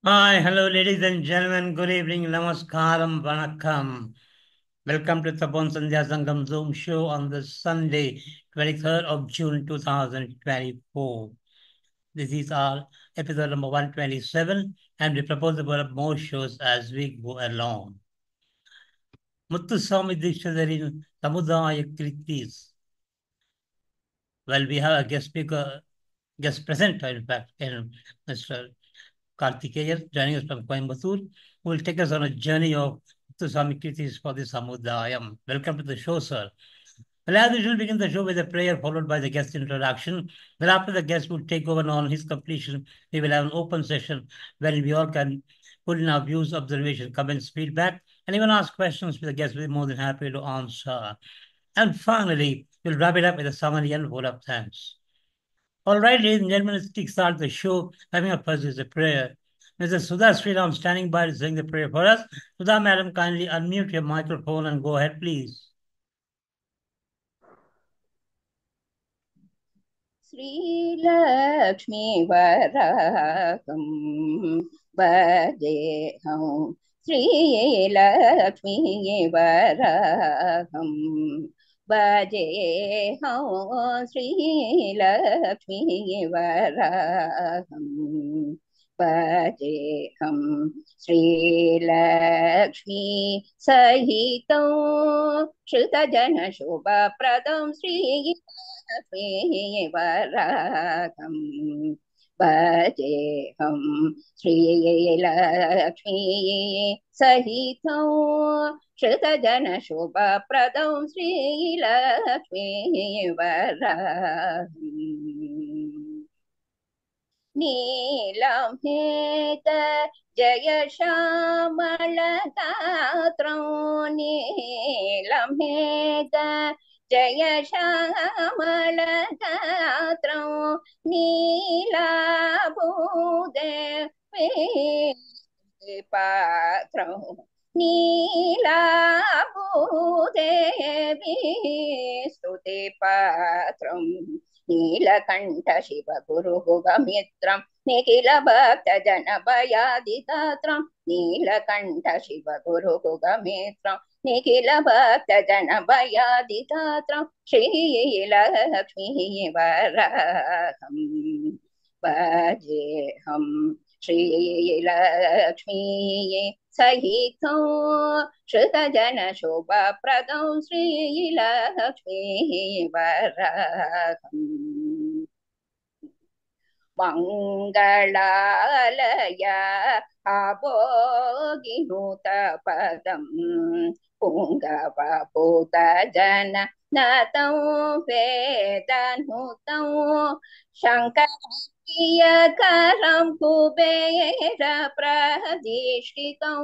Hi, hello, ladies and gentlemen. Good evening. Namaskaram, Vanakkam. Welcome to Tapon Sandhya Sangam Zoom show on this Sunday, 23rd of June 2024. This is our episode number 127, and we propose to put up more shows as we go along. Muthuswami Dikshidhar Samudaya Kritis. Well, we have a guest speaker, guest presenter, in fact, in Mr. Kartikeyan, joining us from Coimbatore, who will take us on a journey of Muthuswami Kritis for the Samudayam. Welcome to the show, sir. Well, as usual, begin the show with a prayer followed by the guest introduction. Well, after the guest will take over on his completion, we will have an open session where we all can put in our views, observations, comments, feedback, and even ask questions to the guest. We'll be more than happy to answer. And finally, we'll wrap it up with a summary and vote of thanks. All right, ladies and gentlemen, let's kickstart the show. Coming up first is a prayer. Mrs. Sudha Sriram standing by to sing the prayer for us. Sudha, madam, kindly unmute your microphone and go ahead, please. Sri Lakshmi Varaham Vajeham Sri Lakshmi Varaham Vajeham Sri Lakshmi Varaham Vajeham Sri Lakshmi Sahitam Shrutajana Shobha Pradam Sri Lakshmi Varaham Vajeham Sri Lakshmi Sahitam Shrutajana Shobha Pradam Sri Lakshmi Varaham Neelam Heta Jaya Shamalakatram Neelam Heta Jaya Shamalakatram Neela Bhude Patram Neela Bhude Stuti Patram Neelakanta Shiva Guru Gugamitram Nikila Bhakta Jana Bhayaditatram Neelakanta Shiva Guru Gugamitram Nikila Bhakta Jana Bhayaditatram Shri Lakshmi Varaham Vajeham Shri Lakshmi Sahitam Shrutajana Shobha Pradam Sri Lakshmi Varaham Mangalalaya Aboginuta Padam Pungava Puta Jana Natam Vedanutam Shankarakaram Kubera Pradishkitam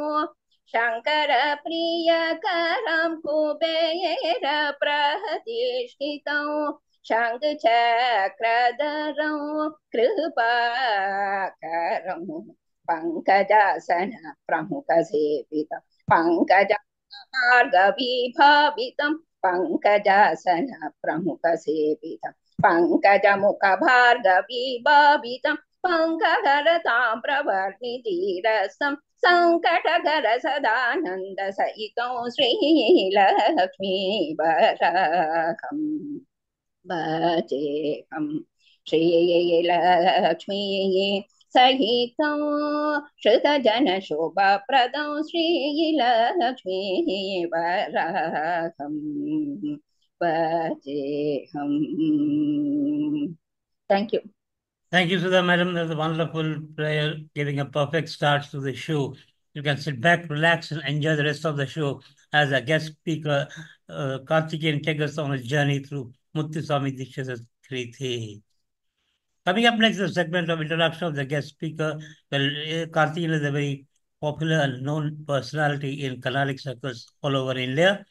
Shankara Priyakaram Kubera Pradishkitam Shank Chakradaram Kripakaram Pankajasana Pramuka Sevitam Pankaja Bhargavi Bhavitam Pankajasana Pramuka Sevitam Pankajamukha Bhargavi Bhavitam Pankagaratam Pravarnitirasam Sankatagara Sadananda Saitam Sri Lakshmi Varaham Vajeham Shri Lakshmi Sahitam Shrutajana Shobha Pradam Sri Lakshmi Varaham Vajeham. Thank you. Thank you, Sudha, madam. That's a wonderful prayer, giving a perfect start to the show. You can sit back, relax, and enjoy the rest of the show as a guest speaker, Kartikeyan, take us on a journey through Muthuswami Dikshitar's Kriti. Coming up next is a segment of introduction of the guest speaker. Well, Kartikeyan is a very popular and known personality in Carnatic circles all over India.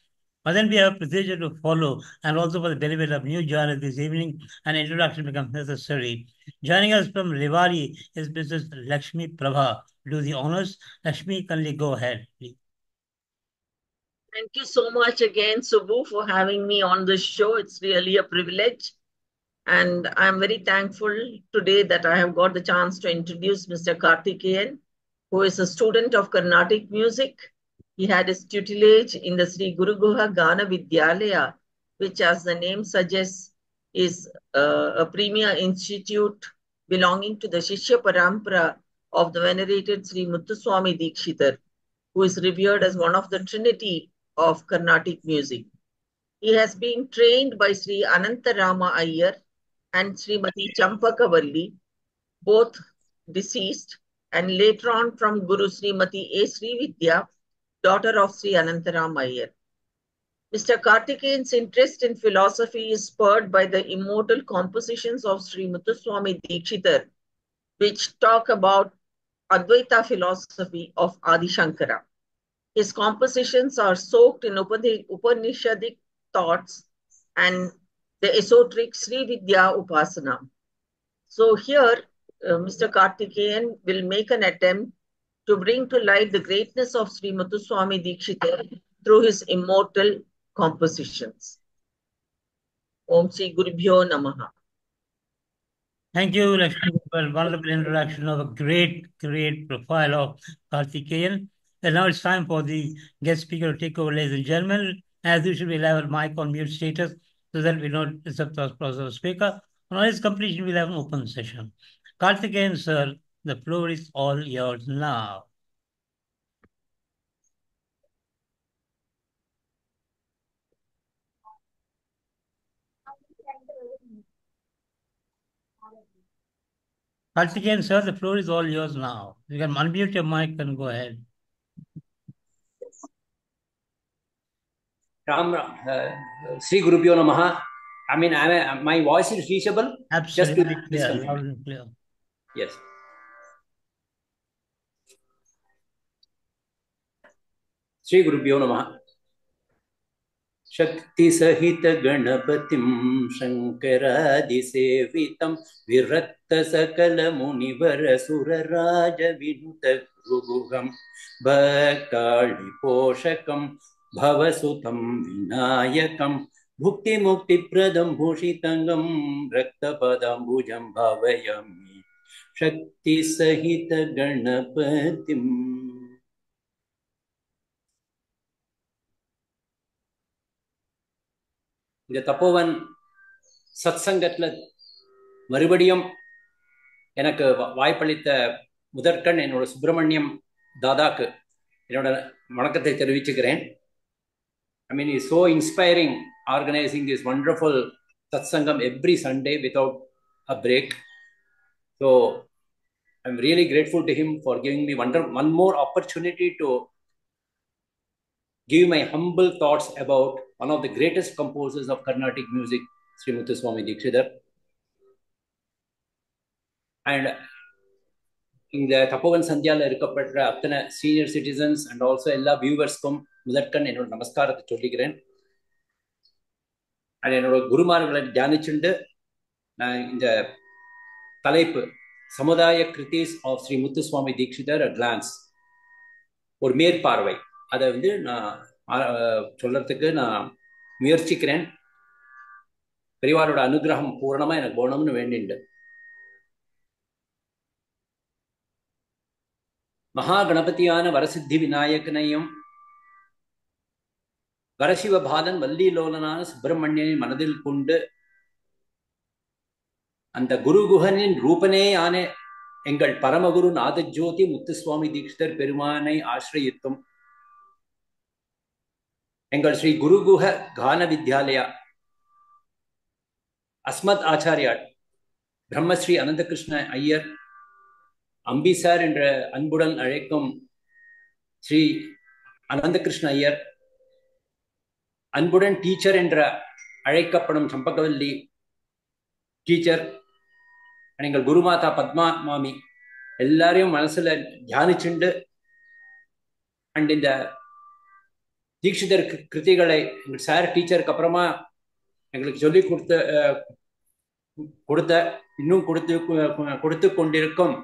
But then we have a procedure to follow, and also for the benefit of new joiners this evening, an introduction becomes necessary. Joining us from Rewari is Mrs. Lakshmi Prabha. Do the honors. Lakshmi, kindly go ahead, please. Thank you so much again, Subbu, for having me on this show. It's really a privilege. And I'm very thankful today that I have got the chance to introduce Mr. Kartikeyan. who is a student of Carnatic music. He had his tutelage in the Sri Guru Guha Gana Vidyalaya, which, as the name suggests, is a premier institute belonging to the Shishya Parampara of the venerated Sri Muthuswami Dikshitar, who is revered as one of the trinity of Carnatic music. He has been trained by Sri Anantarama Iyer and Srimati Champakavalli, both deceased, and later on from Guru Srimati A. Srividya, daughter of Sri Anantarama Iyer. Mr. Kartikeyan's interest in philosophy is spurred by the immortal compositions of Sri Muthuswami Dikshitar, which talk about Advaita philosophy of Adi Shankara. His compositions are soaked in Upanishadic thoughts and the esoteric Sri Vidya Upasana. So here, Mr. Kartikeyan will make an attempt to bring to light the greatness of Sri Muthuswami Dikshitar through his immortal compositions. Om Sri Gurubhyo Namaha. Thank you, Lakshmi, for a wonderful introduction of a great profile of Kartikeyan. And now it's time for the guest speaker to take over, ladies and gentlemen. As usual, we'll have a mic on mute status so that we don't disrupt the process of the speaker. On its completion, we'll have an open session. Kartikeyan, sir, the floor is all yours now. Kartikeyan, sir, the floor is all yours now. You can unmute your mic and go ahead. Ram, Sri Gurubhyo Namaha. I mean, my voice is reachable? Absolutely clear, loud and clear. Yes. Sri Gurubhyo Namaha. Shakti Sahita Ganapatim Shankaradi Sevitam Viratta Sakala Munivara Suraraja Vinuta Guruham Bhaktali Poshakam Bhavasutam Vinayakam Bhukti Mukti Pradam Bhushitangam Raktapadam Bhujam Bhavayami Shakti Sahita Ganapatim. இந்த தப்போவன் சத் சங்கத்தில் மறுபடியும் எனக்கு வாய்ப்பளித்த முதற்கண் என்னோட சுப்பிரமணியம் தாதாக்கு என்னோட வணக்கத்தை தெரிவிச்சுக்கிறேன். I mean, it's so inspiring organizing this wonderful satsangam every Sunday without a break. So I'm really grateful to him for giving me one more opportunity to give my humble thoughts about one of the greatest composers of Carnatic music, Sri Muthuswami Dikshitar. And in the Tapovan Sandhyala இருக்கப்பட்ட அத்தனை senior citizens and also எல்லா வியூவர்ஸ்க்கும் முதற்கண் என்னோட நமஸ்காரத்தை சொல்லிக்கிறேன். And என்னோட குருமார்களை தியானிச்சுண்டு நான் இந்த தலைப்பு சமுதாய kritis of Sri Muthuswami Dikshitar at glance, ஒரு மேற்பார்வை, அதை நான் சொல்றதுக்கு நான் முயற்சிக்கிறேன். பெரியவாரோட அனுகிரகம் பூரணமா எனக்கு போகணும்னு வேண்டிண்டு. மகா கணபதியான வரசித்தி விநாயகனையும் வரசிவபாதன் வள்ளிலோலனான சுப்பிரமணியனை மனதில் கொண்டு அந்த குருகுஹனின் ரூபனேயான எங்கள் பரமகுரு நாதஜோதி முத்துசுவாமி தீக்ஷிதர் பெருமானை ஆசிரயித்தும் எங்கள் ஸ்ரீ குருகுஹ கான வித்யாலயா அஸ்மத் ஆச்சாரியார் பிரம்மஸ்ரீ அனந்தகிருஷ்ண ஐயர், அம்பி சார் என்ற அன்புடன் அழைக்கும் ஸ்ரீ அனந்தகிருஷ்ண ஐயர், அன்புடன் டீச்சர் என்ற அழைக்கப்படும் சம்பகவல்லி டீச்சர், எங்கள் குருமாதா பத்மா மாமி எல்லாரையும் மனசுல தியானிச்சுண்டு அண்ட் இந்த தீக்ஷிதர் கிருதிகளை எங்கள் சார் டீச்சருக்கு அப்புறமா எங்களுக்கு சொல்லி கொடுத்த இன்னும் கொடுத்து கொண்டிருக்கும்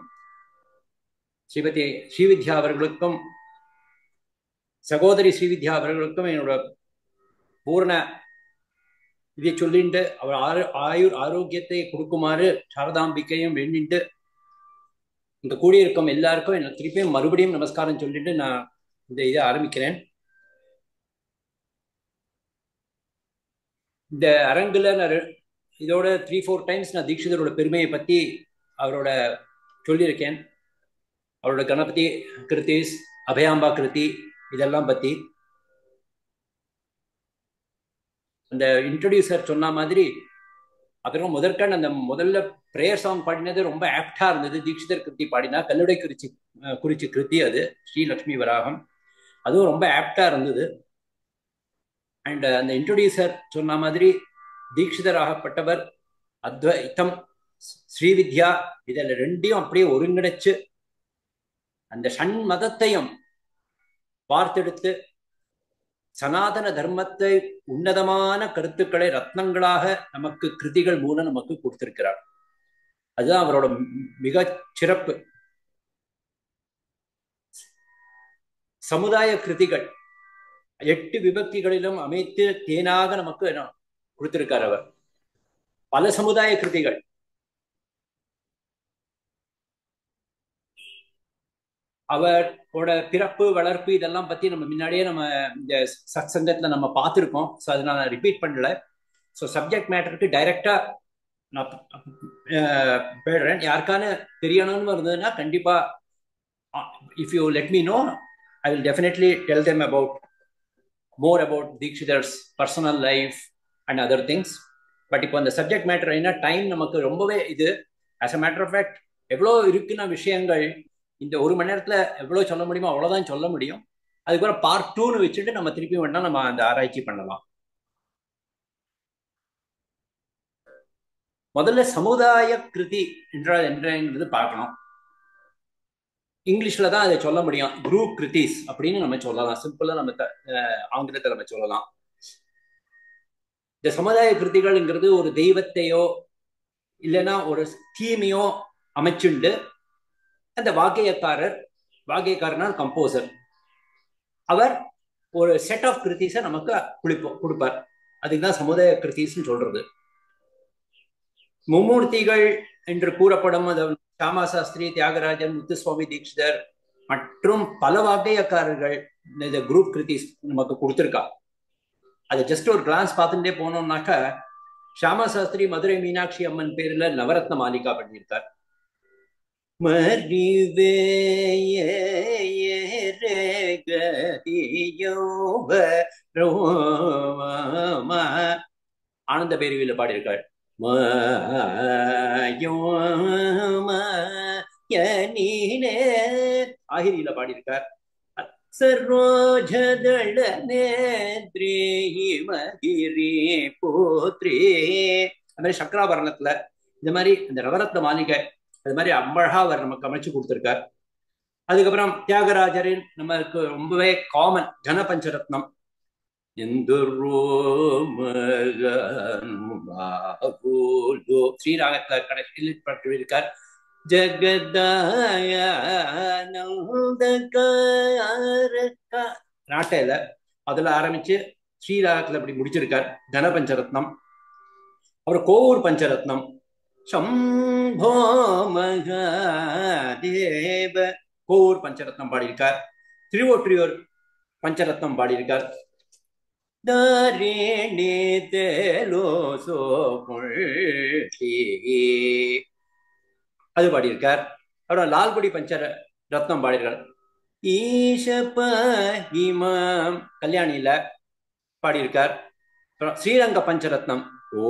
ஸ்ரீமதி ஸ்ரீவித்யா அவர்களுக்கும் சகோதரி ஸ்ரீவித்யா அவர்களுக்கும் என்னோட பூர்ண இதை சொல்லிட்டு அவர் ஆயுர் ஆரோக்கியத்தை கொடுக்குமாறு சாரதாம்பிக்கையும் வேண்டிட்டு இங்க கூடியிருக்கும் எல்லாருக்கும் என்ன திருப்பியும் மறுபடியும் நமஸ்காரம் சொல்லிட்டு நான் இந்த இதை ஆரம்பிக்கிறேன். இந்த அரங்குல நான் இதோட 3-4 டைம்ஸ் நான் தீட்சிதரோட பெருமையை பத்தி அவரோட சொல்லியிருக்கேன். அவரோட கணபதி கிருத்திஸ், அபயாம்பா கிருதி இதெல்லாம் பத்தி. அந்த இன்ட்ரோடியூசர் சொன்ன மாதிரி அப்புறம் முதற்கண் அந்த முதல்ல பிரேயர் சாங் பாடினது ரொம்ப ஆப்டா இருந்தது. தீட்சிதர் கிருத்தி பாடினா கல்லுடை குறிச்சி கிருத்தி, அது ஸ்ரீலக்ஷ்மி வராகம், அதுவும் ரொம்ப ஆப்டா இருந்தது. அண்ட் அந்த இன்ட்ரோடியூசர் சொன்ன மாதிரி தீட்சிதர் ஆகப்பட்டவர் அத்வைத்தம் ஸ்ரீவித்யா இதில் ரெண்டையும் அப்படியே ஒருங்கிணைச்சு அந்த ஷண்மதத்தையும் பார்த்தெடுத்து சனாதன தர்மத்தை உன்னதமான கருத்துக்களை ரத்னங்களாக நமக்கு கிருதிகள் மூலம் நமக்கு கொடுத்திருக்கிறார். அதுதான் அவரோட மிக சிறப்பு. சமுதாய கிருதிகள் 8 விபக்திகளிலும் அமைத்து தேனாக நமக்கு கொடுத்திருக்கார் அவர். பல சமுதாய கிருதிகள். அவரோட பிறப்பு வளர்ப்பு இதெல்லாம் பத்தி நம்ம முன்னாடியே நம்ம இந்த சத்சங்கத்துல நம்ம பார்த்துருக்கோம். ஸோ அதை நான் ரிப்பீட் பண்ணல. ஸோ சப்ஜெக்ட் மேட்டருக்கு டைரக்டா நான் போயிடுறேன். யாருக்கான தெரியணும்னு இருந்ததுன்னா கண்டிப்பா if you let me know, I will definitely tell them about more about Dikshitar's personal life and other things. But இப்போ அந்த சப்ஜெக்ட் மேட்டர் என்ன டைம் நமக்கு ரொம்பவே இது. As a matter of fact எவ்வளோ இருக்குன்னா விஷயங்கள் இந்த 1 மணி நேரத்தில் எவ்வளோ சொல்ல முடியுமோ அவ்வளோதான் சொல்ல முடியும். அதுக்கப்புறம் பார்ட் 2ன்னு வச்சுட்டு நம்ம திருப்பி வேணா நம்ம அந்த ஆராய்ச்சி பண்ணலாம். முதல்ல சமுதாய கிருதி என்றால் என்னங்கிறது பார்க்கணும். இங்கிலீஷ்ல தான் அதை சொல்ல முடியும். குரூப் கிருதிஸ் அப்படின்னு நம்ம சொல்லலாம். சிம்பிளா நம்ம ஆங்கிலத்தில் நம்ம சொல்லலாம். இந்த சமுதாய கிருதிகள்ங்கிறது ஒரு தெய்வத்தையோ இல்லைன்னா ஒரு தீமையோ அமைச்சுண்டு அந்த வாக்கியக்காரனால் கம்போசர் அவர் ஒரு செட் ஆஃப் கிருதிஸை நமக்கு கொடுப்பார். அதுக்குதான் சமுதாய கிருதிஸ்ன்னு சொல்றது. மும்மூர்த்திகள் என்று கூறப்படும் ஷியாமா சாஸ்திரி, தியாகராஜன், முத்துசுவாமி தீட்சிதர் மற்றும் பல வாக்கியக்காரர்கள் இந்த குரூப் கிருதிஸ் நமக்கு கொடுத்துருக்கா. அதை ஜஸ்ட் ஒரு கிளான்ஸ் பார்த்துட்டே போனோம்னாக்கா ஷியாமா சாஸ்திரி மதுரை மீனாட்சி அம்மன் பேர்ல நவரத்ன மாலிகா பண்ணியிருக்கார். ஆனந்த பேருவில பாடியிருக்காள். ஆகிரியில பாடியிருக்கார். சரோஜதள நேத்ரீ மகிரி போத்ரே, அந்த மாதிரி சக்கராபரணத்துல இந்த மாதிரி இந்த நவரத்ன மாளிகை அது மாதிரி அம்பழகா அவர் நமக்கு அமைச்சு கொடுத்திருக்கார். அதுக்கப்புறம் தியாகராஜரின் நம்மளுக்கு ரொம்பவே காமன் ஜனபஞ்சரத்னம் ஸ்ரீராகத்துல கடைசியில் இருக்கார். நாட்டையில அதுல ஆரம்பிச்சு ஸ்ரீராகத்துல அப்படி முடிச்சிருக்கார் ஜனபஞ்சரத்னம். அப்புறம் கோவூர் பஞ்சரத்னம் சம்போ மகாதேவ கோவூர் பஞ்சரத்னம் பாடியிருக்கார். திருவொற்றியூர் பஞ்சரத்னம் பாடியிருக்கார். அது பாடியிருக்கார். அப்புறம் லால்குடி பஞ்சர ரத்னம் பாடியிருக்கார். ஈஷபஹிமாம் கல்யாணியில பாடியிருக்கார். அப்புறம் ஸ்ரீரங்க பஞ்சரத்னம் ஓ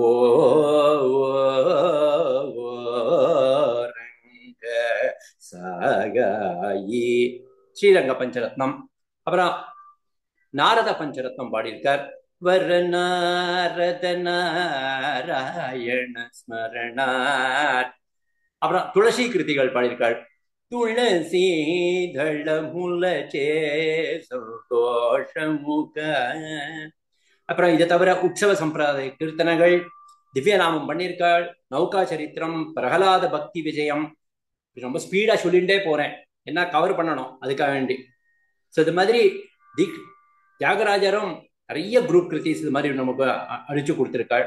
ரங்க சாகாயி ஸ்ரீரங்க பஞ்சரத்னம். அப்புறம் நாரத பஞ்சரத்னம் பாடியிருக்கார். வரணாரத நாராயண ஸ்மரணார். அப்புறம் துளசி கிருதிகள் பாடியிருக்காள். துளசி தள முல சந்தோஷமுக. அப்புறம் இதை தவிர உற்சவ சம்பிரதாய கீர்த்தனைகள், திவ்யநாமம் பண்ணியிருக்காள். நௌகா சரித்திரம், பிரகலாத பக்தி விஜயம். ரொம்ப ஸ்பீடா சொல்லிட்டே போறேன், என்ன கவர் பண்ணணும் அதுக்காக வேண்டி. ஸோ இது மாதிரி தியாகராஜரும் நிறைய குரூப் கிருதிஸ் இது மாதிரி நமக்கு அழிச்சு கொடுத்திருக்காள்.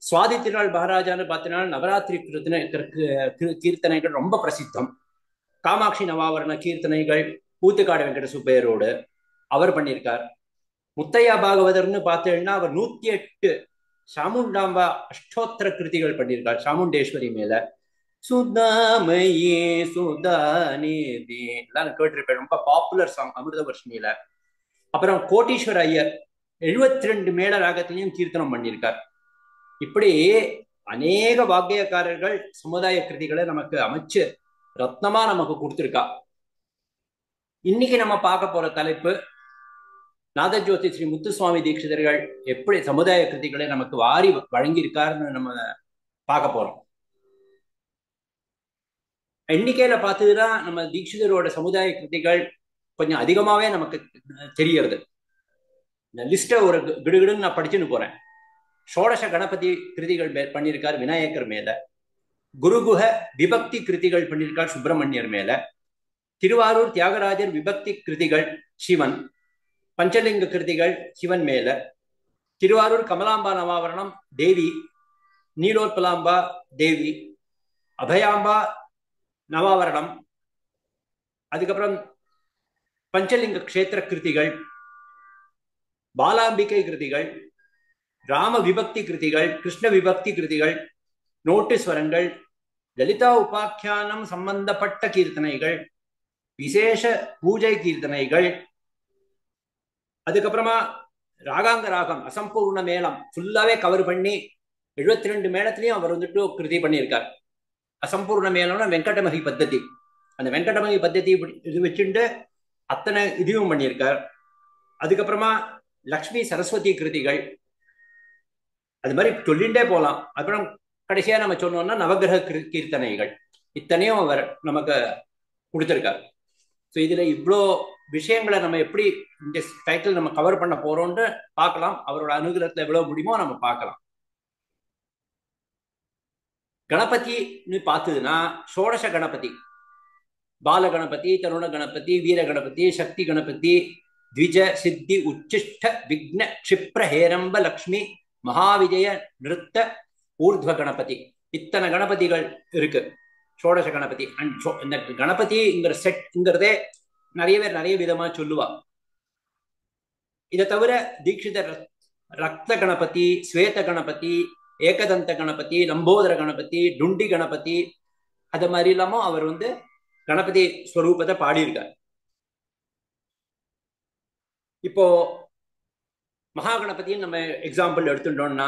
சுவாதி திருநாள் மகாராஜான்னு பார்த்தீங்கன்னா நவராத்திரி கீர்த்தனைகள் ரொம்ப பிரசித்தம். காமாட்சி நவாவரண கீர்த்தனைகள் ஊத்துக்காடு வெங்கட சுப்பையரோடு அவர் பண்ணியிருக்கார். முத்தையா பாகவதர்னு பார்த்தேன்னா அவர் 108 சாமுண்டாம்பா அஷ்டோத்திர கிருதிகள் பண்ணியிருக்கார் சாமுண்டேஸ்வரி மேல. சுதாமயே சுதாநேதி எல்லாம் கேட்டிருப்பேன், ரொம்ப பாப்புலர் சாங் அமிர்தவர்ஷினியில. அப்புறம் கோட்டீஸ்வர ஐயர் 72 மேள ராகத்திலையும் கீர்த்தனம் பண்ணியிருக்கார். இப்படி அநேக வாக்கியக்காரர்கள் சமுதாய கிருதிகளை நமக்கு அமைச்சு ரத்னமா நமக்கு கொடுத்திருக்கா. இன்னைக்கு நம்ம பார்க்க போற தலைப்பு நாதஜோதி ஸ்ரீ முத்துசுவாமி தீட்சிதர்கள் எப்படி சமுதாய கிருதிகளை நமக்கு வாரி வழங்கியிருக்காருன்னு நம்ம பார்க்க போறோம். எண்ணிக்கையில பார்த்ததுதான் நம்ம தீட்சிதரோட சமுதாய கிருதிகள் கொஞ்சம் அதிகமாவே நமக்கு தெரியறது. இந்த லிஸ்ட ஒரு கிடுகிடுன்னு நான் படிச்சுன்னு போறேன். ஷோடச கணபதி கிருதிகள் பண்ணியிருக்கார் விநாயகர் மேல. குருகுஹ விபக்தி கிருதிகள் பண்ணியிருக்கார் சுப்பிரமணியர் மேல. திருவாரூர் தியாகராஜர் விபக்தி கிருதிகள் சிவன். பஞ்சலிங்க கிருதிகள் சிவன் மேல. திருவாரூர் கமலாம்பா நவாவரணம் தேவி. நீலோத்பலாம்பா தேவி. அபயாம்பா நவாவரணம். அதுக்கப்புறம் பஞ்சலிங்க கஷேத்திர கிருதிகள், பாலாம்பிகை கிருதிகள், ராம விபக்தி கிருதிகள், கிருஷ்ண விபக்தி கிருதிகள், நோட்டுஸ்வரங்கள், லலிதா உபாக்கியானம் சம்பந்தப்பட்ட கீர்த்தனைகள், விசேஷ பூஜை கீர்த்தனைகள், அதுக்கப்புறமா ராகாங்க ராகம் அசம்பூர்ண மேளம் ஃபுல்லாவே கவர் பண்ணி 72 மேளத்திலையும் அவர் வந்துட்டு கிருதி பண்ணியிருக்கார். அசம்பூர்ண மேளம்னா வெங்கடமகி பத்ததி. அந்த வெங்கடமகி பத்ததி இது வச்சுட்டு அத்தனை இதையும் பண்ணியிருக்கார். அதுக்கப்புறமா லக்ஷ்மி சரஸ்வதி கிருதிகள், அது மாதிரி சொல்லிண்டே போலாம். அப்புறம் கடைசியா நம்ம சொன்னோம்னா நவகிரக கீர்த்தனைகள், இத்தனையும் அவர் நமக்கு கொடுத்திருக்கார். ஸோ இதுல இவ்வளோ விஷயங்களை நம்ம எப்படி இந்த டைட்டில் நம்ம கவர் பண்ண போறோம்னு பார்க்கலாம். அவரோட அனுகிரகத்துல எவ்வளவு முடியுமோ நம்ம பார்க்கலாம். கணபதினு பார்த்ததுன்னா ஷோடச கணபதி, பால கணபதி, தருண கணபதி, வீர கணபதி, சக்தி கணபதி, த்விஜ சித்தி உச்சிஷ்ட விக்ன க்ஷிப்ர ஹேரம்ப லக்ஷ்மி மகாவிஜய நிறுத்த ஊர்த்வ கணபதி, இத்தனை கணபதிகள் இருக்கு. ஷோடச கணபதி அண்ட் இந்த கணபதிங்கிற செட்ங்கிறதே நிறைய பேர் நிறைய விதமா சொல்லுவா. இதை தவிர தீட்சிதர் ரக்த கணபதி, ஸ்வேத கணபதி, ஏகதந்த கணபதி, லம்போதர கணபதி, டுண்டி கணபதி, அது மாதிரி இல்லாம அவர் கணபதி ஸ்வரூபத்தை பாடியிருக்கார். இப்போ மகாகணபதின்னு நம்ம எக்ஸாம்பிள் எடுத்துட்டோம்னா,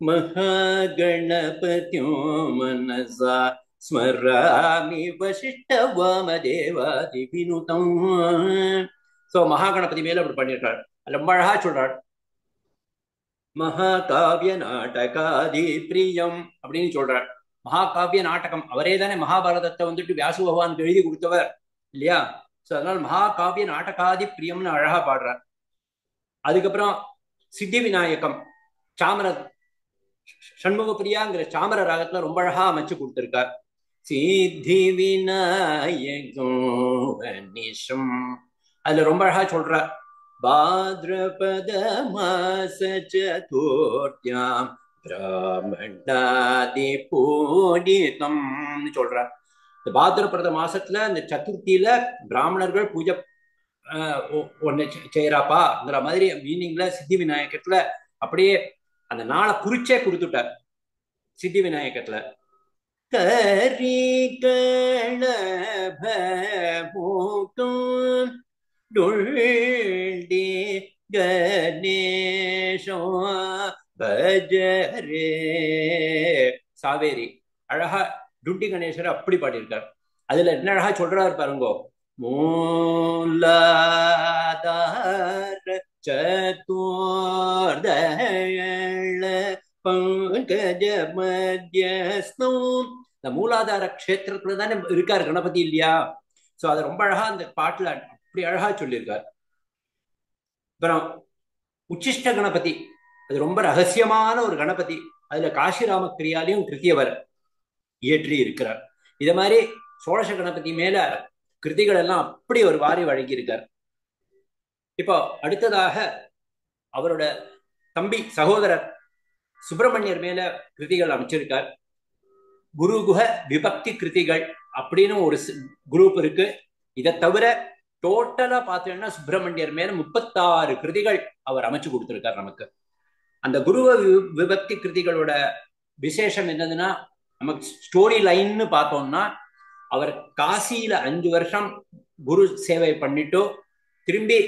மகாகணபதியோ மனசா ஸ்மராமி வசிஷ்ட வாமதேவாதி வினுதம். சோ மகாகணபதி மேல அப்படி பண்ணியிருக்கார். ரொம்ப அழகா சொல்றார், மகாகாவிய நாடகாதி பிரியம் அப்படின்னு சொல்றார். மகாகாவிய நாடகம், அவரே தானே மகாபாரதத்தை வியாச பகவான் எழுதி கொடுத்தவர் இல்லையா? சோ அதனால மகாகாவிய நாடகாதி பிரியம்னு அழகா பாடுறார். அதுக்கப்புறம் சித்தி விநாயகம் சாமர சண்முக பிரியாங்கிற சாமர ராகத்துல ரொம்ப அழகா அமைச்சு கொடுத்திருக்கார். சித்தி விநாயகம் அதுல ரொம்ப அழகா சொல்றார், பாத்ரபத மாச சதுர்த்தியாம் பிராமணாதி பூஜிதம்னு சொல்றார். இந்த பாத்ரபத மாசத்துல இந்த சதுர்த்தியில பிராமணர்கள் பூஜை ஒன்னு செய்யறாப்பாங்கிற மாதிரி மீனிங்ல சித்தி விநாயகத்துல அப்படியே அந்த நாளை குறிச்சே கொடுத்துட்டார். சித்தி விநாயகத்துல கரி டுல்டி கணேஷோ பஜரே சாவேரி, அழகா டுண்டி கணேசர் அப்படி பாடியிருக்கார். அதுல என்ன அழகா சொல்றாரு பாருங்கோ, மூலாதார சதுர்தயள பங்கஜ மத்யஸ்தம். இந்த மூலாதார கஷேத்திரத்துல தானே இருக்காரு கணபதி இல்லையா? சோ அதை ரொம்ப அழகா அந்த பாட்டுல அப்படி அழகா சொல்லியிருக்கார். அப்புறம் உச்சிஷ்ட கணபதி, அது ரொம்ப ரகசியமான ஒரு கணபதி. அதுல காசிராம கிரியாலையும் கிருத்தியவர் இயற்றி இருக்கிறார். இத மாதிரி சோழச கணபதி மேல கிருதிகள் எல்லாம் அப்படி ஒரு வாரி வழங்கி இருக்கார். இப்போ அடுத்ததாக அவரோட தம்பி சகோதரர் சுப்பிரமணியர் மேல கிருதிகள் அமைச்சிருக்கார். குருகுஹ விபக்தி கிருதிகள் அப்படின்னு ஒரு குரூப் இருக்கு. இதை தவிர டோட்டலா பார்த்தீங்கன்னா சுப்பிரமணியர் மேல 36 கிருதிகள் அவர் அமைச்சு கொடுத்திருக்காரு நமக்கு. அந்த குருவ விபக்தி கிருதிகளோட விசேஷம் என்னதுன்னா, நமக்கு ஸ்டோரி லைன்னு பார்த்தோம்னா, அவர் காசியில 5 வருஷம் குரு சேவை பண்ணிட்டு திரும்பி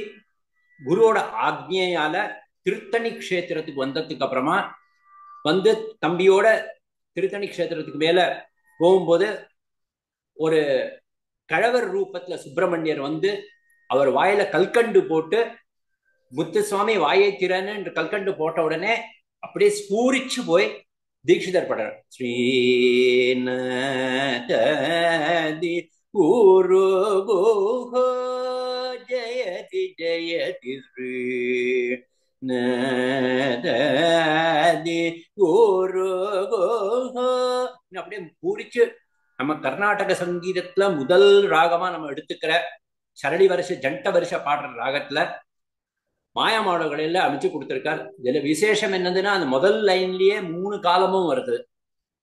குருவோட ஆக்ஞையால திருத்தணி கஷேத்திரத்துக்கு வந்ததுக்கு அப்புறமா வந்து தம்பியோட திருத்தணி கஷேத்திரத்துக்கு மேல போகும்போது ஒரு கழவர் ரூபத்துல சுப்பிரமணியர் வந்து அவர் வாயில கல்கண்டு போட்டு, முத்துசுவாமி வாயை திறன்னு என்று கல்கண்டு போட்ட உடனே அப்படியே ஸ்பூரிச்சு போய் தீட்சிதர் படுறார். ஸ்ரீநதி குரு குஹோ ஜயதி ஜயதி ஸ்ரீ நதி குரு குஹோ அப்படியே பூரிச்சு. நம்ம கர்நாடக சங்கீதத்துல முதல் ராகமா நம்ம எடுத்துக்கிற சரடி வருஷ ஜண்ட வருஷ பாடுற ராகத்துல மாயாமாடோகளில அமைச்சு கொடுத்திருக்கார். இதுல விசேஷம் என்னதுன்னா, அந்த முதல் லைன்லயே 3 காலமும் வருது.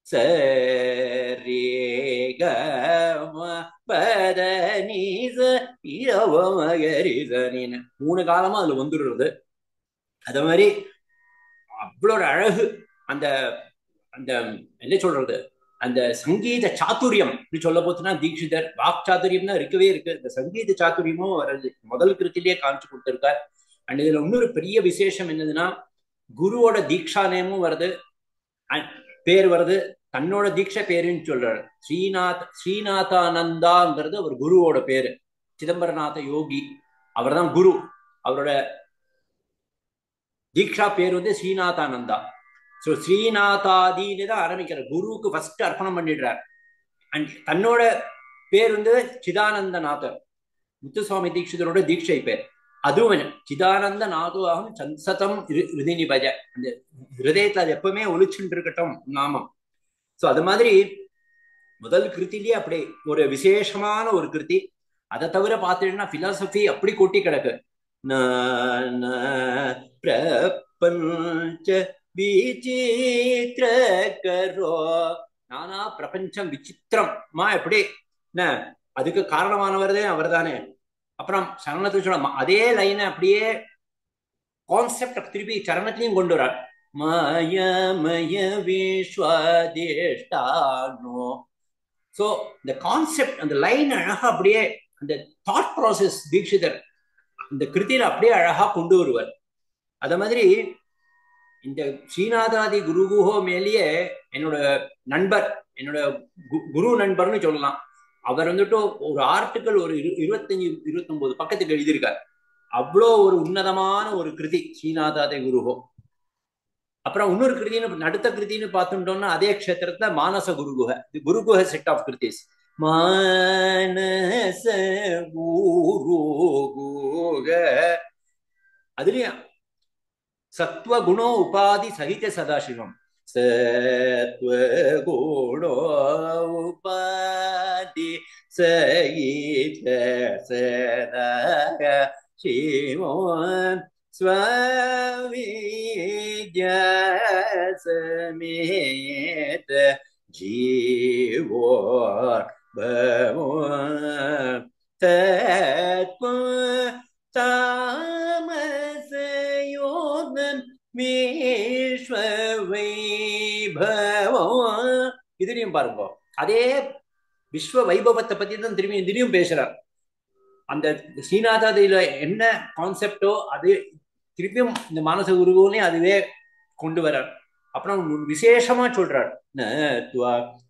சரி கம பத நீச இரவமகரிசனின்னு 3 காலமும் அதுல வந்துடுறது. அது மாதிரி அவ்வளோ அழகு. அந்த அந்த என்ன சொல்றது, அந்த சங்கீத சாத்துரியம் சொல்ல போச்சுன்னா தீட்சிதர் வாக் சாத்துரியம்னா இருக்கவே இருக்கு. இந்த சங்கீத சாத்துரியமும் வருது முதல் கிருத்திலேயே காமிச்சு கொடுத்திருக்கார். அண்ட் இதுல இன்னொரு பெரிய விசேஷம் என்னதுன்னா, குருவோட தீக்ஷா நேமும் வருது, பேர் வருது, தன்னோட தீட்சை பேருன்னு சொல்றாரு. ஸ்ரீநாதானந்தாங்கிறது அவர் குருவோட பேரு. சிதம்பரநாத யோகி அவர் தான் குரு. அவரோட தீக்ஷா பேர் வந்து ஸ்ரீநாதானந்தா. ஸோ ஸ்ரீநாதாதின்னு தான் ஆரம்பிக்கிறார். குருவுக்கு ஃபர்ஸ்ட் அர்ப்பணம் பண்ணிடுறார். அண்ட் தன்னோட பேர் வந்து சிதானந்தநாதர், முத்துசுவாமி தீட்சிதரோட தீட்சை பேர். அதுவும் சிதானந்த நாதுவாகம் சன்சதம் ஹிருதினி பஜ, அந்த ஹிருதயத்துல அது எப்பவுமே ஒழிச்சுட்டு இருக்கட்டும் நாமம். ஸோ அது மாதிரி முதல் கிருத்திலேயே அப்படி ஒரு விசேஷமான ஒரு கிருத்தி. அதை தவிர பார்த்துட்டீங்கன்னா பிலாசபி அப்படி கொட்டி கிடக்கு. பிரபஞ்ச விசித்திர கரோ, நானா பிரபஞ்சம் விசித்திரமா எப்படி என்ன, அதுக்கு காரணமானவர்தே அவர் தானே. அப்புறம் சரணத்துக்கு சொல்ல அதே லைனை அப்படியே கான்செப்ட் திருப்பி சரணத்திலையும் கொண்டு வரார். மயமய விஸ்வதிஷ்டானோ. ஸோ இந்த கான்செப்ட், அந்த லைன் அழகா அப்படியே அந்த தாட் ப்ராசஸ் தீட்சிதர் இந்த கிருதியில அப்படியே அழகா கொண்டு வருவார். அத மாதிரி இந்த ஸ்ரீநாதாதி குருகுஹோ மேலேயே என்னோட நண்பர், என்னோட குரு நண்பர்னு சொல்லலாம், அவர் வந்துட்டு ஒரு ஆர்டிக்கல் ஒரு 25-29 பக்கத்துக்கு எழுதியிருக்கார். அவ்வளோ ஒரு உன்னதமான ஒரு கிருதி ஸ்ரீநாதாதி குருகோ. அப்புறம் இன்னொரு கிருதின்னு அடுத்த கிருதின்னு பார்த்துட்டோம்னா அதே க்ஷேத்திரத்துல மானச குருகுஹ, குருகுஹ செட் ஆஃப் கிருதிஸ். மானச குருகுஹ, அதுலயும் சத்வ குணோ உபாதி சகித சதாசிவம். சத்வ குணோ உபாதி சகித சதாசிவம் ஸ்வவித்யாசமேத ஜீவோ பவோ தத்வ தாமசயோகம் விஸ்வ வைபவம். இதுலயும் பாருங்க அதே விஸ்வ வைபவத்தை பத்தி தான் திரும்பியும் பேசுறார். அந்த ஸ்ரீநாதாதியில என்ன கான்செப்டோ அது திருப்பியும் இந்த மானச குருகுலையும் அதுவே கொண்டு வர்றார். அப்புறம் விசேஷமா சொல்றார்,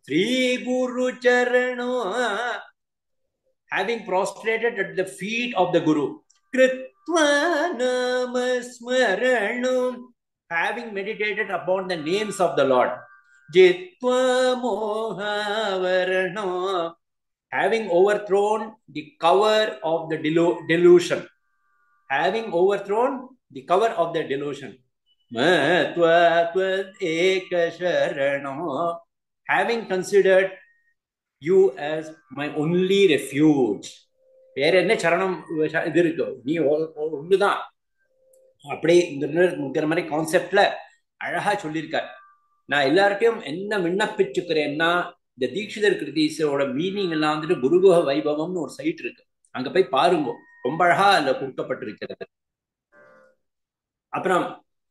ஸ்ரீ குரு சரணோ having prostrated at the feet of the Guru, Kritva namasmaranam, having meditated upon the names of the Lord, Jitva mohavarano, having overthrown the cover of the delusion, having overthrown the cover of the delusion, Matva ekasharano, having considered you as my only refuge. வேற என்ன சரணம் இது இருக்கு, நீ ஒண்ணுதான். அப்படி இந்த மாதிரி கான்செப்ட்ல அழகா சொல்லியிருக்கார். நான் எல்லார்ட்டையும் என்ன விண்ணப்பிச்சுக்கிறேன்னா, இந்த தீட்சிதர் கிருதீஸோட மீனிங் எல்லாம் வந்துட்டு குருகுஹ வைபவம்னு ஒரு சைட் இருக்கு, அங்க போய் பாருங்க, ரொம்ப அழகா அதுல கொடுக்கப்பட்டிருக்கிறது. அப்புறம்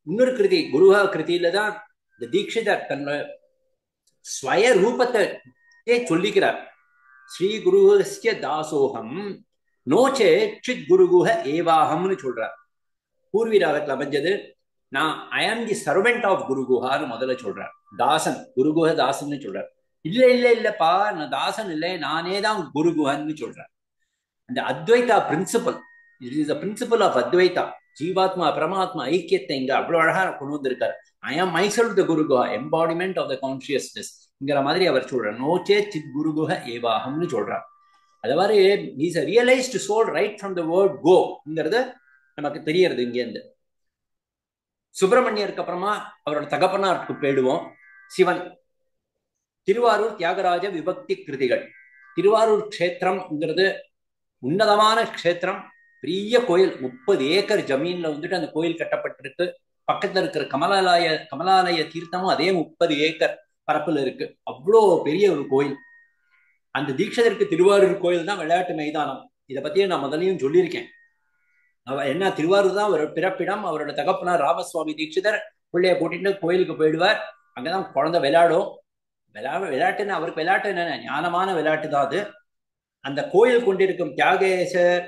இன்னொரு கிருதி குருகுஹ கிருதியில தான் இந்த தீட்சிதர் தன்னோட ஸ்வய ரூபத்தை சொல்லிக்கிறார். ஸ்ரீ குருஹஸ்ய தாசோகம் நோச்சே சித் குருகுஹ ஏவாகம்னு சொல்றார். பூர்வி ராகத்தில் அமைஞ்சது. நான் ஐ ஆம் தி சர்வெண்ட் ஆஃப் குருகுஹான்னு முதல்ல சொல்றார். தாசன், குருகுஹ தாசன் சொல்றார். இல்ல இல்ல இல்லப்பா, நான் தாசன் இல்லை, நானே தான் குருகுஹன்னு சொல்றேன். அந்த Advaita principle, it is the principle of Advaita. ஜீவாத்மா பரமாத்மா ஐக்கியத்தை இங்க அவ்வளவு அழகா கொண்டு வந்திருக்காரு. I am myself the Guruguha, embodiment of the கான்சியஸ்னஸ்ங்கிற மாதிரி அவர் சொல்றார். நோச்சே சித் குருகுஹ ஏவாகம்னு சொல்றார். அது மாதிரி is a realised soul right from the word கோங்கிறது நமக்கு தெரியறது இங்கேருந்து. சுப்பிரமணியருக்கு அப்புறமா அவரோட தகப்பனாருக்கு போயிடுவோம். சிவன். திருவாரூர் தியாகராஜ விபக்தி கிருதிகள். திருவாரூர் க்ஷேத்திரம்ங்கிறது உன்னதமான க்ஷேத்திரம், பெரிய கோயில், 30 ஏக்கர் ஜமீன்ல வந்துட்டு அந்த கோயில் கட்டப்பட்டிருக்கு. பக்கத்துல இருக்கிற கமலாலய தீர்த்தமும் அதே 30 ஏக்கர் பரப்புல இருக்கு. அவ்வளோ பெரிய ஒரு கோயில். அந்த தீட்சிதருக்கு திருவாரூர் கோயில் தான் விளையாட்டு மைதானம். இதை பத்தியே நான் முதலையும் சொல்லியிருக்கேன். என்ன, திருவாரூர் தான் அவரோட பிறப்பிடம். அவரோட தகப்பனார் ராமசுவாமி தீட்சிதர் பிள்ளைய கூட்டிட்டு கோயிலுக்கு போயிடுவார். அங்கதான் குழந்தை விளையாடும். விளையாட்டுன்னு அவருக்கு விளையாட்டு என்ன, ஞானமான விளையாட்டு தான் அது. அந்த கோயில் கொண்டிருக்கும் தியாகேசர்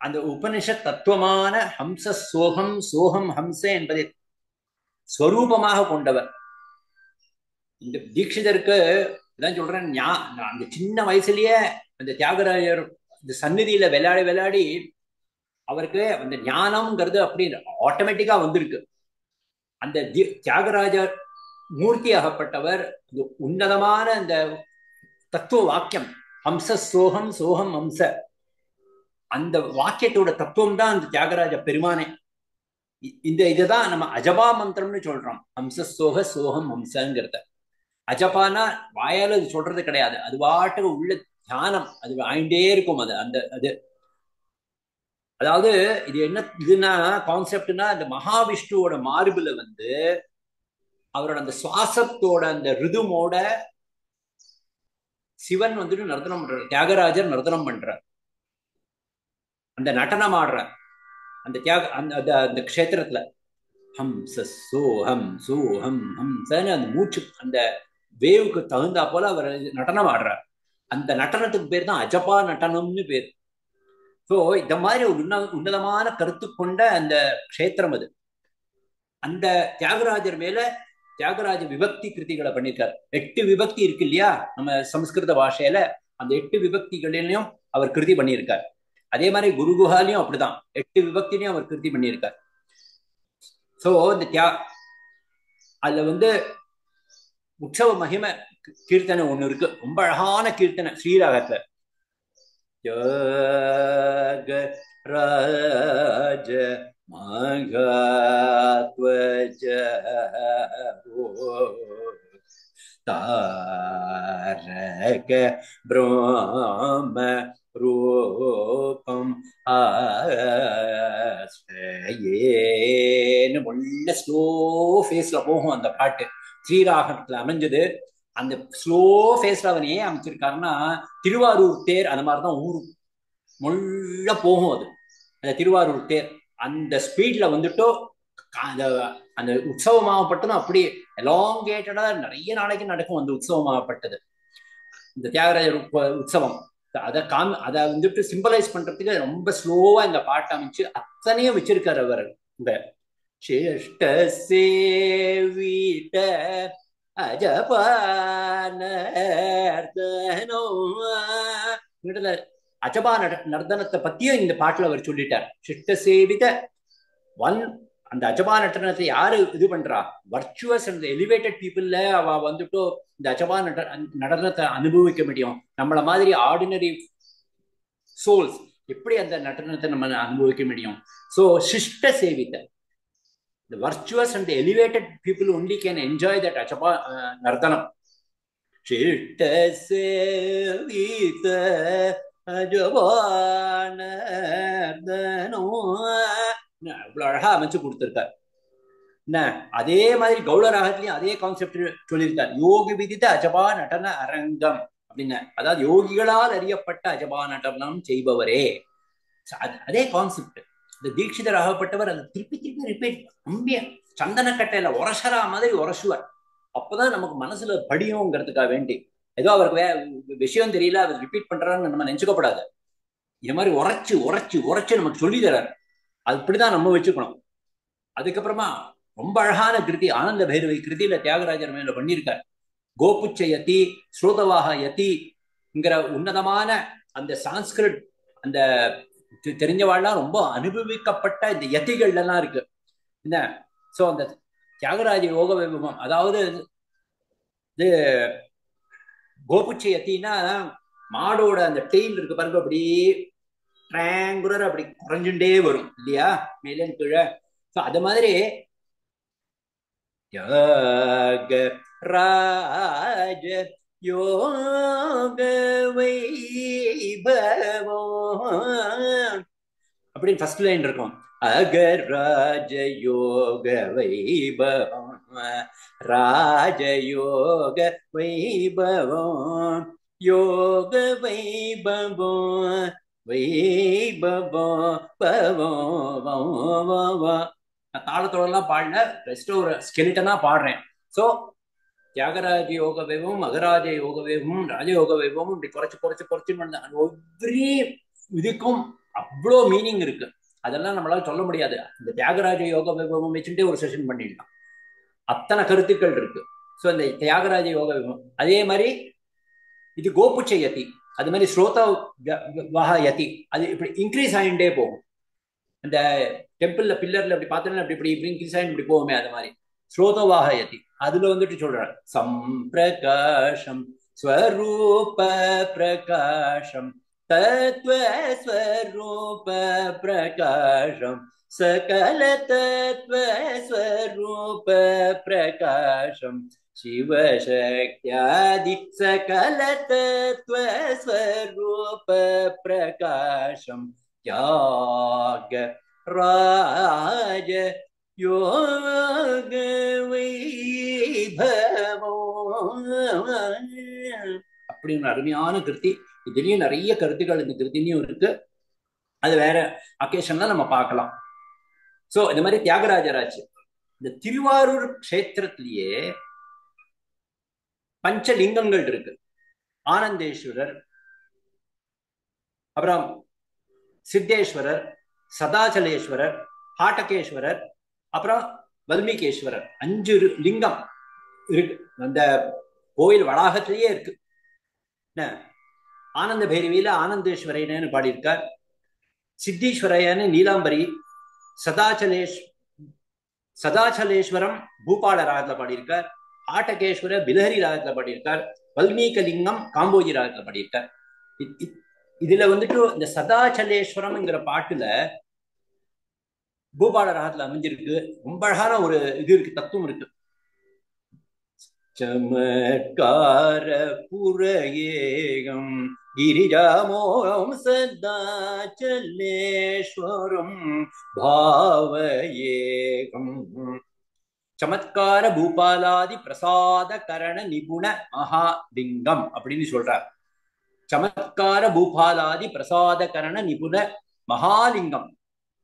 அந்த உபனிஷத் தத்துவமான ஹம்ச சோகம் சோகம் ஹம்ச என்பதை ஸ்வரூபமாக கொண்டவர். இந்த தீட்சிதருக்கு இதான் சொல்றேன், அந்த சின்ன வயசுலயே அந்த தியாகராஜர் இந்த சந்நிதியில விளையாடி விளையாடி அவருக்கு அந்த ஞானம்ங்கிறது அப்படி ஆட்டோமேட்டிக்கா வந்திருக்கு. அந்த தியாகராஜர் மூர்த்தி ஆகப்பட்டவர் உன்னதமான அந்த தத்துவ வாக்கியம் ஹம்ச சோகம் சோகம் ஹம்ச, அந்த வாக்கியத்தோட தத்துவம் தான் அந்த தியாகராஜ பெருமானே. இதுதான் நம்ம அஜபா மந்திரம்னு சொல்றோம். ஹம்ச சோக சோகம் ஹம்சங்கிறத. அஜபானா வாயால அது சொல்றது கிடையாது, அது வாட்டு உள்ள தியானம், அது ஆயிண்டே இருக்கும். அது அதாவது இது என்ன இதுனா கான்செப்ட்னா, அந்த மகாவிஷ்ணுவோட மார்புல அவரோட அந்த சுவாசத்தோட அந்த ரிதுமோட சிவன் வந்துட்டு நர்த்தனம் பண்றார், தியாகராஜர் நர்த்தனம் பண்றார், அந்த நடனம் ஆடுறார் அந்த அந்த க்ஷேத்திரத்துல. ஹம்ச சோஹம் சோஹம் ஹம்சன்னு அந்த மூச்சு அந்த வேவுக்கு தகுந்தா போல அவர் நடனம் ஆடுறார். அந்த நடனத்துக்கு பேர் தான் அஜபா நடனம்னு பேர். ஸோ இந்த மாதிரி ஒரு உன்னதமான கருத்து கொண்ட அந்த க்ஷேத்திரம் அது. அந்த தியாகராஜர் மேல தியாகராஜ விபக்தி கிருதிகளை பண்ணியிருக்கார். 8 விபக்தி இருக்கு இல்லையா நம்ம சமஸ்கிருத பாஷையில, அந்த 8 விபக்திகளிலையும் அவர் கிருதி பண்ணியிருக்கார். அதே மாதிரி குருகுஹாலையும் அப்படிதான் 8 விபக்திலையும் அவர் கிருதி பண்ணியிருக்கார். ஸோ இந்த அதுல உற்சவ மகிமை கீர்த்தனை ஒண்ணு இருக்கு, ரொம்ப அழகான கீர்த்தனை ஸ்ரீராகத்துல. ராஜ மகாத்வஜ தாரக பிரம்ம ரூபம் ஆஸ்ரயேன்னு உள்ள ஸ்லோ ஃபேஸ்ல போகும் அந்த பாட்டு. ஸ்ரீராகத்துல அமைஞ்சது. அந்த ஸ்லோ ஃபேஸ்ல அவன் ஏன் அமைச்சிருக்காருன்னா, திருவாரூர் தேர் அந்த மாதிரிதான் ஊரும் முள்ள போகும் அது. அந்த திருவாரூர் தேர் அந்த ஸ்பீட்ல அந்த உற்சவமாகப்பட்டதும் அப்படி எலாங்கேட்டடா நிறைய நாளைக்கு நடக்கும் அந்த உற்சவமாகப்பட்டது, இந்த தியாகராஜர் உற்சவம். அதை சிம்பலைஸ் பண்றதுக்கு ரொம்ப ஸ்லோவா இந்த பாட்டை அமைச்சு அத்தனையும் வச்சிருக்காரு அவர். இந்த சேஷ்ட சேவிட அஜபா நர்தனத்தை பத்தியும் இந்த பாட்டுல அவர் சொல்லிட்டார். சிஷ்ட சேவித அந்த அஜபா நடனத்தை யாரு இது பண்றா, வர்ச்சுவஸ் அண்ட் எலிவேட்டட் பீப்புள்ல அவ இந்த அஜபா நடனத்தை அனுபவிக்க முடியும். நம்மள மாதிரி ஆர்டினரி சோல்ஸ் எப்படி அந்த நடனத்தை நம்ம அனுபவிக்க முடியும்? சோ சிஷ்ட சேவித, the virtuous and the elevated people only can enjoy that Achapa Nardanam. Chitta sevita Ajapa Nardanam. இவ்வளவு அழகா அமைச்சு கொடுத்திருக்கார். என்ன அதே மாதிரி கௌள ராகத்திலையும் அதே கான்செப்ட் சொல்லியிருக்கார். யோகி விதித்த அஜபா நடன அரங்கம் அப்படின்னு, அதாவது யோகிகளால் அறியப்பட்ட அஜபா நடனம் செய்பவரே. அதே கான்செப்ட். இந்த தீட்சிதர் ஆகப்பட்டவர் அதை திருப்பி திருப்பி ரிப்பீட் நம்பிய சந்தனக்கட்டையில உரசரா மாதிரி உரசுவார். அப்பதான் நமக்கு மனசுல படியுங்கிறதுக்காக வேண்டி, ஏதோ அவருக்கு விஷயம் தெரியல அவர் ரிப்பீட் பண்றான்னு நம்ம நினைச்சுக்கப்படாது. இது மாதிரி உரைச்சு உரைச்சு உரைச்சு நமக்கு சொல்லி தராரு. அது இப்படிதான் நம்ம வச்சுக்கணும். அதுக்கப்புறமா ரொம்ப அழகான கிருதி ஆனந்த பைரவி கிருதியில தியாகராஜர் மேல பண்ணியிருக்கார். கோபுச்ச யதி ஸ்ரோதவாக யதிங்கிற உன்னதமான அந்த சான்ஸ்கிரிட் அந்த தெரிஞ்சவாள்லாம் ரொம்ப அனுபவிக்கப்பட்ட இந்த யதிகள் எல்லாம் இருக்கு என்ன. சோ அந்த தியாகராஜ யோக வைபவம், அதாவது இது கோபுச்ச யத்தின்னா மாடோட அந்த டெயில் இருக்கு பாருங்க, அப்படியே ட்ரையாங்குலர் அப்படி குறைஞ்சுட்டே வரும் இல்லையா மேலே கீழே. அது மாதிரி யாக ராஜ யோக வைபவம் அப்படின்னு ஃபர்ஸ்ட் லைன் இருக்கும். அகராஜ யோக வைபவம் ராஜயோக வைபவம் யோக வைபவம் வைபவம் பவம். நான் தாளத்தோடலாம் பாடல, ரெஸ்ட் ஒரு ஸ்கெலிட்டனா பாடுறேன். சோ தியாகராஜ யோக வைபவம் மகராஜ யோக வைபவம் ராஜயோக வைபவம் இப்படி குறைச்சு குறைச்சு குறைச்சு ஒவ்வொரு இதுக்கும் அவ்வளோ மீனிங் இருக்கு. அதெல்லாம் நம்மளால சொல்ல முடியாது. இந்த தியாகராஜ யோக வைபவம் வச்சுட்டே ஒரு செஷன் பண்ணிடலாம். அத்தனை கருத்துக்கள் இருக்கு. ஸோ இந்த தியாகராஜ யோக வைபவம் அதே மாதிரி இது கோபுச்ச யதி, அது மாதிரி ஸ்ரோத வஹ யதி, அது இப்படி இன்க்ரீஸ் ஆகிட்டே போகும். அந்த டெம்பிள்ல பில்லர்ல அப்படி பார்த்தோன்னா அப்படி இப்படி இப்படி இன்க்ரீஸ் ஆகி இப்படி போகுமே, அது மாதிரி ஸ்ரோதவாக யதி. அதுல வந்துட்டு சொல்றாரு சம்பிரகாசம் ஸ்வரூப பிரகாசம் தத்வ ஸ்வரூப பிரகாசம் சகல தத்வ ஸ்வரூப பிரகாசம் சிவசக்தியாதி சகல தத்வ ஸ்வரூப பிரகாசம் யாக ராஜ யோக வைபவம் அப்படின்னு அருமையான கிருதி. இதுலயும் நிறைய கருத்துக்கள் இந்த கிருதிலையும் இருக்கு. அது வேற அக்கேஷன்ல நம்ம பார்க்கலாம். சோ இந்த மாதிரி தியாகராஜராஜ் இந்த திருவாரூர் கஷேத்திரத்திலேயே பஞ்சலிங்கங்கள் இருக்கு. ஆனந்தேஸ்வரர், அப்புறம் சித்தேஸ்வரர், சதாச்சலேஸ்வரர், ஹாட்டகேஸ்வரர், அப்புறம் வல்மீகேஸ்வரர், 5 லிங்கம் இருக்கு அந்த கோயில் வளாகத்திலேயே இருக்கு. ஆனந்த பைரவியில ஆனந்தேஸ்வரன்னு பாடியிருக்கார், சித்தீஸ்வரையன்னு நீலாம்பரி, சதாச்சலேஸ்வரம் பூபால ராகத்துல பாடியிருக்கார், ஆட்டகேஸ்வர பிலஹரி ராகத்துல பாடியிருக்கார், வல்மீகலிங்கம் காம்போஜி ராகத்துல பாடியிருக்கார். இதுல வந்துட்டு இந்த சதாச்சலேஸ்வரம்ங்கிற பாட்டுல பூபால ராகத்துல அமைஞ்சிருக்கு. ரொம்ப அழகான ஒரு இது இருக்கு, தத்துவம் இருக்கு. சமத்கார புரயேகம் கிரிஜாமோகம் சதாச்சலேஸ்வரம் பாவயேகம் சமத்கார பூபாலாதி பிரசாத கரண நிபுண மகாலிங்கம் அப்படின்னு சொல்றார். சமத்கார பூபாலாதி பிரசாத கரண Nipuna Mahalingam.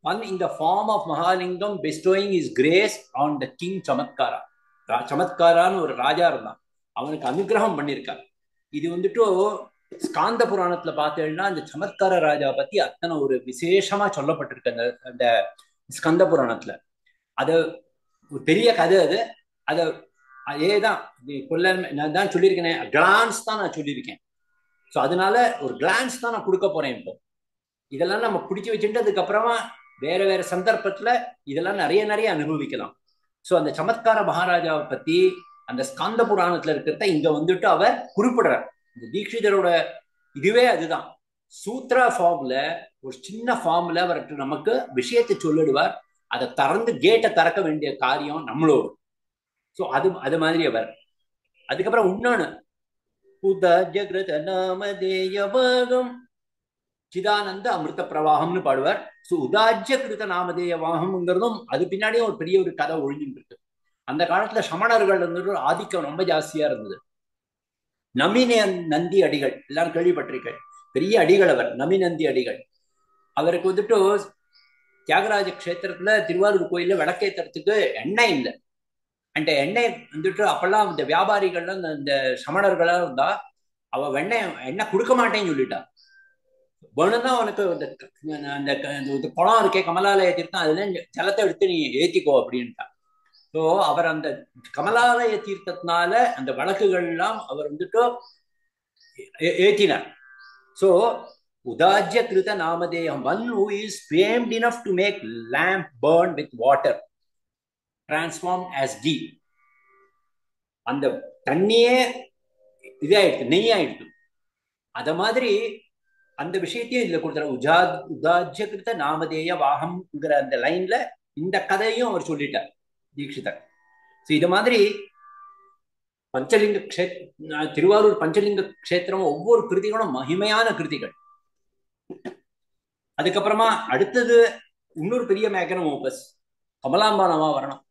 One in the form of Mahalingam bestowing his grace on the king Chamatkara. சமத்காரான்னு ஒரு ராஜா இருந்தான், அவனுக்கு அனுகிரகம் பண்ணியிருக்கார். இது வந்துட்டு ஸ்காந்த புராணத்துல பார்த்தேன்னா அந்த சமத்கார ராஜா பத்தி அத்தனை ஒரு விசேஷமா சொல்லப்பட்டிருக்கு அந்த ஸ்கந்த புராணத்துல. அது ஒரு பெரிய கதை. அது அதேதான் நான் தான் சொல்லியிருக்கேன், கிளான்ஸ் தான் நான் சொல்லியிருக்கேன். ஸோ அதனால ஒரு கிளான்ஸ் தான் நான் கொடுக்க போறேன். இப்போ இதெல்லாம் நம்ம பிடிச்சி வச்சுட்டு அதுக்கப்புறமா வேற வேற சந்தர்ப்பத்துல இதெல்லாம் நிறைய நிறைய அனுபவிக்கலாம். ஸோ அந்த சமத்கார மகாராஜாவை பத்தி அந்த ஸ்காந்த புராணத்துல இருக்கிறத இங்க வந்துட்டு அவர் குறிப்பிடுறார். இந்த தீட்சிதரோட இதுவே அதுதான். சூத்ரா ஃபார்ம்ல ஒரு சின்ன ஃபார்ம்ல அவர் நமக்கு விஷயத்தை சொல்லிடுவார். அதை திறந்து கேட்டை திறக்க வேண்டிய காரியம் நம்மளோடு. ஸோ அது மாதிரி அவர். அதுக்கப்புறம் இன்னொன்னு புத ஜகிருத நாமதேயவாகம் சிதானந்த அமிர்த பிரவாகம்னு பாடுவார். ஸோ உதாஜ்ய கிருத நாமதேய வாகம்ங்கிறதும் அது பின்னாடியும் ஒரு பெரிய ஒரு கதை ஒழிஞ்சுட்டு இருக்கு. அந்த காலத்துல சமணர்கள் வந்து ஆதிக்கம் ரொம்ப ஜாஸ்தியா இருந்தது. நமின நந்தி அடிகள் எல்லாம் கேள்விப்பட்டிருக்கேன். பெரிய அடிகள் அவர், நமிநந்தி அடிகள். அவருக்கு வந்துட்டு தியாகராஜ கஷேத்திரத்துல திருவாரூர் கோயில்ல விளக்கேத்துறதுக்கு எண்ணெய் இல்லை. அந்த எண்ணெய் வந்துட்டு அப்பெல்லாம் இந்த வியாபாரிகள்லாம் இந்த சமணர்களா இருந்தா அவ எண்ணெய் கொடுக்க மாட்டேன்னு சொல்லிட்டா. வேணும்னா உனக்கு அந்த குளம் இருக்கே கமலாலய தீர்த்தம், அதுல ஜலத்தை எடுத்து நீ ஏத்திக்கோ அப்படின்ட்டா. ஸோ அவர் அந்த கமலாலய தீர்த்தத்தினால அந்த வழக்குகள் எல்லாம் அவர் வந்துட்டு ஏற்றினார். ஸோ உதாஜ்ய கிருத நாமதேயம், one who is famed enough to make lamp burn with water transformed as ghee. அந்த தண்ணியே இதாயிடுச்சு, நெய்யாயிடுச்சு. அத மாதிரி அந்த விஷயத்தையும் இதுல கொடுத்தார். உதாஜ்ய கிருத நாமதேய வாகம்ங்கிற அந்த லைன்ல இந்த கதையும் அவர் சொல்லிட்டார் தீட்சிதர். இது மாதிரி பஞ்சலிங்க திருவாரூர் பஞ்சலிங்க கஷேத்திரம் ஒவ்வொரு கிருதிகளும் மகிமையான கிருதிகள். அதுக்கப்புறமா அடுத்தது இன்னொரு பெரிய மேக்னம் ஓபஸ் கமலாம்பா நவாவரணம்.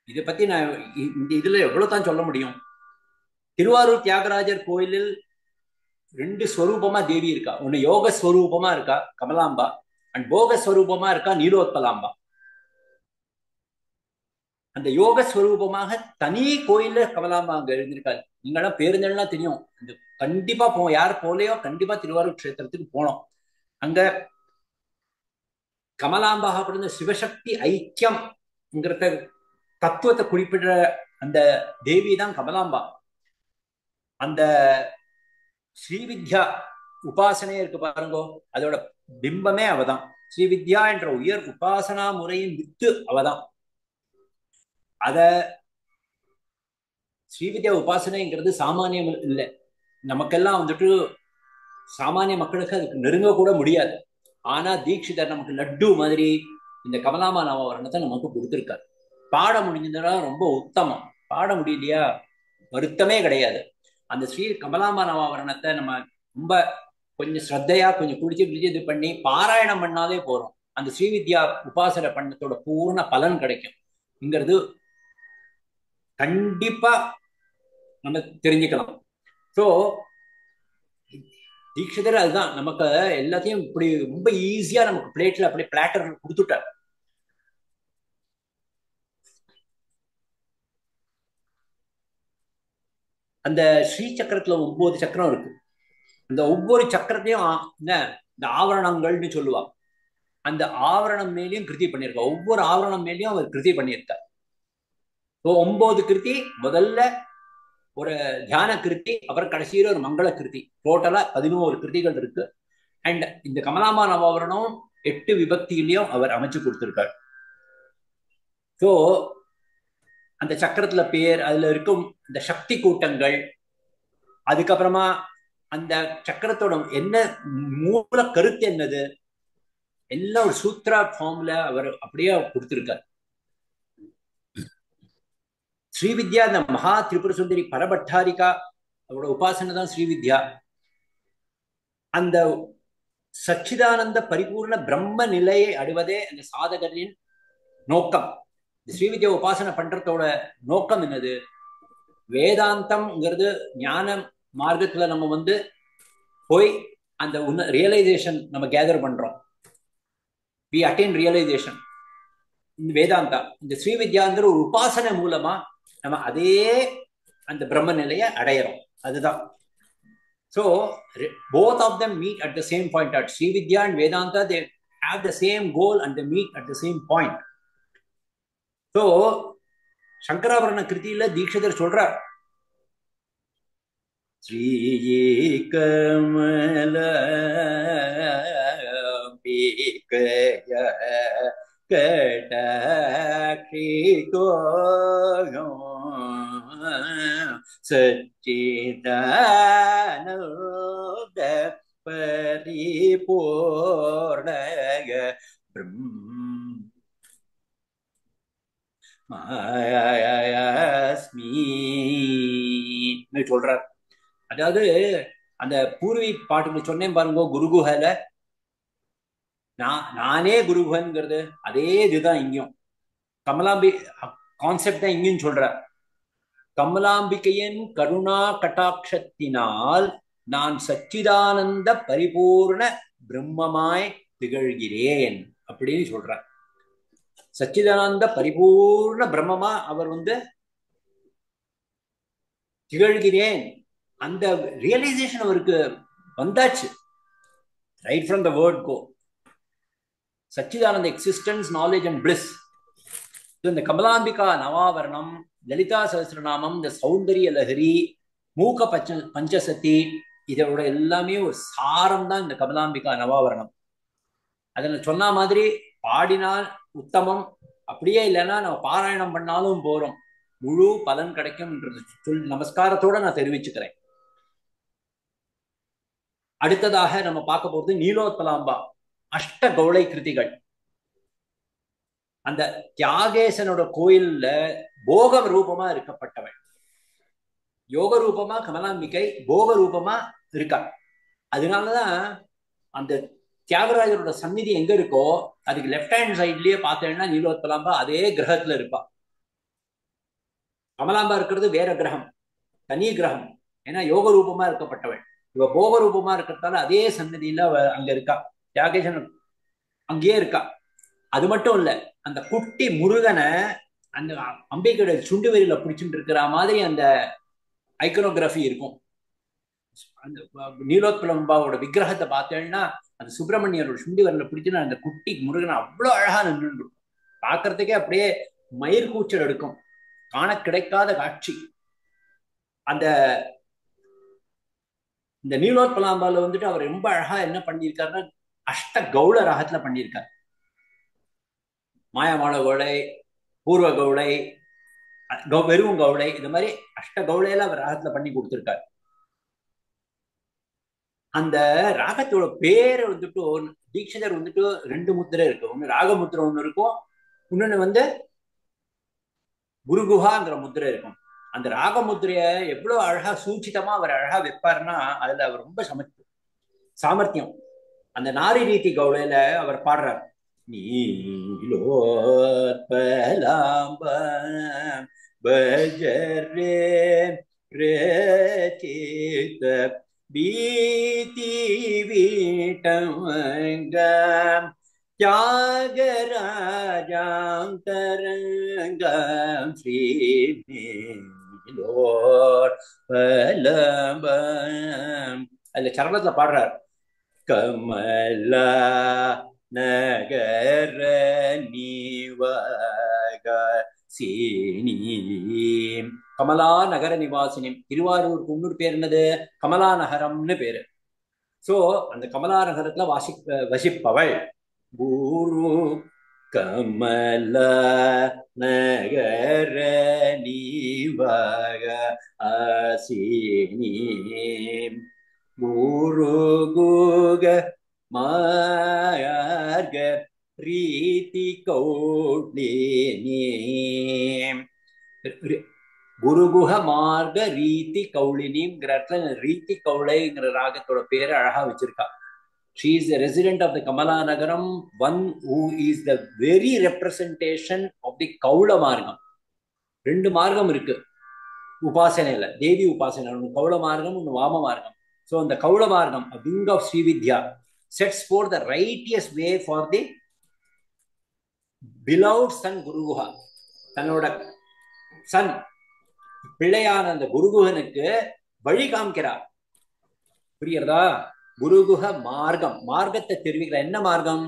இதை பத்தி நான் இந்த இதுல எவ்வளவு தான் சொல்ல முடியும். திருவாரூர் தியாகராஜர் கோயிலில் 2 ஸ்வரூபமா தேவி இருக்கா. ஒண்ணு யோக ஸ்வரூபமா இருக்கா கமலாம்பா, அண்ட் போக ஸ்வரூபமா இருக்கா நீலோத்பலாம்பா. அந்த யோக ஸ்வரூபமாக தனி கோயில்ல கமலாம்பா அங்க எழுந்திருக்காரு. நீங்களாம் பேருந்தெல்லாம் தெரியும், கண்டிப்பா போவோம். யார் போலையோ கண்டிப்பா திருவாரூர் கஷேத்திரத்துக்கு போனோம். அங்க கமலாம்பாக பிறந்த சிவசக்தி ஐக்கியம்ங்கிறத தத்துவத்தை குறிப்பிடுற அந்த தேவி தான் கமலாம்பா. அந்த ஸ்ரீவித்யா உபாசனையே இருக்கு பாருங்கோ, அதோட பிம்பமே அவதான். ஸ்ரீவித்யா என்ற உயர் உபாசனா முறையின் வித்து அவதான். அத ஸ்ரீவித்யா உபாசனைங்கிறது சாமானியம் இல்லை. நமக்கெல்லாம் வந்துட்டு சாமானிய மக்களுக்கு அதுக்கு நெருங்க கூட முடியாது. ஆனா தீட்சிதர் நமக்கு லட்டு மாதிரி இந்த கமலாமா நவாவரணத்தை நமக்கு கொடுத்திருக்காரு. பாட முடிஞ்சதுன்னா ரொம்ப உத்தமம், பாட முடியலையா வருத்தமே கிடையாது. அந்த ஸ்ரீ கமலாமா நவாவரணத்தை நம்ம ரொம்ப கொஞ்சம் ஸ்ரத்தையா கொஞ்சம் குடிச்சு இது பண்ணி பாராயணம் பண்ணாலே போறோம், அந்த ஸ்ரீவித்யா உபாசனை பண்ணத்தோட பூர்ண பலன் கிடைக்கும்ங்கிறது கண்டிப்பா நம்ம தெரிஞ்சுக்கலாம். ஸோ தீட்சிதர் அதுதான் நமக்கு எல்லாத்தையும் இப்படி ரொம்ப ஈஸியா நமக்கு பிளேட்ல அப்படி பிளாட்டர் கொடுத்துட்டார். அந்த ஸ்ரீ சக்கரத்துல 9 சக்கரம் இருக்கு. அந்த ஒவ்வொரு சக்கரத்தையும் இந்த ஆவரணங்கள்னு சொல்லுவாங்க. அந்த ஆவரணம் மேலேயும் கிருதி பண்ணியிருக்கா. ஒவ்வொரு ஆவரணம் மேலேயும் அவர் கிருதி பண்ணியிருக்கார். 9 கிருதி, முதல்ல ஒரு தியான கிருதி, அப்புறம் கடைசியில ஒரு மங்கள கிருதி. டோட்டலா 11 கிருதிகள் இருக்கு. அண்ட் இந்த கமலாமா நவாவரணம் 8 விபக்தியிலையும் அவர் அமைச்சு கொடுத்திருக்கார். ஸோ அந்த சக்கரத்துல பேர், அதுல இருக்கும் இந்த சக்தி கூட்டங்கள், அதுக்கப்புறமா அந்த சக்கரத்தோட என்ன மூல கருத்து என்னது எல்லாம் ஒரு சூத்ரா ஃபார்ம்ல அவர் அப்படியே கொடுத்திருக்கார். ஸ்ரீவித்யா, இந்த மகா திரிபுர சுந்தரி பரபட்டாரிகா அவரோட உபாசனை தான் ஸ்ரீவித்யா. அந்த சச்சிதானந்த பரிபூர்ண பிரம்ம நிலையை அடைவதே அந்த சாதகரின் நோக்கம். ஸ்ரீவித்யா உபாசனை பண்றதோட நோக்கம் என்னது? வேதாந்தம்ங்கிறது ஞான மார்க்கத்துல நம்ம வந்து போய் அந்த ரியலைசேஷன் நம்ம கேதர் பண்றோம். We attain realisation. இந்த வேதாந்தா, இந்த ஸ்ரீவித்யாங்கிற ஒரு உபாசனை மூலமா நம்ம அதே அந்த பிரம்ம நிலையை அடையிறோம். அதுதான். So both of them meet at the same point. At Srividya and Vedanta, they have the same goal and they meet at the same point. So சங்கராபரண கிருதியில Dikshitar சொல்றார், ஸ்ரீ கமல கடாட்சிதோ சச்சிதானந்த பரிபூர்ண பிரம்மாஸ்மி சொல்றார். அதாவது அந்த பூர்வி பாட்டுக்கு சொன்னேன் பாருங்க, குருகுஹல நானே குருகுகன்கிறது அதே இதுதான் இங்கேயும். கமலாம்பி கான்செப்ட் தான் இங்கேயும் சொல்ற. கமலாம்பிகையின் கருணா கட்டாட்சத்தினால் நான் சச்சிதானந்த பரிபூர்ண பிரம்மமாய் திகழ்கிறேன் அப்படின்னு சொல்ற. சச்சிதானந்த பரிபூர்ண பிரம்மமா அவர் திகழ்கிறேன். அந்த ரியலைசேஷன் அவருக்கு வந்தாச்சு. Right from the word go. சச்சிதானந்த எக்ஸிஸ்டன்ஸ், நாலேஜ் அண்ட் பிளிஸ். இந்த கமலாம்பிகா நவாவரணம், லலிதா சஹஸ்ரநாமம், இந்த சௌந்தரிய லஹரி, மூக்க பஞ்சசதி, இதோட எல்லாமே ஒரு சாரம் தான் இந்த கமலாம்பிகா நவாவரணம். அதில் சொன்ன மாதிரி பாடினால் உத்தமம், அப்படியே இல்லைன்னா நம்ம பாராயணம் பண்ணாலும் போறோம், முழு பலன் கிடைக்கும்ன்றது நமஸ்காரத்தோட நான் தெரிவிச்சுக்கிறேன். அடுத்ததாக நம்ம பார்க்க போறது நீலோத்பலாம்பா அஷ்ட கௌளை கிருதிகள். அந்த தியாகேசனோட கோயில்ல போக ரூபமா இருக்கப்பட்டவள். யோக ரூபமா கமலாம்பிகை போக ரூபமா இருக்கா. அதனாலதான் அந்த தியாகராஜரோட சந்நிதி எங்க இருக்கோ அதுக்கு லெப்ட் ஹேண்ட் சைட்லயே பார்த்தேன்னா நீலோத்பலாம்பா அதே கிரகத்துல இருப்பா. கமலாம்பா இருக்கிறது வேற கிரகம், தனி கிரகம். ஏன்னா யோக ரூபமா இருக்கப்பட்டவள். இவ போக ரூபமா இருக்கிறதால அதே சன்னதியில அங்க இருக்கா. தியாகேசன் அங்கேயே இருக்கா. அது மட்டும் இல்ல, அந்த குட்டி முருகனை அந்த அம்பிகையோட சுண்டு வரியில பிடிச்சுட்டு இருக்கிற மாதிரி அந்த ஐக்கனோகிராஃபி இருக்கும். அந்த நீலோத்பலம்பாவோட விக்கிரகத்தை பார்த்தேன்னா அந்த சுப்பிரமணியரோட சுண்டி வரல பிடிச்சுன்னா அந்த குட்டி முருகனை அவ்வளவு அழகா நின்று பார்க்கறதுக்கே அப்படியே மயிர் கூச்சல் எடுக்கும். காண கிடைக்காத காட்சி. அந்த இந்த நீலோத்பலாம்பால அவர் ரொம்ப அழகா என்ன பண்ணியிருக்காருன்னா அஷ்ட கௌள ராகத்துல பண்ணியிருக்காரு. மாயமாள கௌளை, பூர்வ கௌளை, வெறும் கௌளை, இந்த மாதிரி அஷ்ட கௌளையில அவர் ராகத்துல பண்ணி கொடுத்திருக்காரு. அந்த ராகத்தோட பேரை தீட்சிதர் ரெண்டு முத்திரை இருக்கு. ஒண்ணு ராகமுத்திரை ஒண்ணு இருக்கும், இன்னொன்னு குருகுஹாங்கிற முத்திரை இருக்கும். அந்த ராகமுத்திரைய எவ்வளவு அழகா சூச்சிதமா அவர் அழகா வைப்பாருன்னா அதுல அவர் ரொம்ப சாமர்த்தியம். அந்த நாரி ரீதி கௌளையில அவர் பாடுறார். நீலோத்பலாம்ப பஜரே ரேசித பீதி வீட்டங்கம் தியாகராஜாம் தரங்கம் ஸ்ரீ நீலோத்பலாம்பம். அதுல சரணத்துல பாடுறார். கமலா நகர நிவாக சீனி. கமலா நகர நிவாசினி. திருவாரூருக்கு இன்னொரு பேர் என்னது? கமலா நகரம்னு பேரு. சோ அந்த கமலா நகரத்துல வசிப்பவள் குரு. கமலா நகர நிவாக ஆசீனி குரு குக மார்க ரீதி கௌளினி. குருகுஹ மார்க ரீதி கௌளினிங்கிற இடத்துல ரீதி கௌளைங்கிற ராகத்தோட பேரை அழகா வச்சிருக்கா. She is the resident of the Kamala Nagaram, one who is the very representation of the Gowla மார்க்கம். ரெண்டு மார்க்கம் இருக்கு உபாசனையில, தேவி உபாசனை. ஒன்று கௌள மார்க்கம், ஒன்று வாம மார்க்கம். So அந்த கௌள மார்க்கம், a wing of Srividya, sets forth the righteous way for the beloved son Guruguha. தன்னோட சன் பிள்ளையான அந்த குருகுகனுக்கு வழி காமிக்கிறார். புரியுறதா? குருகுஹ மார்க்கம், மார்க்கத்தை தெரிவிக்கிற. என்ன மார்க்கம்?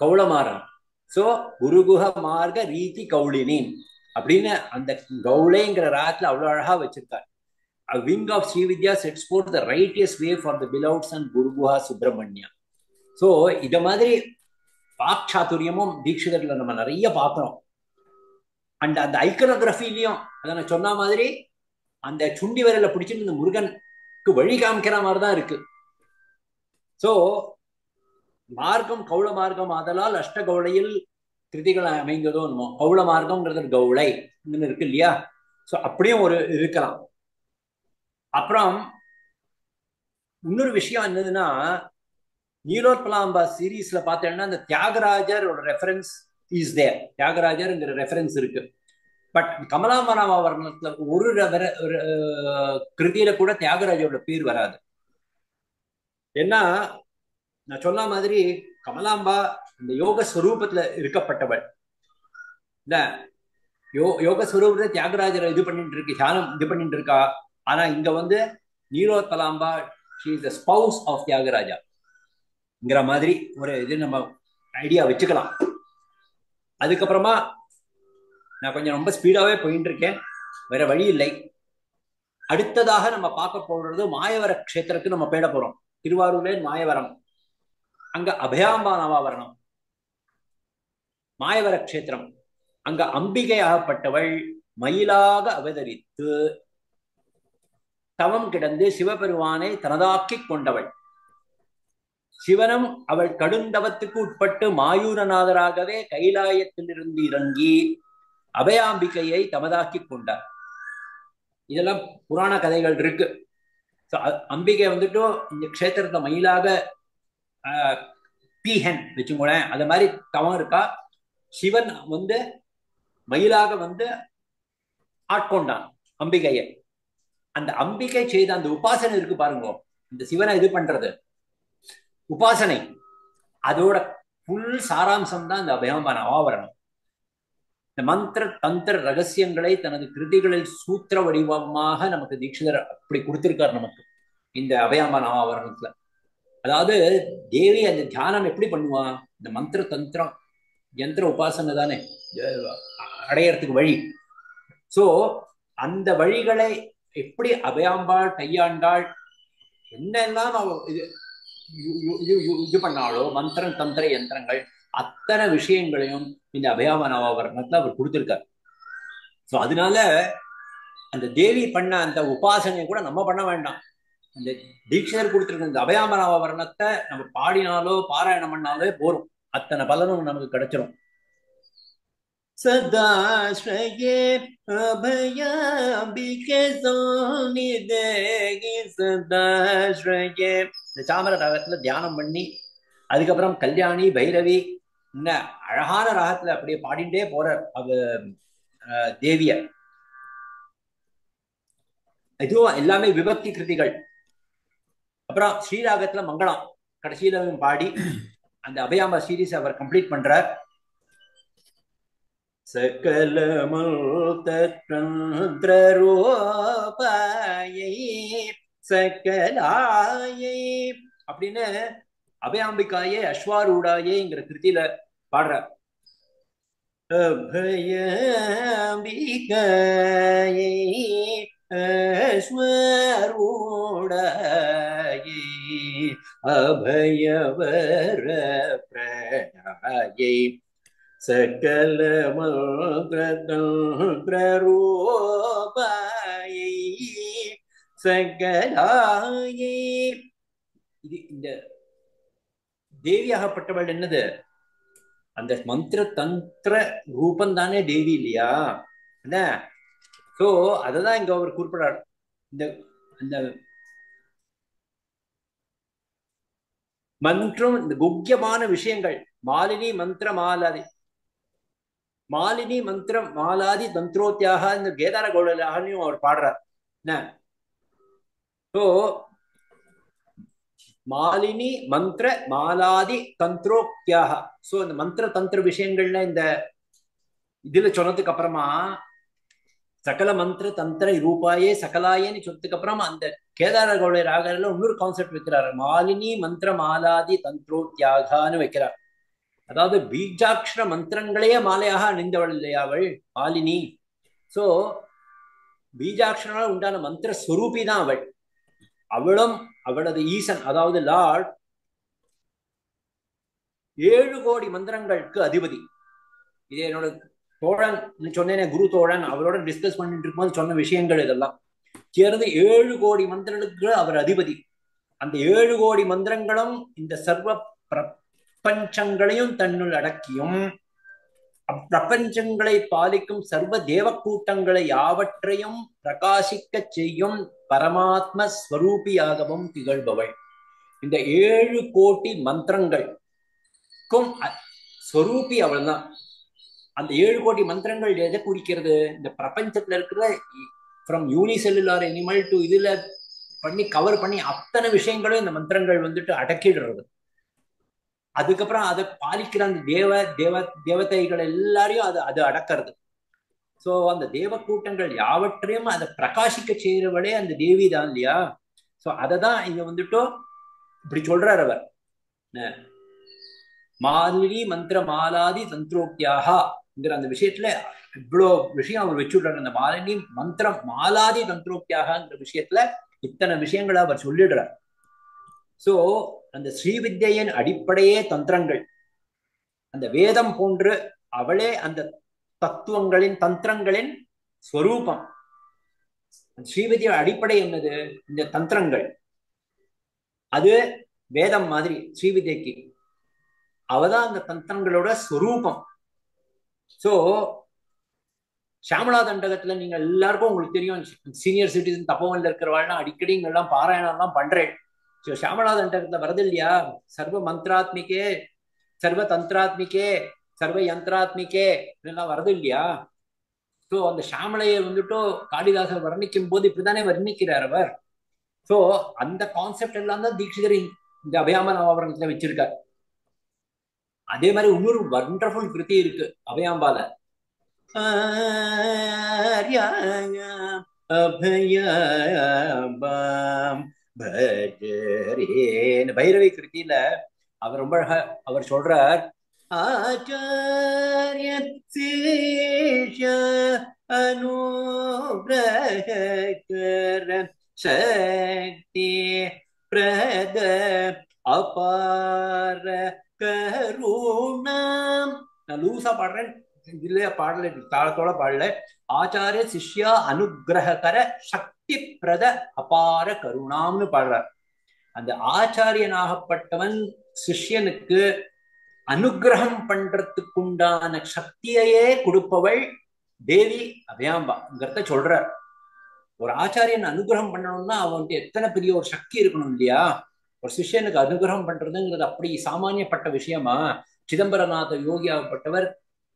கௌள மார்க்கம். சோ குருகுஹ மார்க ரீதி கௌளினி அப்படின்னு அந்த கௌளைங்கிற ராகத்துல அவ்வளவு அழகா வச்சிருக்காரு. A wing of Srividya sets forth the righteous way for the beloved son Guruguha Subramanya. So இத மாதிரி பாக்சாதுரியமும் தீட்சிதர்ல நம்ம நிறைய பார்க்கிறோம். அண்ட் அந்த ஐக்கனோகிராஃபிலையும் அதை சொன்ன மாதிரி அந்த சுண்டி விரல பிடிச்சிட்டு இந்த முருகனுக்கு வழி காமிக்கிற மாதிரிதான் இருக்கு. சோ மார்க்கம் கௌள மார்க்கம் ஆதலால் அஷ்ட கௌளையில் கிருதிகள் அமைந்ததோ என்னமோ. கௌள மார்க்கம்ங்கிறது கௌளை இருக்கு இல்லையா? சோ அப்படியும் ஒரு இருக்கலாம். அப்புறம் இன்னொரு விஷயம் என்னதுன்னா, நீலோத்பலாம்பா சீரீஸ்ல பார்த்தேன்னா அந்த தியாகராஜர் ரெஃபரன்ஸ் இஸ் தேர், தியாகராஜர்ங்கிற ரெஃபரன்ஸ் இருக்கு. பட் கமலாம்பனாவரணத்துல ஒரு கிருதியில கூட தியாகராஜரோட பேர் வராது. ஏன்னா நான் சொன்ன மாதிரி கமலாம்பா இந்த யோக ஸ்வரூபத்துல இருக்கப்பட்டவள் இல்ல, யோக ஸ்வரூபத்தை தியாகராஜரை இது பண்ணிட்டு இருக்கு, தியானம் இது பண்ணிட்டு இருக்கா. ஆனா இங்க வந்து Nilotpalamba she is the spouse of தியாகராஜாங்கிற மாதிரி ஒரு இது நம்ம ஐடியா வச்சுக்கலாம். அதுக்கப்புறமா நான் கொஞ்சம் ரொம்ப ஸ்பீடாவே போயிட்டு இருக்கேன், வேற வழி இல்லை. அடுத்ததாக நம்ம பார்க்க போறது மாயவர கஷேத்திரத்துக்கு நம்ம போயிட போறோம். திருவாரூர்ல மாயவரம், அங்க அபயாம்பா நவாவரணம். மாயவர கஷேத்திரம், அங்க அம்பிகையாகப்பட்டவள் மயிலாக அவதரித்து தவம் கிடந்து சிவபெருமானை தனதாக்கி கொண்டவள். சிவனும் அவள் கடுந்தவத்துக்கு உட்பட்டு மாயூரநாதராகவே கைலாயத்திலிருந்து இறங்கி அபயாம்பிகையை தமதாக்கி கொண்டார். இதெல்லாம் புராண கதைகள் இருக்கு. அம்பிகை வந்துட்டு இந்த கஷேத்திரத்தை மயிலாக பீஹன் வச்சுக்கோங்களேன், அது மாதிரி தவம் இருக்கா. சிவன் வந்து மயிலாக வந்து ஆட்கொண்டான் அம்பிகையை. அந்த அம்பிகை செய்த அந்த உபாசனை இருக்கு பாருங்க, இந்த சிவனை இது பண்றது உபாசனை, அதோட புல் சாராம்சம் தான் இந்த அபயாம்பா நவாவரணம். இந்த மந்திர தந்திர ரகசியங்களை தனது கிருதிகளில் சூத்திர வடிவமாக நமக்கு தீட்சிதர் அப்படி கொடுத்திருக்கார் நமக்கு இந்த அபயாம்பா நவாவரணத்துல. அதாவது தேவி அந்த தியானம் எப்படி பண்ணுவா, இந்த மந்திர தந்திரம் யந்திர உபாசனை தானே அடையறதுக்கு வழி. சோ அந்த வழிகளை எப்படி அபயாம்பாள் கையாண்டாள், என்னெல்லாம் இது பண்ணாலோ மந்திரம் தந்திர யந்திரங்கள் அத்தனை விஷயங்களையும் இந்த அபயாம்பா நவாவரணத்துல அவர் கொடுத்திருக்கார். சோ அதனால அந்த தேவி பண்ண அந்த உபாசனையை கூட நம்ம பண்ண வேண்டாம். அந்த தீட்சிதர் கொடுத்திருக்க இந்த அபயாம்பா நவாவரணத்தை நம்ம பாடினாலோ பாராயணம் பண்ணாலே போரும், அத்தனை பலனும் நமக்கு கிடைச்சிடும். சதாஸ்ரயே அபயாம்பிகே சோனிதேகி சதாஸ்ரயே. இந்த சாமர ராகத்துல தியானம் பண்ணி அதுக்கப்புறம் கல்யாணி பைரவி என்ன அழகான ராகத்துல அப்படியே பாடிண்டே போற தேவிய. இதுவும் எல்லாமே விபக்தி கிருதிகள். அப்புறம் ஸ்ரீராகத்துல மங்களம் கடைசியில பாடி அந்த அபயாம்பா சீரீஸ் அவர் கம்ப்ளீட் பண்றார். சகல மந்திரரூபாயை சகலாயை அப்படின்னு அபயாம்பிகாயே அஸ்வாரூடாயேங்கிற கிருதியில பாடுற. அபயாம்பிகாயை அஸ்வரூடாயை அபயவர பிரதாயை சகல மந்திரரூபாயை சகலாயை. இது இந்த தேவியாகப்பட்டவள் என்னது, அந்த மந்திர தந்திர ரூபம் தானே தேவி இல்லையா என்ன. சோ அததான் இங்க அவர் குறிப்பிடார். இந்த இந்த மந்திரம் இந்த குக்கியமான விஷயங்கள் மாலினி மந்திர மாலாதி, மாலினி மந்திர மாலாதி தந்திரோத்தியாக இந்த கேதார கௌடலையும் அவர் பாடுறார் என்ன. சோ மாலினி மந்திர மாலாதி தந்திரோக்தியாக. சோ இந்த மந்திர தந்திர விஷயங்கள்ல இந்த இதுல சொன்னதுக்கு அப்புறமா சகல மந்திர தந்திர ரூபாயே சகலாயேன்னு சொன்னதுக்கு அப்புறமா அந்த கேதார கௌட ராகர்ல இன்னொரு கான்செப்ட் வைக்கிறார், மாலினி மந்திர மாலாதி தந்திரோத்யாகான்னு வைக்கிறார். அதாவது பீஜாட்சர மந்திரங்களையே மாலையாக அணிந்தவள் இல்லையா அவள் மாலினி. சோ பீஜாட்சரால் உண்டான மந்திர ஸ்வரூபி தான் அவள். அவளும் அவளது ஈசன் அதாவது லார்ட் 7 கோடி மந்திரங்களுக்கு அதிபதி. இது என்னோட தோழன் சொன்னேனே குரு தோழன், அவரோட டிஸ்கஸ் பண்ணிட்டு இருக்கும்போது சொன்ன விஷயங்கள் இதெல்லாம் சேர்ந்து 7 கோடி மந்திரங்களுக்கு அவர் அதிபதி. அந்த 7 கோடி மந்திரங்களும் இந்த சர்வ பிரபஞ்சங்களையும் தன்னுள் அடக்கியும் பிரபஞ்சங்களை பாலிக்கும் சர்வ தேவ கூட்டங்களை யாவற்றையும் பிரகாசிக்க செய்யும் பரமாத்ம ஸ்வரூபியாகவும் திகழ்பவள். இந்த 7 கோடி மந்திரங்களுக்கும் ஸ்வரூபி அவள் தான். அந்த 7 கோடி மந்திரங்கள் எதை குறிக்கிறது? இந்த பிரபஞ்சத்துல இருக்கிற ஃப்ரம் யூனிசெல்லுலார் அனிமல் டு இதுல பண்ணி கவர் பண்ணி அத்தனை விஷயங்களும் இந்த மந்திரங்கள் வந்துட்டு அடக்கிடுறது. அதுக்கப்புறம் அதை பாலிக்கிற அந்த தேவதைகள் எல்லாரையும் அது அடக்கிறது. சோ அந்த தேவ கூட்டங்கள் யாவற்றையும் அதை பிரகாசிக்க செய்யறவளே அந்த தேவி தான் இல்லையா? சோ அததான் இங்க வந்துட்டு இப்படி சொல்றார் அவர். மாதிரி மந்திர மாலாதி தந்திரோக்தியாகங்கிற அந்த விஷயத்துல இவ்வளோ விஷயம் அவர் வச்சுடுறாரு. அந்த மாலினி மந்திரம் மாலாதி தந்திரோக்தியாகங்கிற விஷயத்துல இத்தனை விஷயங்களை அவர் சொல்லிடுறார். சோ அந்த ஸ்ரீவித்யின் அடிப்படையே தந்திரங்கள். அந்த வேதம் போன்று அவளே அந்த தத்துவங்களின் தந்திரங்களின் ஸ்வரூபம். ஸ்ரீவித்ய அடிப்படை என்னது? இந்த தந்திரங்கள். அது வேதம் மாதிரி ஸ்ரீவித்யக்கு அவதான் அந்த தந்திரங்களோட ஸ்வரூபம். சோ ஷியாமளா தண்டகத்துல நீங்க எல்லாருக்கும் உங்களுக்கு தெரியும், சீனியர் சிட்டிசன் தப்போவன்ல இருக்கிறவாள்னா அடிக்கடி இங்கெல்லாம் பாராயணம் எல்லாம் பண்றேன். ஷியாமளா தண்டகத்துல வருது இல்லையா? சர்வ மந்திராத்மிகே, சர்வ தந்திராத்மிகே, சர்வ யந்திராத்மிகே இதெல்லாம் வருது இல்லையா? சோ அந்த ஷியாமளையை வந்துட்டு காளிதாசர் வர்ணிக்கும் போது இப்படித்தானே வர்ணிக்கிறார் அவர். சோ அந்த கான்செப்ட் எல்லாம் தான் தீட்சிதர் இந்த அபயாம நவாவரணத்துல வச்சிருக்காரு. அதே மாதிரி இன்னொரு வண்டர்ஃபுல் கிருதி இருக்கு அபயாம்பால. பைரவி கிருதியில அவர் ரொம்ப அழகா அவர் சொல்றார், ஆச்சாரிய சேஷ அனுகிரகர சக்தி பிரத அபார கருணாம். நான் லூசா பாடுறேன், இதுல பாடல, தாளத்தோட பாடல. ஆச்சாரிய சிஷ்யா அனுகிரகர சக்தி பிரத அபார கருணாம்னு பாடுறார். அந்த ஆச்சாரியனாகப்பட்டவன் சிஷ்யனுக்கு அனுகிரகம் பண்றதுக்குண்டான சக்தியையே கொடுப்பவள் தேவி அபயாம்பாங்கிறத சொல்றார். ஒரு ஆச்சாரியன் அனுகிரகம் பண்ணணும்னா அவனுக்கு எத்தனை பெரிய ஒரு சக்தி இருக்கணும் இல்லையா? ஒரு சிஷ்யனுக்கு அனுகிரகம் பண்றதுங்கிறது அப்படி சாமானியப்பட்ட விஷயமா? சிதம்பரநாத யோகி ஆகப்பட்டவர்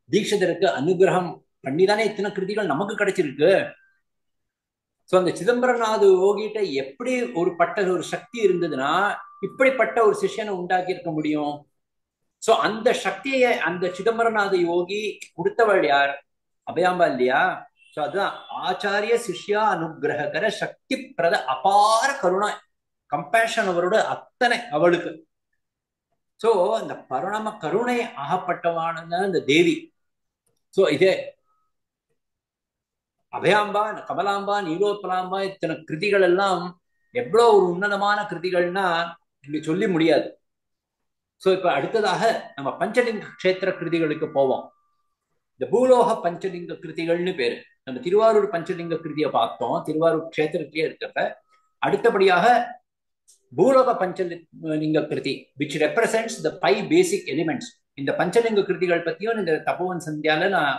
தீட்சிதருக்கு அனுகிரகம் பண்ணிதானே இத்தனை கிருதிகள் நமக்கு கிடைச்சிருக்கு. சோ அந்த சிதம்பரநாத யோகிட்ட எப்படி ஒரு சக்தி இருந்ததுன்னா இப்படிப்பட்ட ஒரு சிஷ்யனை உண்டாக்கி இருக்க முடியும்? சோ அந்த சக்தியை அந்த சிதம்பரநாத யோகி கொடுத்தவள் யார்? அபயாம்பா இல்லையா? சோ அதுதான் ஆச்சாரிய சிஷ்யா அனுகிரகர சக்தி பிரத அபார கருணா, கம்பேஷன் அவரோட அத்தனை அவளுக்கு. சோ அந்த பரிணாம கருணை ஆகப்பட்டவான இந்த தேவி. சோ இதே அபயாம்பா, கமலாம்பா, நீலோத்பலாம்பா இத்தனை கிருதிகள் எல்லாம் எவ்வளவு ஒரு உன்னதமான கிருதிகள்னா இங்க சொல்லி முடியாது. சோ இப்ப அடுத்ததாக நம்ம பஞ்சலிங்க கஷேத்திர கிருதிகளுக்கு போவோம். இந்த பூலோக பஞ்சலிங்க கிருதிகள்னு பேரு. நம்ம திருவாரூர் பஞ்சலிங்க கிருதியை பார்த்தோம், திருவாரூர் கஷேத்திரத்திலே இருக்கிறத. அடுத்தபடியாக பூலோக பஞ்சலிங்க கிருதி which represents the 5 basic elements. இந்த பஞ்சலிங்க கிருதிகள் பத்தியும் இந்த தபோவன் சந்தியால நான்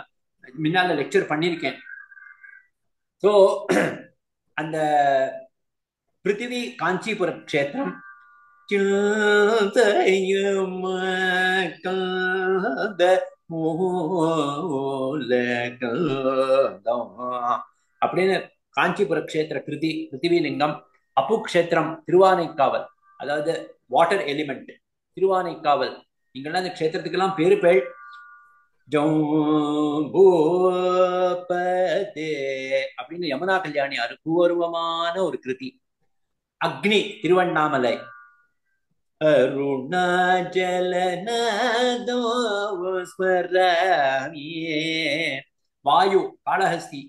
முன்னால லெக்சர் பண்ணியிருக்கேன். சோ அந்த பிருத்திவி காஞ்சிபுர கஷேத்திரம், அப்படின்னு காஞ்சிபுர கஷேத்திர கிருதி பிருத்திவி லிங்கம். அப்பு கஷேத்திரம் திருவானைக்காவல், அதாவது வாட்டர் எலிமெண்ட் திருவானைக்காவல். நீங்கள்லாம் இந்த கஷேத்திரத்துக்கெல்லாம் பேரு பேள். அப்படின்னு யமுனா கல்யாணி அருபூர்வமான ஒரு கிருதி. அக்னி திருவண்ணாமலை. வாயு காளஹஸ்தி,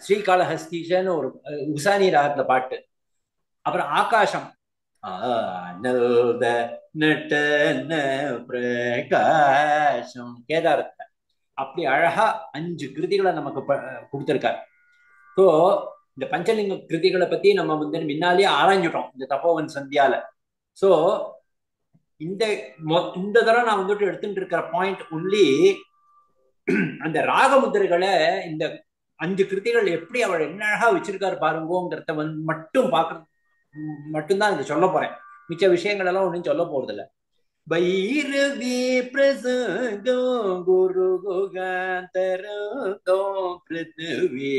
ஸ்ரீகாளஹஸ்தீஷன்னு ஒரு உசானி ராகத்துல பாட்டு. அப்புறம் ஆகாசம் பிரகாசம் கேதாரத்தை. அப்படி அழகா 5 கிருதிகளை நமக்கு கொடுத்திருக்காரு. ஸோ இந்த பஞ்சலிங்க கிருதிகளை பத்தி நம்ம வந்து முன்னாலேயே ஆராய்ஞ்சிட்டோம் இந்த தபோவன் சந்தியால. ஸோ இந்த தடவை நான் வந்துட்டு எடுத்துட்டு இருக்கிற பாயிண்ட் ஒன்லி அந்த ராகமுத்திரைகளை, இந்த 5 கிருதிகள் எப்படி அவள் என்ன அழகா வச்சிருக்காரு பாருங்கோங்கிறத மட்டும் பார்க்கறது மட்டும்தான் இதை சொல்ல போறேன். மிச்ச விஷயங்கள் எல்லாம் ஒன்றும் சொல்ல போறது இல்ல. பைரவி பிரசங்கம் குரு குகாந்தரங்கம் பிருத்திவி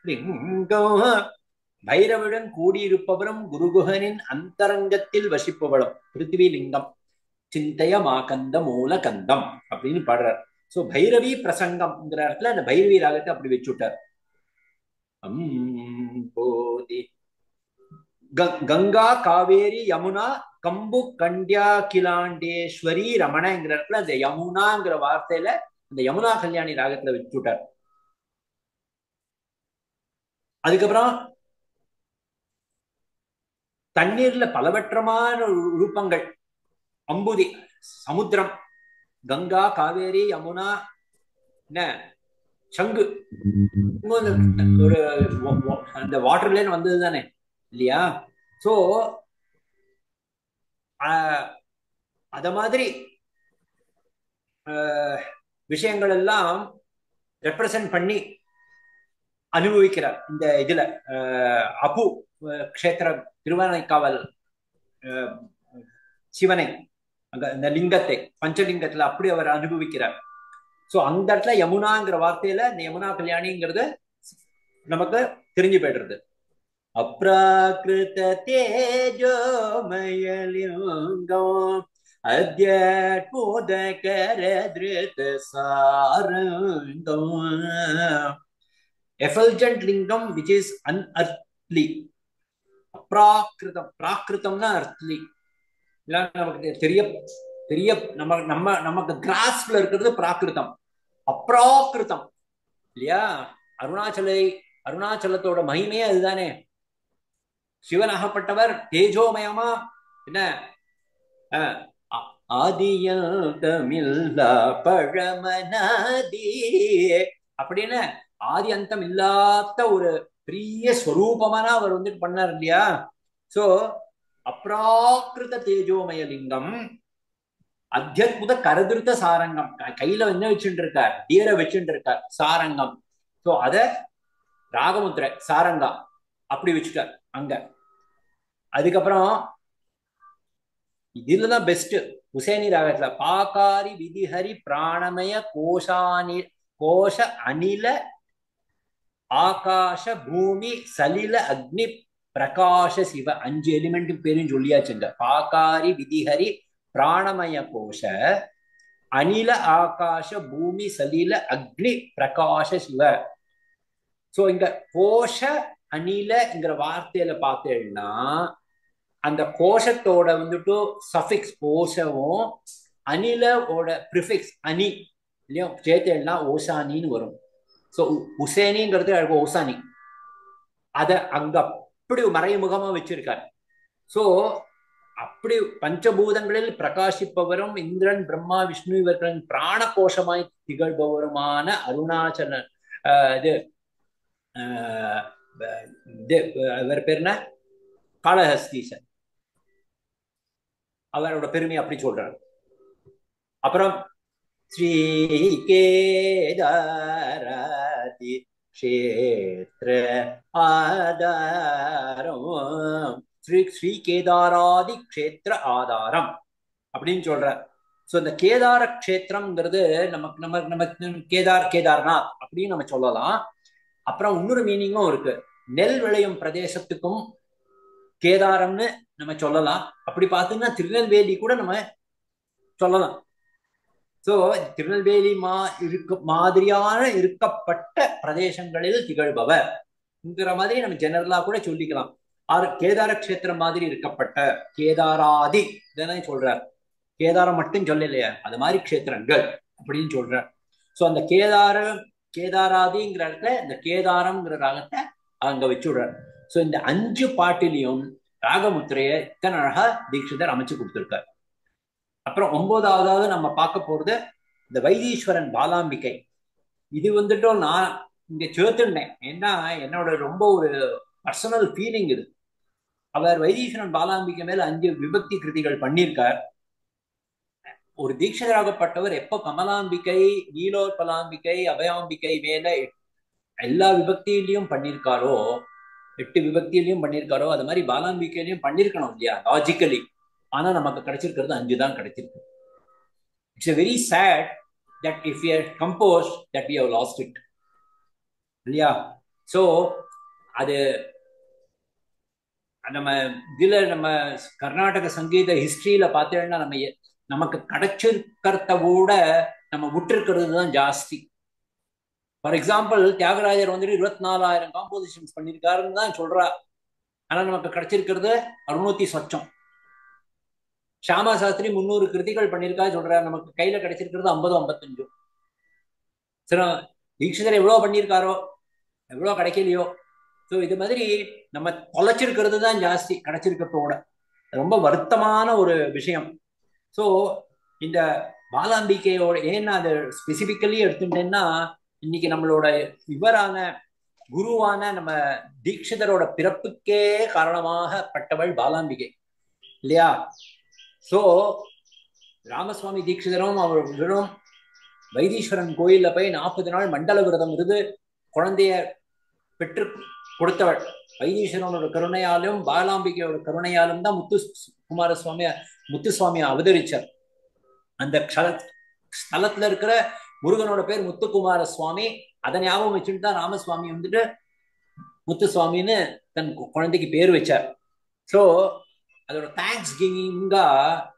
லிங்கம். பைரவுடன் கூடியிருப்பவரும் குருகுகனின் அந்தரங்கத்தில் வசிப்பவளும் பிருத்திவி லிங்கம். சிந்தைய மாகந்த மூல கந்தம் அப்படின்னு பாடுறார். சோ பைரவி பிரசங்கம்ங்கிற இடத்துல அந்த பைரவி ராகத்தை அப்படி வச்சுட்டார். போதி கங்கா காவேரி யமுனா கம்பு கண்ட்யா கிலாண்டேஸ்வரி ரமணங்கிற இடத்துல அந்த யமுனாங்கிற வார்த்தையில இந்த யமுனா கல்யாணி ராகத்துல வச்சுட்டார். அதுக்கப்புறம் தண்ணீர்ல பலவற்றமான ரூபங்கள், அம்புதி, சமுத்திரம், கங்கா காவேரி யமுனா, என்ன சங்கு, ஒரு அந்த வாட்டர்ல வந்தது தானே இல்லையா? சோ அத மாதிரி விஷயங்கள் எல்லாம் ரெப்ரசன்ட் பண்ணி அனுபவிக்கிறார் இந்த இதுல. அபு கஷேத்திர திருவானைக்காவல் சிவனை, அங்க இந்த லிங்கத்தை பஞ்சலிங்கத்துல அப்படி அவர் அனுபவிக்கிறார். சோ அந்த இடத்துல யமுனாங்கிற வார்த்தையில இந்த யமுனா கல்யாணிங்கிறது நமக்கு தெரிஞ்சு போயிடுறது. அப்ராகிருத தேஜோமயலிங்கம் அத்யத்புத கரத்ருத சாரங்கம். effulgent lingam which is unearthly. அப்ராகிருதம், பிராகிருதம்னா அர்த்லி, நமக்கு தெரிய நமக்கு கிராஸ்ல இருக்கிறது பிராகிருதம். அப்ராகிருதம் இல்லையா? அருணாச்சலத்தோட மகிமையே அதுதானே. சிவன் ஆகப்பட்டவர் தேஜோமயமா, என்ன ஆதியந்தமில்லா பழமனாதி அப்படின்னு ஆதி அந்தம் இல்லாத ஒரு பெரிய ஸ்வரூபமான அவர் வந்துட்டு பண்ணார் இல்லையா? சோ அப்ராகிருத தேஜோமய லிங்கம், அத்தியுத கரதிருத்த சாரங்கம், கையில என்ன வச்சுட்டு இருக்கார்? டியரை வச்சுட்டு இருக்கார், சாரங்கம். சோ அத ராகமுத்திரை சாரங்கா அப்படி வச்சுட்டார் அங்க. அதுக்கப்புறம் இதுலதான் பெஸ்ட் உசேனி ராகத்துல பாகாரி விதிஹரி பிராணமய கோஷ அனில ஆகாஷ பூமி சலில அக்னி பிரகாஷ சிவ 5 எலிமெண்ட் பேரும் சொல்லியாச்சுங்க. பாகாரி விதிஹரி பிராணமய கோஷ அனில ஆகாஷ பூமி சலில அக்னி பிரகாஷ சிவ. சோ இங்க கோஷ அனிலங்கிற வார்த்தையில பார்த்தேன்னா அந்த கோஷத்தோட வந்துட்டு சஃபிக்ஸ் கோஷவும் அனிலோட ப்ரிஃபிக்ஸ் அனி இல்லையா சேர்த்தேன்னா ஓசானின்னு வரும். சோ உசேனிங்கிறது ஓசானி, அத அங்க அப்படி மறைமுகமா வச்சிருக்காரு. சோ அப்படி பஞ்சபூதங்களில் பிரகாசிப்பவரும் இந்திரன் பிரம்மா விஷ்ணு இவர்களின் பிராண கோஷமாய் திகழ்பவருமான அருணாச்சல இவர் பேர் என்ன, காளஹஸ்தீசன், அவரோட பெருமை அப்படி சொல்றாரு. அப்புறம் ஸ்ரீ கேதாராதி க்ஷேத்ர ஆதாரம், ஸ்ரீ கேதாராதி க்ஷேத்திர ஆதாரம் அப்படின்னு சொல்றார். சோ இந்த கேதார க்ஷேத்திரம்ங்கிறது நமக்கு கேதார்நாத் அப்படின்னு நம்ம சொல்லலாம். அப்புறம் இன்னொரு மீனிங்கும் இருக்கு, நெல் விளையும் பிரதேசத்துக்கும் கேதாரம்னு நம்ம சொல்லலாம். அப்படி பார்த்தீங்கன்னா திருநெல்வேலி கூட நம்ம சொல்லலாம். சோ திருநெல்வேலி மாதிரியான இருக்கப்பட்ட பிரதேசங்களில் திகழ்பவர்ங்கிற மாதிரி நம்ம ஜெனரலா கூட சொல்லிக்கலாம். கேதார கஷேத்திரம் மாதிரி இருக்கப்பட்ட கேதாராதி இதெல்லாம் சொல்றார். கேதாரம் மட்டும் சொல்லலையா, அது மாதிரி கஷேத்திரங்கள் அப்படின்னு சொல்றார். சோ அந்த கேதாராதிங்கிற இடத்துல இந்த கேதாரம்ங்கிற ராகத்தை அங்க வச்சுடுறார். சோ இந்த 5 பாட்டிலையும் ராகமுத்திரைய இத்தனை அழகா தீட்சிதர் அமைச்சு கொடுத்திருக்கார். அப்புறம் 9வது நம்ம பார்க்க போறது இந்த வைத்தீஸ்வரன் பாலாம்பிகை. இது வந்துட்டு நான் இங்க சேர்த்துட்டேன், ஏன்னா என்னோட ரொம்ப ஒரு பர்சனல் ஃபீலிங் இது. அவர் வைத்தீஸ்வரன் பாலாம்பிகை மேல 5 விபக்தி கிருதிகள் பண்ணியிருக்கார். ஒரு தீட்சிதராகப்பட்டவர் எப்ப கமலாம்பிகை, நீலோத்பலாம்பிகை, அபயாம்பிகை மேல எல்லா விபக்தியிலையும் பண்ணியிருக்காரோ, 8 விபக்தியிலையும் பண்ணியிருக்காரோ, அது மாதிரி பாலாம்பிகையிலையும் பண்ணியிருக்கணும் இல்லையா லாஜிக்கலி. ஆனா நமக்கு கிடைச்சிருக்கிறது 5 தான் கிடைச்சிருக்கு. It's very sad that if you are composed that we have lost it இல்லையா? ஸோ அது நம்ம இதுல நம்ம கர்நாடக சங்கீத ஹிஸ்டரியில பார்த்தேன்னா நமக்கு கிடைச்சிருக்கிறத விட நம்ம விட்டுருக்கிறது தான் ஜாஸ்தி. ஃபார் எக்ஸாம்பிள், தியாகராஜர் வந்துட்டு 24,000 காம்போசிஷன்ஸ் பண்ணியிருக்காருன்னு தான் சொல்றா. ஆனா நமக்கு கிடைச்சிருக்கிறது 600 சொச்சம். ஷியாமா சாஸ்திரி 300 கிருதிகள் பண்ணியிருக்கா சொல்றாரு, நமக்கு கையில கிடைச்சிருக்கிறது 50-55. சரி, தீட்சிதர் எவ்வளவு பண்ணியிருக்காரோ எவ்வளவு கிடைக்கலையோ. ஸோ இது மாதிரி நம்ம தொலைச்சிருக்கிறது தான் ஜாஸ்தி கிடைச்சிருக்கிறதோட. ரொம்ப வருத்தமான ஒரு விஷயம். ஸோ இந்த பாலாம்பிகையோட ஏன்னா அது ஸ்பெசிபிக்கலி எடுத்துட்டேன்னா, இன்னைக்கு நம்மளோட இவரான குருவான நம்ம தீட்சிதரோட பிறப்புக்கே காரணமாக பட்டவள் பாலாம்பிகை இல்லையா? ஸோ ராமசுவாமி தீட்சிதரும் அவர்களும் வைத்தீஸ்வரன் கோயில்ல போய் 40 நாள் மண்டல விரதம் இருந்து குழந்தைய பெற்று கொடுத்தவள். வைத்தீஸ்வரனோட கருணையாலும் பாலாம்பிகையோட கருணையாலும் தான் முத்துசுவாமி அவதரிச்சார். அந்த ஸ்தலத்துல இருக்கிற முருகனோட பேர் முத்துக்குமார சுவாமி. அதை ஞாபகம் வச்சுட்டு தான் ராமசுவாமி வந்துட்டு முத்துசுவாமின்னு தன் குழந்தைக்கு பேர் வச்சார். ஸோ அதோட தேங்க்ஸ் கிவிங்கா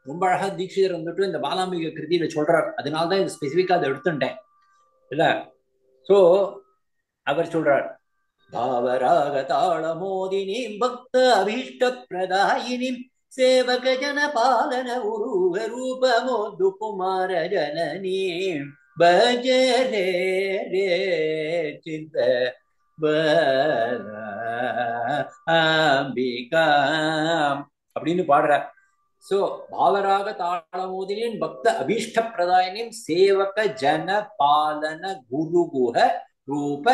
ரொம்ப அழகா தீட்சிதர் வந்துட்டு இந்த பாலாம்பிகை கிருதியில சொல்றார். அதனால்தான் இந்த ஸ்பெசிபிக்கா அதை எடுத்துட்டேன் இல்ல. ஸோ அவர் சொல்றார், பாவராக தாளமோதினீம் பக்த அபீஷ்ட பிரதாயினிம் சேவக ஜன பாலன உருவ ரூபமோது குமார ஜனனீம் பஜரே ரே சித்த அம்பிகாம் அப்படின்னு பாடுறார். சோ பாவராக தாளமோதினின் பக்த அபீஷ்ட பிரதாயினின் சேவக ஜன பாலன குருகுஹ ரூப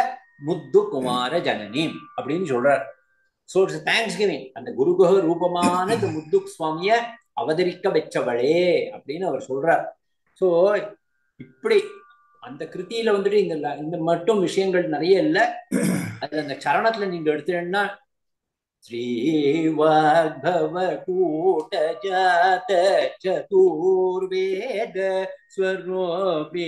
முத்து குமார ஜனனி அப்படின்னு சொல்றார். So it's thanks giving. அந்த குருகுஹ ரூபமான இந்த முத்து சுவாமிய அவதரிக்க வச்சவளே அப்படின்னு அவர் சொல்றார். சோ இப்படி அந்த கிருத்தியில வந்துட்டு இந்த மட்டும் விஷயங்கள் நிறைய இல்லை. அது அந்த சரணத்துல நீங்க எடுத்தீங்கன்னா, ஸ்ரீவாக்பவ கூட்ட ஜாத சதுர்வேத ஸ்வரூபிணீம்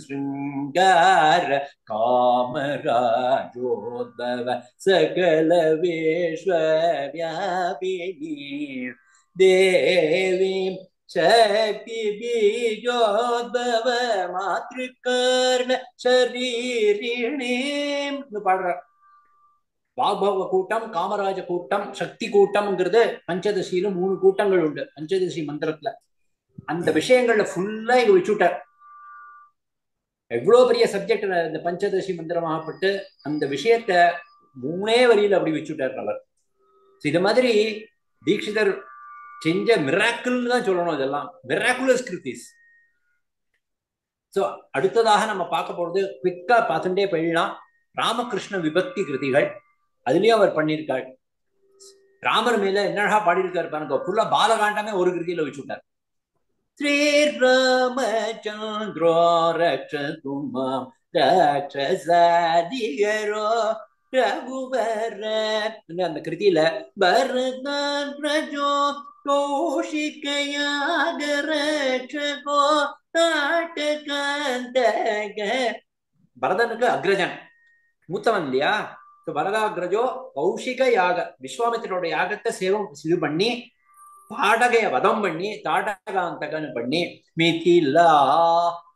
ஸ்ருங்கார காமராஜோத்பவ சகல விஸ்வவ்யாபினீம் தேவீம் சக்தி பீஜோத்பவ மாத்ருகர்ண ஷரீரிணீம் பாடுறார். வாக்பவ கூட்டம், காமராஜ கூட்டம், சக்தி கூட்டம்ங்கிறது பஞ்சதசியில 3 கூட்டங்கள் உண்டு பஞ்சதசி மந்திரத்துல. அந்த விஷயங்கள்ல ஃபுல்லா இங்க வச்சுட்டார். எவ்வளவு பெரிய சப்ஜெக்ட் இந்த பஞ்சதசி மந்திரமாகப்பட்டு அந்த விஷயத்த 3 வரியில அப்படி வச்சுட்டார் அவர். இது மாதிரி தீட்சிதர் செஞ்ச மிராக்கிள் தான் சொல்லணும். இதெல்லாம் மிராக்குலஸ் கிருத்திஸ். சோ அடுத்ததாக நம்ம பார்க்க போறது குவிக்கா பார்த்துட்டே போயிடலாம். ராமகிருஷ்ண விபக்தி கிருதிகள் அதுலயும் அவர் பண்ணியிருக்கார். ராமர் மேல என்னடா பாடியிருக்காரு பாருங்க. ஃபுல்லா பாலகாண்டமே ஒரு கிருதியில வச்சுட்டார். ஸ்ரீராமச்சந்திரோ ரக்ஷதுமாம் ராட்சசாதிகரோ ரகுவர அந்த கிருதியில பரதான் பிரஜோ கௌஷிகயாகரட்சகோ நாட்டகாந்தக. பரதனுக்கு அக்ரஜன், மூத்தவன் இல்லையா? பரதாகிரஜோ கௌஷிக யாக, விஸ்வாமித்திரோட யாகத்தை இது பண்ணி தாடகைய வதம் பண்ணி தாடகாந்தகன் பண்ணி மிதிலா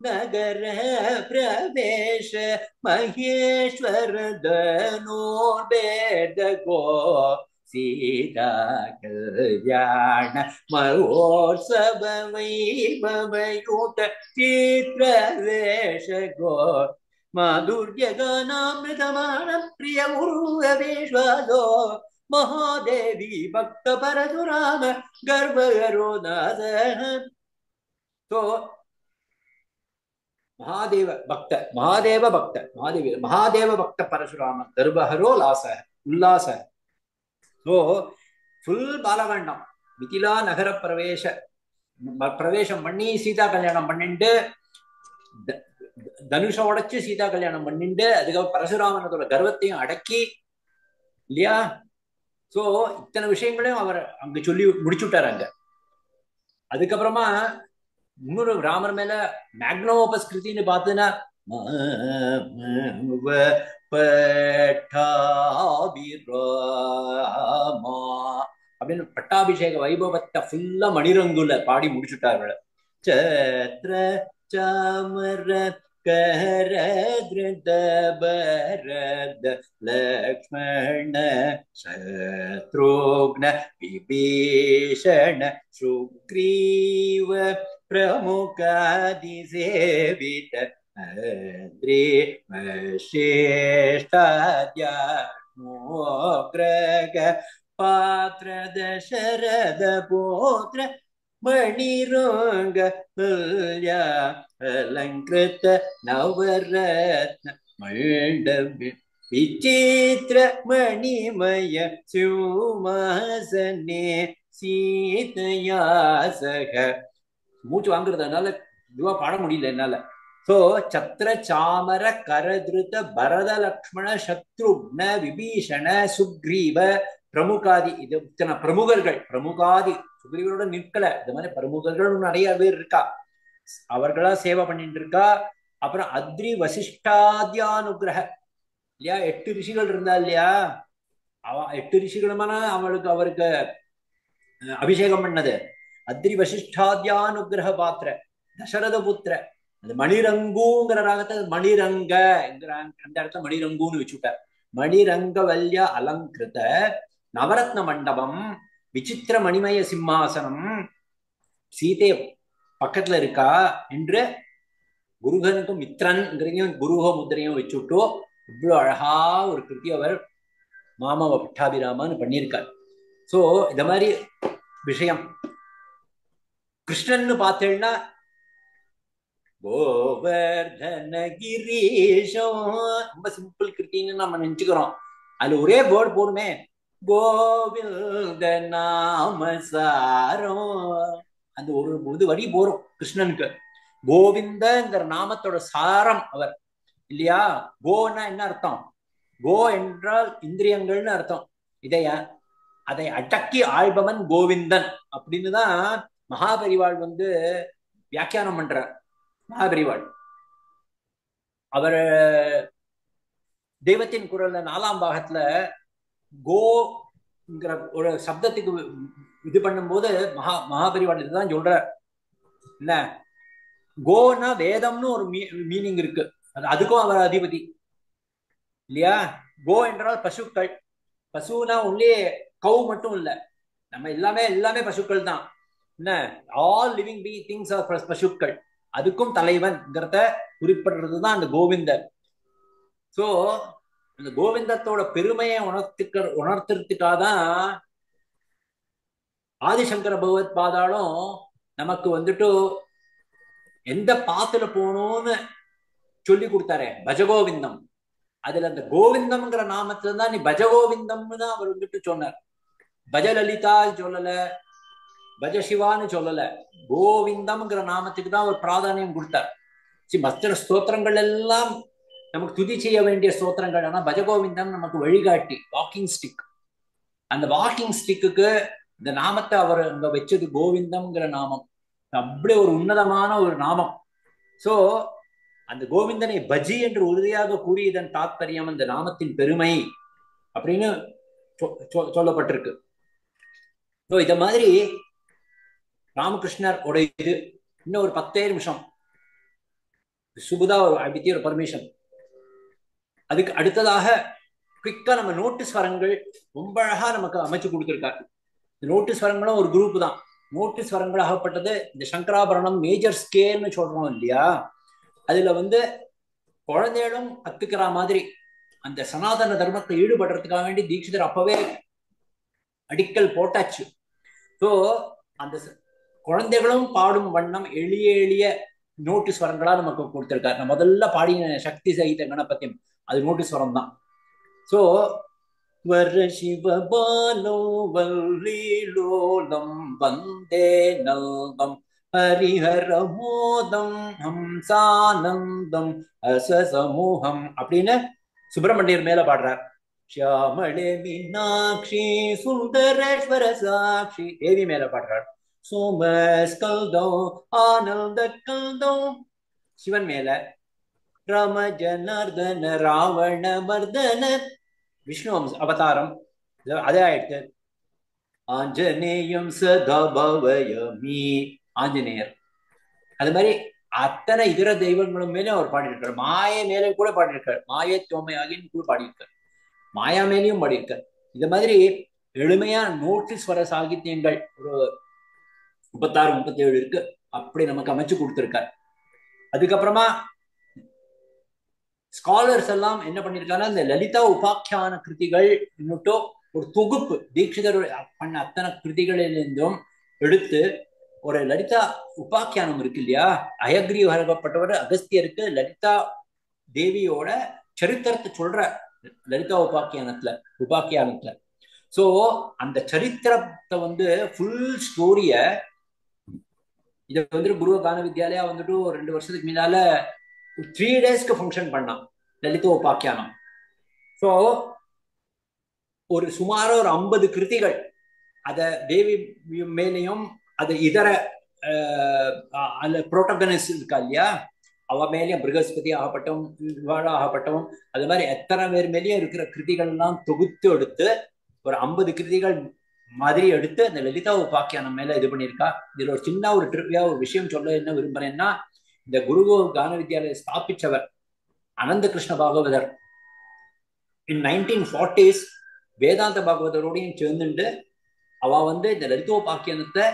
நகர பிரவேச மகேஸ்வர தனோர்பேதகோ சீதா கல்யாண மகோத்சவ வைபவயூத சித்ரவேஷகோ மாதுர்யகானாமிருதமானம் பிரிய உருவவேஷ்வாதோ மகாதேவி பக்த பரசுராம கர்ப்பகரோநாத. तो महादेव भक्त परशुराम गर्भहरो लास उल्लास. तो फुल बालकांडम मिथिला नगर प्रवेशम பண்ணி சீதா கல்யாணம் பண்ணிட்டு தனுஷ உடைச்சு சீதா கல்யாணம் பண்ணிட்டு அதுக்கு பரசுராமனோட கர்வத்தையும் அடக்கி இல்லையா சோ இத்தனை விஷயங்களையும் அவர் அங்க சொல்லி முடிச்சுட்டாரு அங்க. அதுக்கப்புறமா இன்னொரு ராமர் மேல மேக்னோபஸ் கிருத்தின்னு பார்த்தீங்கன்னா அப்படின்னு பட்டாபிஷேக வைபவத்தை ஃபுல்லா மணிரங்குல பாடி முடிச்சுட்டாரு. சத்ர சாமர கர திருத பரத லக்ஷ்மண சத்ருக்ன விபீஷண சுக்ரீவ பிரமுகாதி சேவித அத்ரி வசிஷ்டாத்யாக்ரக பாத்ர தசரத போத்ர மணிரங்க துல்ய அலங்கிருத நவரத்ன மண்டபி விசித்திர மணிமய சிம்மாசனே சீதையா சக. மூச்சு வாங்குறதுனால இதுவா பாட முடியல என்னால. சோ சத்திர சாமர கரதிருத பரத லக்ஷ்மண சத்ருக்ன விபீஷண சுக்ரீவ பிரமுகாதி, இது இத்தனை பிரமுகர்கள், பிரமுகாதி சுக்ரீவரோட நிற்கல, இந்த மாதிரி பிரமுகர்கள் நிறைய பேர் இருக்கா, அவர்களா சேவை பண்ணிட்டு இருக்கா. அப்புறம் அத்ரி வசிஷ்டாத்யானுகிரக இல்லையா, 8 ரிஷிகள் இருந்தா இல்லையா, 8 ரிஷிகளுமான அவருக்கு அபிஷேகம் பண்ணது. அத்ரி வசிஷ்டாத்யானுகிரக பாத்திர தசரத புத்திர. அந்த மணிரங்குங்கிற ராகத்தை மணிரங்க அந்த இடத்துல மணிரங்குன்னு வச்சுட்டார். மணிரங்க வல்ய அலங்கிருத நவரத்ன மண்டபம் விசித்திர மணிமய சிம்மாசனம், சீதை பக்கத்துல இருக்கா என்று குருகனுக்கும் மித்ரன்ங்கிறதையும் குருஹோ முத்திரையும் வச்சுட்டோ இவ்வளவு அழகா ஒரு கிருத்தி அவர் மாமாவ பட்டாபிராமன்னு பண்ணியிருக்கார். சோ இந்த மாதிரி விஷயம் கிருஷ்ணன்னு பார்த்தேன்னா கோவர்தன கிரீஷம் ரொம்ப சிம்பிள் கிருத்தின்னு நம்ம நினைச்சுக்கிறோம். அதுல ஒரே வேர்டு போடுமே, கோவிந்த நாமசாரம், அந்த ஒரு வரி போறோம் கிருஷ்ணனுக்கு. கோவிந்தங்கிற நாமத்தோட சாரம் அவர் இல்லையா. கோன்னா என்ன அர்த்தம்? கோ என்றால் இந்திரியங்கள்னு அர்த்தம். அதை அடக்கி ஆள்பவன் கோவிந்தன் அப்படின்னு தான் மகாபரிவாள் வியாக்கியானம் பண்றார். மகாபரிவாள் அவர் தெய்வத்தின் குரல்ல 4ஆம் பாகத்துல கோங்கிற ஒரு சப்தத்துக்கு இது பண்ணும்போது மகாபரிவாள் இதுதான் சொல்ற. என்ன கோனா வேதம்னு ஒரு மீனிங் இருக்கு, அதுக்கும் அவர் அதிபதி இல்லையா. கோ என்றால் பசுக்கள். பசுனா ஒன்லி கவு மட்டும் இல்ல, நம்ம எல்லாமே பசுக்கள் தான். என்ன ஆல் லிவிங் திங்ஸ் ஆர் பசுக்கள், அதுக்கும் தலைவன்ங்கிறத குறிப்பிடுறதுதான் அந்த கோவிந்தர். சோ அந்த கோவிந்தத்தோட பெருமையை உணர்த்துறதுக்காகதான் ஆதிசங்கர பகவத் பாதாலும் நமக்கு எந்த பாத்துல போகணும்னு சொல்லி கொடுத்தாரே பஜகோவிந்தம். அதுல அந்த கோவிந்தம்ங்கிற நாமத்துல தான் நீ பஜகோவிந்தம்னு தான் அவர் சொன்னார். பஜலலிதா சொல்லல, பஜசிவான்னு சொல்லல, கோவிந்தம்ங்கிற நாமத்துக்கு தான் ஒரு பிராதானியம் கொடுத்தார். மற்ற ஸ்தோத்திரங்கள் எல்லாம் நமக்கு துதி செய்ய வேண்டிய ஸ்தோத்திரங்கள், ஆனா பஜகோவிந்தம் நமக்கு வழிகாட்டி, வாக்கிங் ஸ்டிக். அந்த வாக்கிங் ஸ்டிக்கு இந்த நாமத்தை அவர் அங்க வச்சது கோவிந்தம்ங்கிற நாமம். அப்படி ஒரு உன்னதமான ஒரு நாமம். சோ அந்த கோவிந்தனை பஜி என்று உறுதியாக கூறியதன் தாத்பரியம் அந்த நாமத்தின் பெருமை அப்படின்னு சொல்லப்பட்டிருக்கு. ஸோ இத மாதிரி ராமகிருஷ்ணர் இது இன்னும் ஒரு 10 நிமிஷம் சுபுதா ஒரு பர்மிஷன். அதுக்கு அடுத்ததாக குவிக்கா நம்ம நோட்டீஸ் வரங்கள் ரொம்ப அழகா நமக்கு அமைச்சு கொடுத்திருக்காரு. நோட்டீஸ் வரங்களும் ஒரு குரூப் தான். நோட்டீஸ் வரங்கள் ஆகப்பட்டது இந்த சங்கராபரணம் மேஜர் ஸ்கேல்னு சொல்றோம் இல்லையா, அதுல குழந்தைகளும் கத்துக்கிற மாதிரி அந்த சனாதன தர்மத்தை ஈடுபடுறதுக்காக வேண்டி தீட்சிதர் அப்பவே அடிக்கல் போட்டாச்சு. ஸோ அந்த குழந்தைகளும் பாடும் வண்ணம் எளிய நோட்டீஸ் வரங்களா நமக்கு கொடுத்திருக்காரு. நான் முதல்ல பாடின சக்தி சகித கணபத்தியம் அது நோட்டீஸ் வரம் தான். ஸோ சிவபாலோ வல்லீலோலம் வந்தே நல்கம் ஹரிஹரமோதம் ஹம்சானந்தம் அசசமூகம் அப்படின்னு சுப்பிரமணியர் மேல பாடுறார். ஷியாமளே மீனாட்சி சுந்தரேஸ்வர சாட்சி தேவி மேல பாடுறாள். சோமஸ்கந்தம் ஆனந்த கந்தம் சிவன் மேல. ராம ஜனார்தன ராவண மர்தன விஷ்ணு அவதாரம் அதே ஆயிடுச்சு. ஆஞ்சநேயம் சதா பவயமி ஆஞ்சநேயர். அது மாதிரி அத்தனை இதர தெய்வங்களும் மேலே அவர் பாடியிருக்கார். மாயை மேலே கூட பாடியிருக்கார். மாயை தோமையாகின்னு கூட பாடியிருக்கார். மாயா மேலேயும் பாடியிருக்கார். இது மாதிரி எளிமையா நோட்டீஸ்வர சாகித்யங்கள் ஒரு 36 37 இருக்கு. அப்படி நமக்கு அமைச்சு கொடுத்திருக்கார். அதுக்கப்புறமா ஸ்காலர்ஸ் எல்லாம் என்ன பண்ணிருக்காங்கன்னா இந்த லலிதா உபாக்கியான கிருதிகள் இன்னும் ஒரு தொகுப்பு தீட்சிதர் பண்ண அத்தனை கிருதிகளிலிருந்தும் எடுத்து ஒரு லலிதா உபாக்கியானம் இருக்கு இல்லையா, அயக்ரீவரப்பட்டவர் அகஸ்தியருக்கு லலிதா தேவியோட சரித்திரத்தை சொல்ற லலிதா உபாக்கியானத்துல. சோ அந்த சரித்திரத்தை வந்து ஃபுல் ஸ்டோரிய இதை வந்துட்டு குரு கான வித்யாலயா வந்துட்டு ஒரு 2 வருஷத்துக்கு முன்னால 3 டேஸ்க்கு ஃபங்க்ஷன் பண்ணான் லலிதா உபாக்கியானம். ஸோ ஒரு சுமார ஒரு 50 கிருதிகள் அத தேவி மேலையும் அது இதர புரோட்டகனிஸ்ட் இருக்கா இல்லையா, அவ மேலேயும் பிருகஸ்பதி ஆகப்பட்டோம் இவாழ ஆகப்பட்டோம் அது மாதிரி எத்தனை பேர் மேலேயும் இருக்கிற கிருதிகள் எல்லாம் தொகுத்து எடுத்து ஒரு 50 கிருதிகள் மாதிரி எடுத்து அந்த லலிதா உபாக்கியானம் மேல இது பண்ணியிருக்கா. இதுல ஒரு சின்ன ஒரு ட்ரிப்பியா ஒரு விஷயம் சொல்ல என்ன விரும்புறேன்னா, இந்த குரு கான வித்யாலய ஸ்தாபிச்சவர் அனந்த கிருஷ்ண பாகவதர் இன் 1940s வேதாந்த பாகவதரோடையும் சேர்ந்துட்டு அவ வந்து இந்த லலிதோபாக்கியனத்தை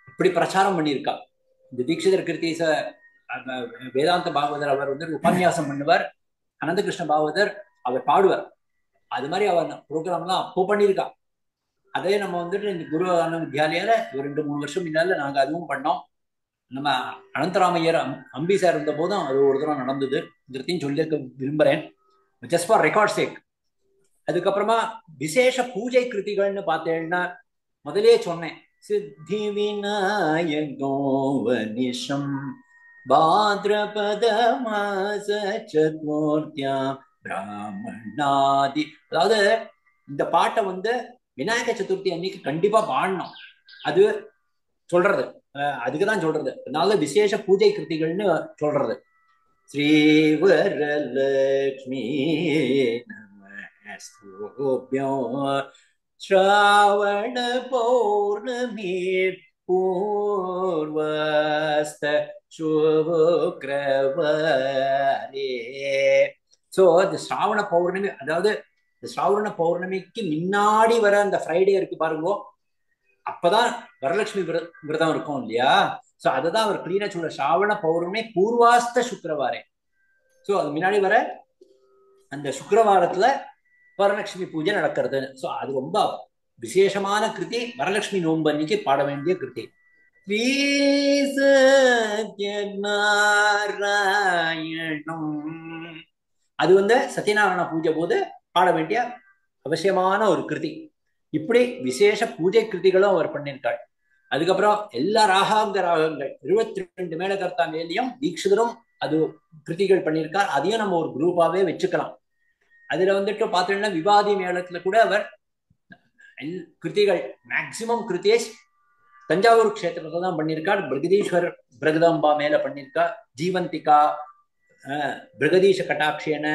இப்படி பிரச்சாரம் பண்ணியிருக்கா. இந்த தீட்சிதர் கிருத்தீச வேதாந்த பாகவதர் அவர் வந்து உபன்யாசம் பண்ணுவார், அனந்த கிருஷ்ண பாகவதர் அவர் பாடுவார். அது மாதிரி அவர் ப்ரோக்ராம்லாம் அப்போ பண்ணியிருக்கா. அதே நம்ம வந்துட்டு இந்த குரு கான வித்யாலயால ஒரு 2-3 வருஷம் முன்னால நாங்க அதுவும் பண்ணோம். நம்ம அனந்தராமையர் அம்பி சார் இருந்த போதும் அது ஒரு தடவை நடந்தது. இதத்தையும் சொல்லியிருக்க விரும்புறேன், ஜஸ்ட் ஃபார் ரெக்கார்ட் சேக். அதுக்கப்புறமா விசேஷ பூஜை கிருதிகள்னு பார்த்தேன்னா முதலே சொன்னேன், சித்தி விநாயகோவனிஷம் பாத்ரபத மாச சதுர்த்தியாம் பிராமணாதி. அதாவது இந்த பாட்டை வந்து விநாயக சதுர்த்தி அன்னைக்கு கண்டிப்பா பாடணும். அது சொல்றது அதுக்குதான் சொல்றது. அதனால விசேஷ பூஜை கிருதிகள்னு சொல்றது. ஸ்ரீவரலக்ஷ்மி நமஸ்துப்யம் ஸ்ராவண பௌர்ணமி பூர்வஸ்த சுக்ரவாரே. சோ இந்த ஸ்ராவண பௌர்ணமி, அதாவது இந்த ஸ்ராவண பௌர்ணமிக்கு முன்னாடி வர அந்த ஃப்ரைடே இருக்கு பாருங்க, அப்பதான் வரலட்சுமி விரதம் இருக்கும் இல்லையா. சோ அதுதான் அவர் கிளீனா சொல்ற, ஸ்ராவண பௌர்ணமி பூர்வாஸ்த சுக்கிரவாரே. சோ அது முன்னாடி வர அந்த சுக்கிரவாரத்துல வரலட்சுமி பூஜை நடக்கிறது. சோ அது ரொம்ப விசேஷமான கிருதி, வரலட்சுமி நோன்பு அன்னைக்கு பாட வேண்டிய கிருதி. ஸ்ரீ சத்யநாராயணம் அது வந்து சத்யநாராயண பூஜை போது பாட வேண்டிய அவசியமான ஒரு கிருதி. இப்படி விசேஷ பூஜை கிருதிகளும் அவர் பண்ணியிருக்காள். அதுக்கப்புறம் எல்லா ராகங்கள் 22 மேலகர்த்தா மேலேயும் தீட்சிதரும் அது கிருதிகள் பண்ணியிருக்கார். அதையும் நம்ம ஒரு குரூப்பாவே வச்சுக்கலாம். அதுல வந்துட்டு பார்த்தீங்கன்னா விவாதி மேளத்துல கூட அவர் கிருதிகள் மேக்சிமம் கிருதேஷ் தஞ்சாவூர் கஷேத்திரத்துல தான் பண்ணியிருக்கார். பிரகதீஸ்வர் பிரகதாம்பா மேல பண்ணியிருக்கார். ஜீவந்திகா, பிரகதீஷ கட்டாட்சேன,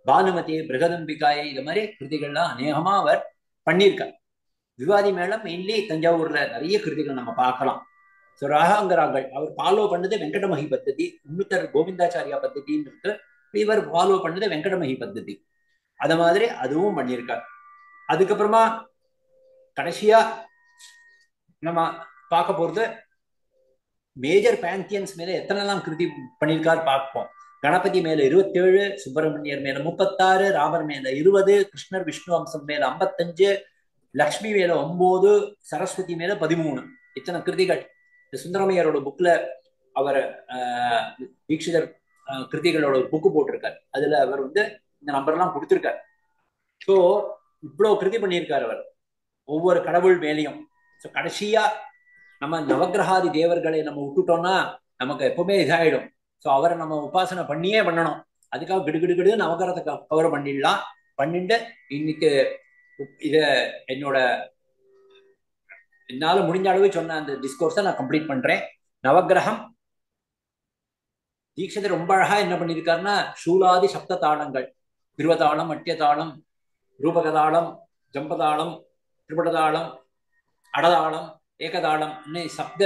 பானுமதி, பிரகதம்பிகாயை, இது மாதிரி கிருதிகள்லாம் அநேகமா அவர் பண்ணியிருக்கார். விவாதி மேளம் மெயின்லி தஞ்சாவூர்ல நிறைய கிருதிகள் நம்ம பார்க்கலாம். ஸோ ராகங்கராங்கள் அவர் ஃபாலோ பண்ணது வெங்கடமகி பத்ததி, இன்னொருத்தர் கோவிந்தாச்சாரியா பத்ததின்னு இருக்கு, இவர் ஃபாலோ பண்ணது வெங்கடமகி பத்ததி. அத மாதிரி அதுவும் பண்ணியிருக்கார். அதுக்கப்புறமா கடைசியா நம்ம பார்க்க போறது மேஜர் பேந்தியன்ஸ் மேல எத்தனைலாம் கிருதி பண்ணியிருக்காரு பார்ப்போம். கணபதி மேல 27, சுப்பிரமணியர் மேல 36, ராமர் மேல 20, கிருஷ்ணர் விஷ்ணு அம்சம் மேல 55, லக்ஷ்மி மேல 9, சரஸ்வதி மேல 13. இத்தனை கிருதிகள் இந்த சுந்தரமையரோட புக்ல அவர் தீட்சிதர் கிருதிகளோட புக்கு போட்டிருக்காரு. அதுல அவர் வந்து இந்த நம்பர்லாம் கொடுத்திருக்காரு. ஸோ இவ்வளவு கிருதி பண்ணியிருக்காரு அவர் ஒவ்வொரு கடவுள் மேலையும். ஸோ கடைசியா நம்ம நவகிரகாதி தேவர்களை நம்ம விட்டுட்டோம்னா நமக்கு எப்பவுமே இதாயிடும். ஸோ அவரை நம்ம உபாசனை பண்ணியே பண்ணணும். அதுக்காக கிடுகிடுகிடு நவகிரகத்தை கவர் பண்ணிடலாம். பண்ணிட்டு இன்னைக்கு இத என்னால முடிஞ்ச அளவு சொன்ன அந்த டிஸ்கோர்ஸை நான் கம்ப்ளீட் பண்றேன். நவகிரகம் தீட்சிதர் ரொம்ப அழகா என்ன பண்ணியிருக்காருன்னா, சூலாதி சப்த தாளங்கள், திருவதாளம், அட்டியதாளம், ரூபகதாளம், ஜம்பதாளம், திரிபுடதாளம், அடதாளம், ஏகதாளம், சப்த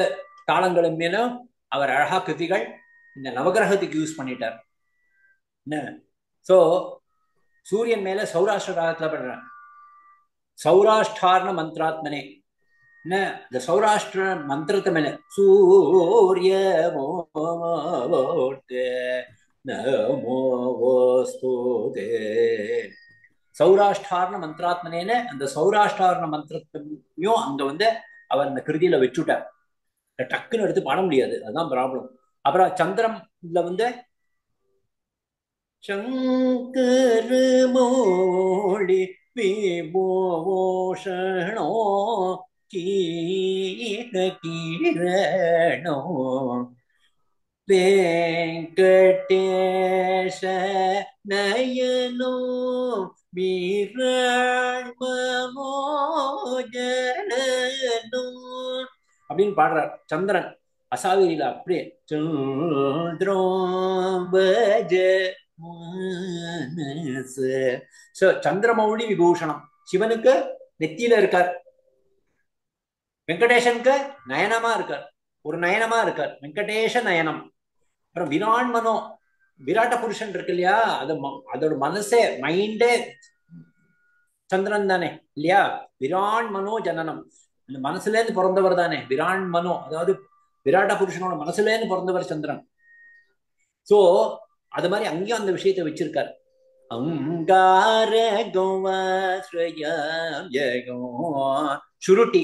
தாளங்களின் மேலும் அவர் அழகா கிருதிகள் இந்த நவகிரகத்துக்கு யூஸ் பண்ணிட்டார். சோ சூரியன் மேல சௌராஷ்டிர ராகத்துல பண்ற சௌராஷ்டிரார்ண மந்திராத்மனே இந்த சௌராஷ்டிர மந்திரத்தை மேல சூரிய சௌராஷ்டிரார்ண மந்திராத்மனேன்னு அந்த சௌராஷ்டிரார்ண மந்திரத்தையும் அங்க அவர் அந்த கிருதியில வச்சுட்டார். டக்குன்னு எடுத்து பாட முடியாது, அதுதான் ப்ராப்ளம். அப்புறம் சந்திரம்ல சங்கர மோழி விபோஷணோ கீர கீரணோ வெங்கடேஷ நயனோ வீரமோஜனோ அப்படின்னு பாடுறார். சந்திரன் அசாவிரியில அப்படியே சந்திரமௌழி விபூஷணம் சிவனுக்கு நெத்தியில இருக்கார், வெங்கடேசனுக்கு நயனமா இருக்கார், ஒரு நயனமா இருக்கார், வெங்கடேஷ நயனம். அப்புறம் விராண்மனோ விராட்ட புருஷன் இருக்கு இல்லையா, அதோட மனசே மைண்டே சந்திரன் தானே இல்லையா. விராண்மனோ ஜனனம், அந்த மனசுல இருந்து பிறந்தவர் தானே விராண்மனோ, அதாவது விராட்ட புருஷனோட மனசுல இருந்து பிறந்தவர் சந்திரன். சோ அது மாதிரி அங்கேயும் அந்த விஷயத்தை வச்சிருக்காரு. அங்கார சுருட்டி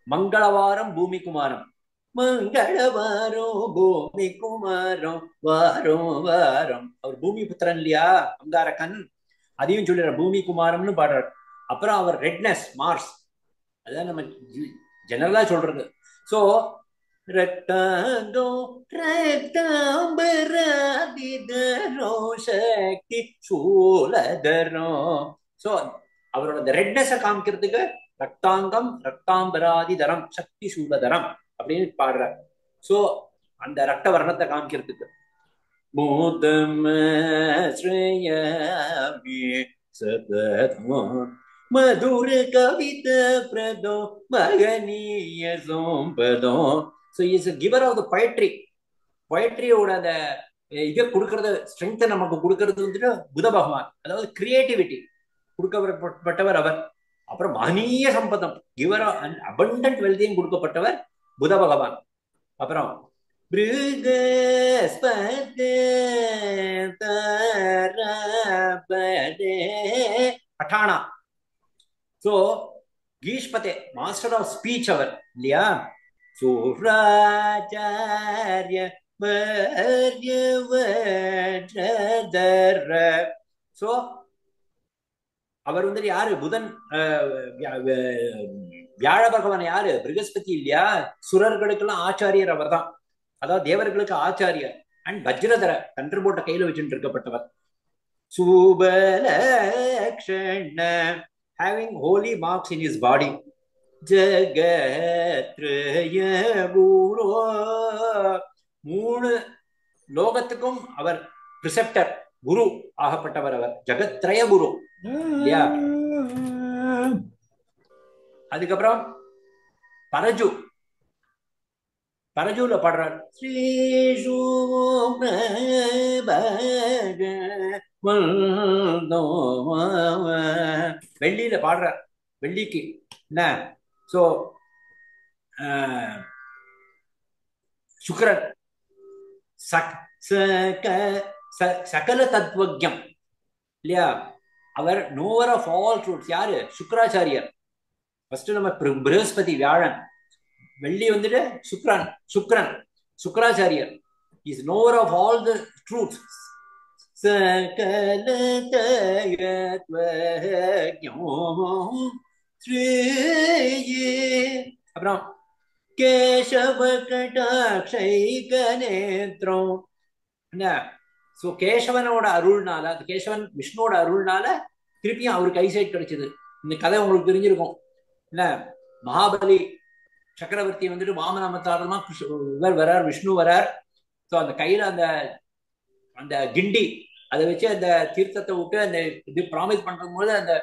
மங்களவாரம் பூமி குமாரம், மங்களவாரம் பூமி குமாரம் வாரம் வாரம். அவர் பூமி புத்திரன் இல்லையா அங்காரகன், அதையும் சொல்லிடுற பூமி குமாரம்னு பாடுறார். அப்புறம் அவர் ரெட்னஸ் மார்ஸ், அதான் நம்ம ஜெனரலா சொல்றது. சோ ரக்தாங்கோ ரக்தாம்பராதிதரோ சக்தி சூலதரோ. சோ அவரோட அந்த ரெட்னஸை காமிக்கிறதுக்கு ரக்தாங்கம் ரக்தாம்பராதிதரம் சக்தி சூலதரம் அப்படின்னு பாடுறார். சோ அந்த ரக்த வர்ணத்தை காமிக்கிறதுக்கு மூதம் ஸ்ரேயாமி சததோ மதுர கவித பிரதோ மகனீய சோம்பதோ. So he is a giver of the poetry. Poetry-யோட அந்த இதை கொடுக்கறது, ஸ்ட்ரென்த்தை நமக்கு கொடுக்கறது புத பகவான், அதாவது கிரியேட்டிவிட்டி கொடுக்கப்பட்டவர் அவர். அப்புறம் மகனீய சம்பதம், கிவர் அண்ட் அபண்டன்ட் வெல்தியும் கொடுக்கப்பட்டவர் புத பகவான். அப்புறம் பட்டானா. சோ கீஷ்பதே மாஸ்டர் ஆஃப் ஸ்பீச் அவர் இல்லையா. சுராச்சாரிய சோ அவர் யாரு, புதன் வியாழ பகவான் யாரு, பிருகஸ்பதி இல்லையா. சுரர்களுக்கெல்லாம் ஆச்சாரியர் அவர் தான், அதாவது தேவர்களுக்கு ஆச்சாரியர். அண்ட் வஜ்ரதர கன்று போட்ட கையில வச்சுட்டு இருக்கப்பட்டவர். சுபலக்ஷண having holy marks in his body. ஜகத்ரய குரு, 3 லோகத்துக்கும் அவர் பிரிசெப்டர், குரு ஆகப்பட்டவர் அவர், ஜகத்ரய குரு இல்லையா. அதுக்கப்புறம் பரஜு, பரஜுல பாடுறார் ஸ்ரீ வெள்ளியில பாடுறார், வெள்ளிக்கு என்ன. சோ சுக்கிரன் சகல தத்துவஜம் இல்லையா. அவர் நோவர் ஆஃப் ஆல் ட்ரூத்ஸ் யாரு, சுக்கராச்சாரியர். ஃபர்ஸ்ட் நம்ம Brihaspati Vyazhan, Velli Sukran, Sukracharyar is knower of all the truths. சகல அப்புறம் கேசவ கடாட்சைக நேத்ரம் என்ன. சோ கேசவனோட அருள்னால, கேசவன் விஷ்ணுவோட அருள்னால திருப்பியும் அவருக்கு ஐசைட் கிடைச்சது. இந்த கதை உங்களுக்கு தெரிஞ்சிருக்கும் இல்ல? மகாபலி சக்கரவர்த்தி வந்துட்டு வாமன அவதாரமா இவர் வரார், விஷ்ணு வரார். ஸோ அந்த கையில அந்த அந்த கிண்டி அதை வச்சு அந்த தீர்த்தத்தை விட்டு அந்த இது ப்ராமிஸ் பண்றது போது அந்த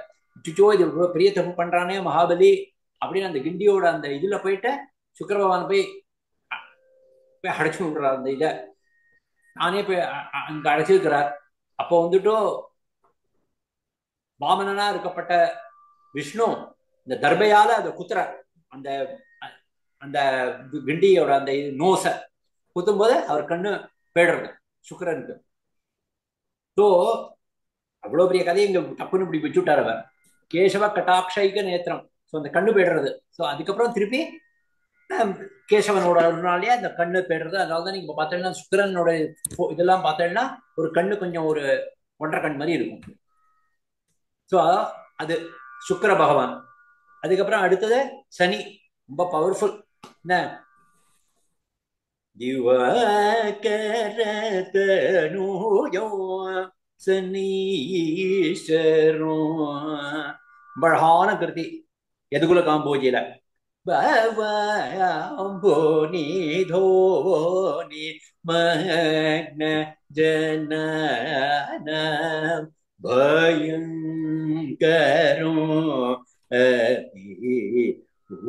சுச்சோ இது பெரிய தப்பு பண்றானே மகாபலி அப்படின்னு அந்த கிண்டியோட அந்த இதுல போயிட்டு சுக்கிர பகவான் போய் அடைச்சு விடுறார். அந்த இதை நானே போய் அங்க அடைச்சிருக்கிறார். அப்போ வந்துட்டு வாமனனா இருக்கப்பட்ட விஷ்ணு இந்த தர்பையால அந்த குத்துற அந்த அந்த கிண்டியோட அந்த நோசை குத்தும் போது அவர் கண்ணு போயிடுறது சுக்கிரனுக்கு. ஸோ அவ்வளவு பெரிய கதையை இங்க தப்புன்னு இப்படி வச்சுட்டார் அவர். கேசவ கட்டாட்சைக நேத்திரம். ஸோ அந்த கண்ணு போயிடுறது. ஸோ அதுக்கப்புறம் திருப்பி கேசவனோட நாளே அந்த கண்ணு போயிடுறது. அதனால தான் நீங்க பார்த்தீங்கன்னா சுக்கிரனோட இதெல்லாம் பார்த்தீங்கன்னா ஒரு கண்ணு கொஞ்சம் ஒரு ஒன்றரை கண் மாதிரி இருக்கும். ஸோ அது சுக்கிர பகவான். அதுக்கப்புறம் அடுத்தது சனி, ரொம்ப பவர்ஃபுல். என்ன திவாகரதனுயோ சனீஸ்வரோ அழகான கிருதி எதுகுல காம்போஜியில பவாம்போனி தோனி மக்ன ஜனன பயங்கரோ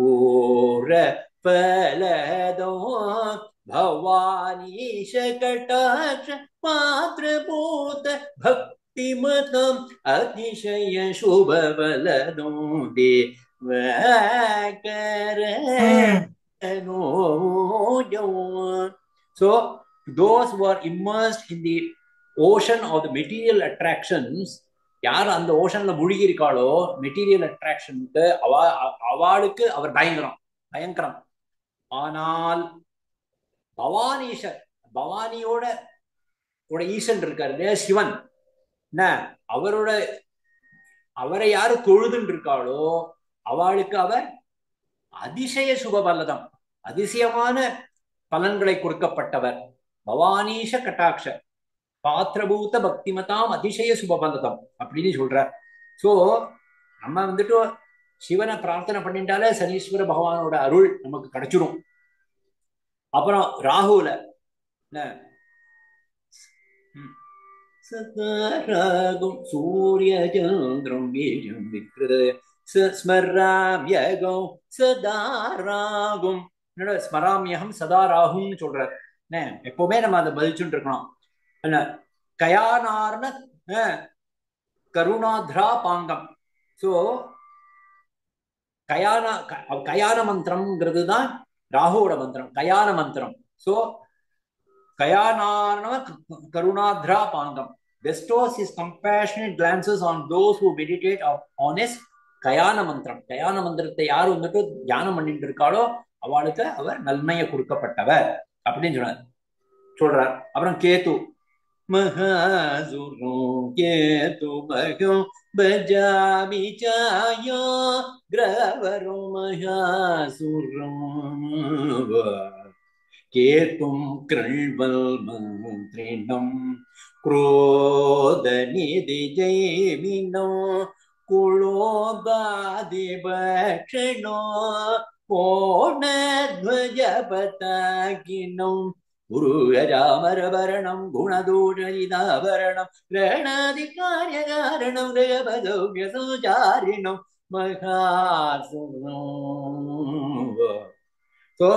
ஊர பலதோ भवानी शकटाक्ष पात्रभूत भक्तिमतम् अतिशय शुभ बलदो देवकरनो. So those who are immersed in the ocean of the material attractions, யார் அந்த ஓஷன்ல முழுகி இருக்காளோ மெட்டீரியல் அட்ராக்ஷனுக்கு அவளுக்கு அவர் பயங்கரம். ஆனால் பவானீஷர், பவானியோட ஈசன் இருக்காரு சிவன், என்ன அவரை யாரு தொழுதுன்னு இருக்காளோ அவளுக்கு அவர் அதிசய சுப பலதம், அதிசயமான பலன்களை கொடுக்கப்பட்டவர். பவானீஷ கட்டாட்ச பாத்திரபூத பக்திமதாம் அதிசய சுபபலதம் அப்படின்னு சொல்றார். சோ நம்ம வந்துட்டு சிவனை பிரார்த்தனை பண்ணிட்டாலே சனீஸ்வர பகவானோட அருள் நமக்கு கிடைச்சிடும். அப்புறம் ராகுல சதாராகும் சூரிய சந்திரம் வீரம் விக்ரத ஸ்மராமியகம் சதாராகும். ஸ்மராமியகம் சதாராகும்னு சொல்றார். எப்பவுமே நம்ம அதை பதிச்சுட்டு இருக்கணும். கயானார்ன கருணாத்ரா பாங்கம். சோ கயான மந்திரம்ங்கிறது தான் ராகுவோட மந்திரம், கயான மந்திரம். சோ கயானார்ன கருணாத்ரா பாங்கம் bestows his compassionate glances on those who meditate on his கயான மந்திரம். கயான மந்திரத்தை யார் வந்துட்டு தியானம் பண்ணிட்டு இருக்காளோ அவளுக்கு அவர் நன்மையை கொடுக்கப்பட்டவர் அப்படின்னு சொல்றார். அப்புறம் கேது மகாசுரோ கேது மகம் பஜாமி சாயோ கிரவரோ மகாசுரோ கேதும் கிருள்வல் மந்திரினம் क्रोधनिधि जैमिनो कुलोदादिभक्षणो कोणध्वजपताकिनो गुरुरामरभरणं गुणदोषिताभरणं ग्रहणादिकार्यकारणं गृहभगव्यसुचारिणं महासुरो. So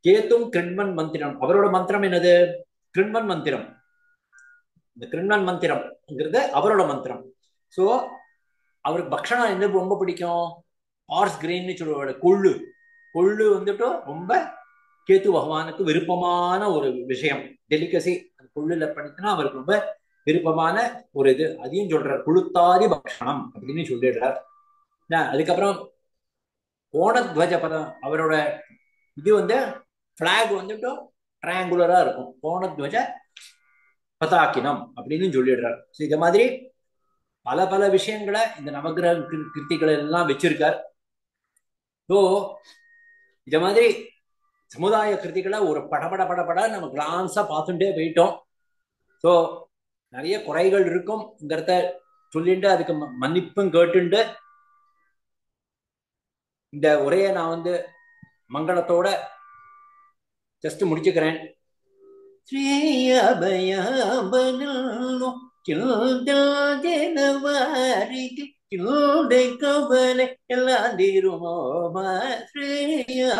கேத்தும் கிருண்மன் மந்திரம், அவரோட மந்திரம் என்னது? கிருண்மன் மந்திரம். இந்த கிருண்மன் மந்திரம்ங்கிறது அவரோட மந்திரம். சோ அவருக்கு பக்ஷணம் என்ன ரொம்ப பிடிக்கும்? ஹார்ஸ் கிரெயின்னு சொல்லுவாங்க, கொள்ளு. கொள்ளு வந்துட்டு ரொம்ப கேத்து பகவானுக்கு விருப்பமான ஒரு விஷயம், டெலிகசி. அந்த கொள்ளுல பண்ணிட்டுனா அவருக்கு ரொம்ப விருப்பமான ஒரு இது. அதையும் சொல்றார், கொளுத்தாதி பக்ஷணம் அப்படின்னு சொல்லிடுறார். அதுக்கப்புறம் கோணத்வஜ பதம், அவரோட இது வந்து பிளாக் வந்துட்டு ட்ரையாங்குலரா இருக்கும், கோணத்வஜ பதாக்கினம் அப்படின்னு சொல்லிடுறார். இத மாதிரி பல பல விஷயங்களை இந்த நவகிரக கிருத்திகளை எல்லாம் வச்சிருக்கார். ஸோ இத மாதிரி சமுதாய கிருத்திகளை ஒரு படபட நம்ம கிளான்ஸா பார்த்துட்டே போயிட்டோம். ஸோ நிறைய குறைகள் இருக்கும்ங்கிறத சொல்லிட்டு அதுக்கு மன்னிப்பும் கேட்டுண்டு இந்த உரையை நான் வந்து மங்களத்தோட ஜஸ்ட் முடிச்சுக்கிறேன். ஸ்ரீ அபயாபனோ ஜனவாரிக்கு கிளோடை கவலை எல்லாம் தீருமோமா ஸ்ரீ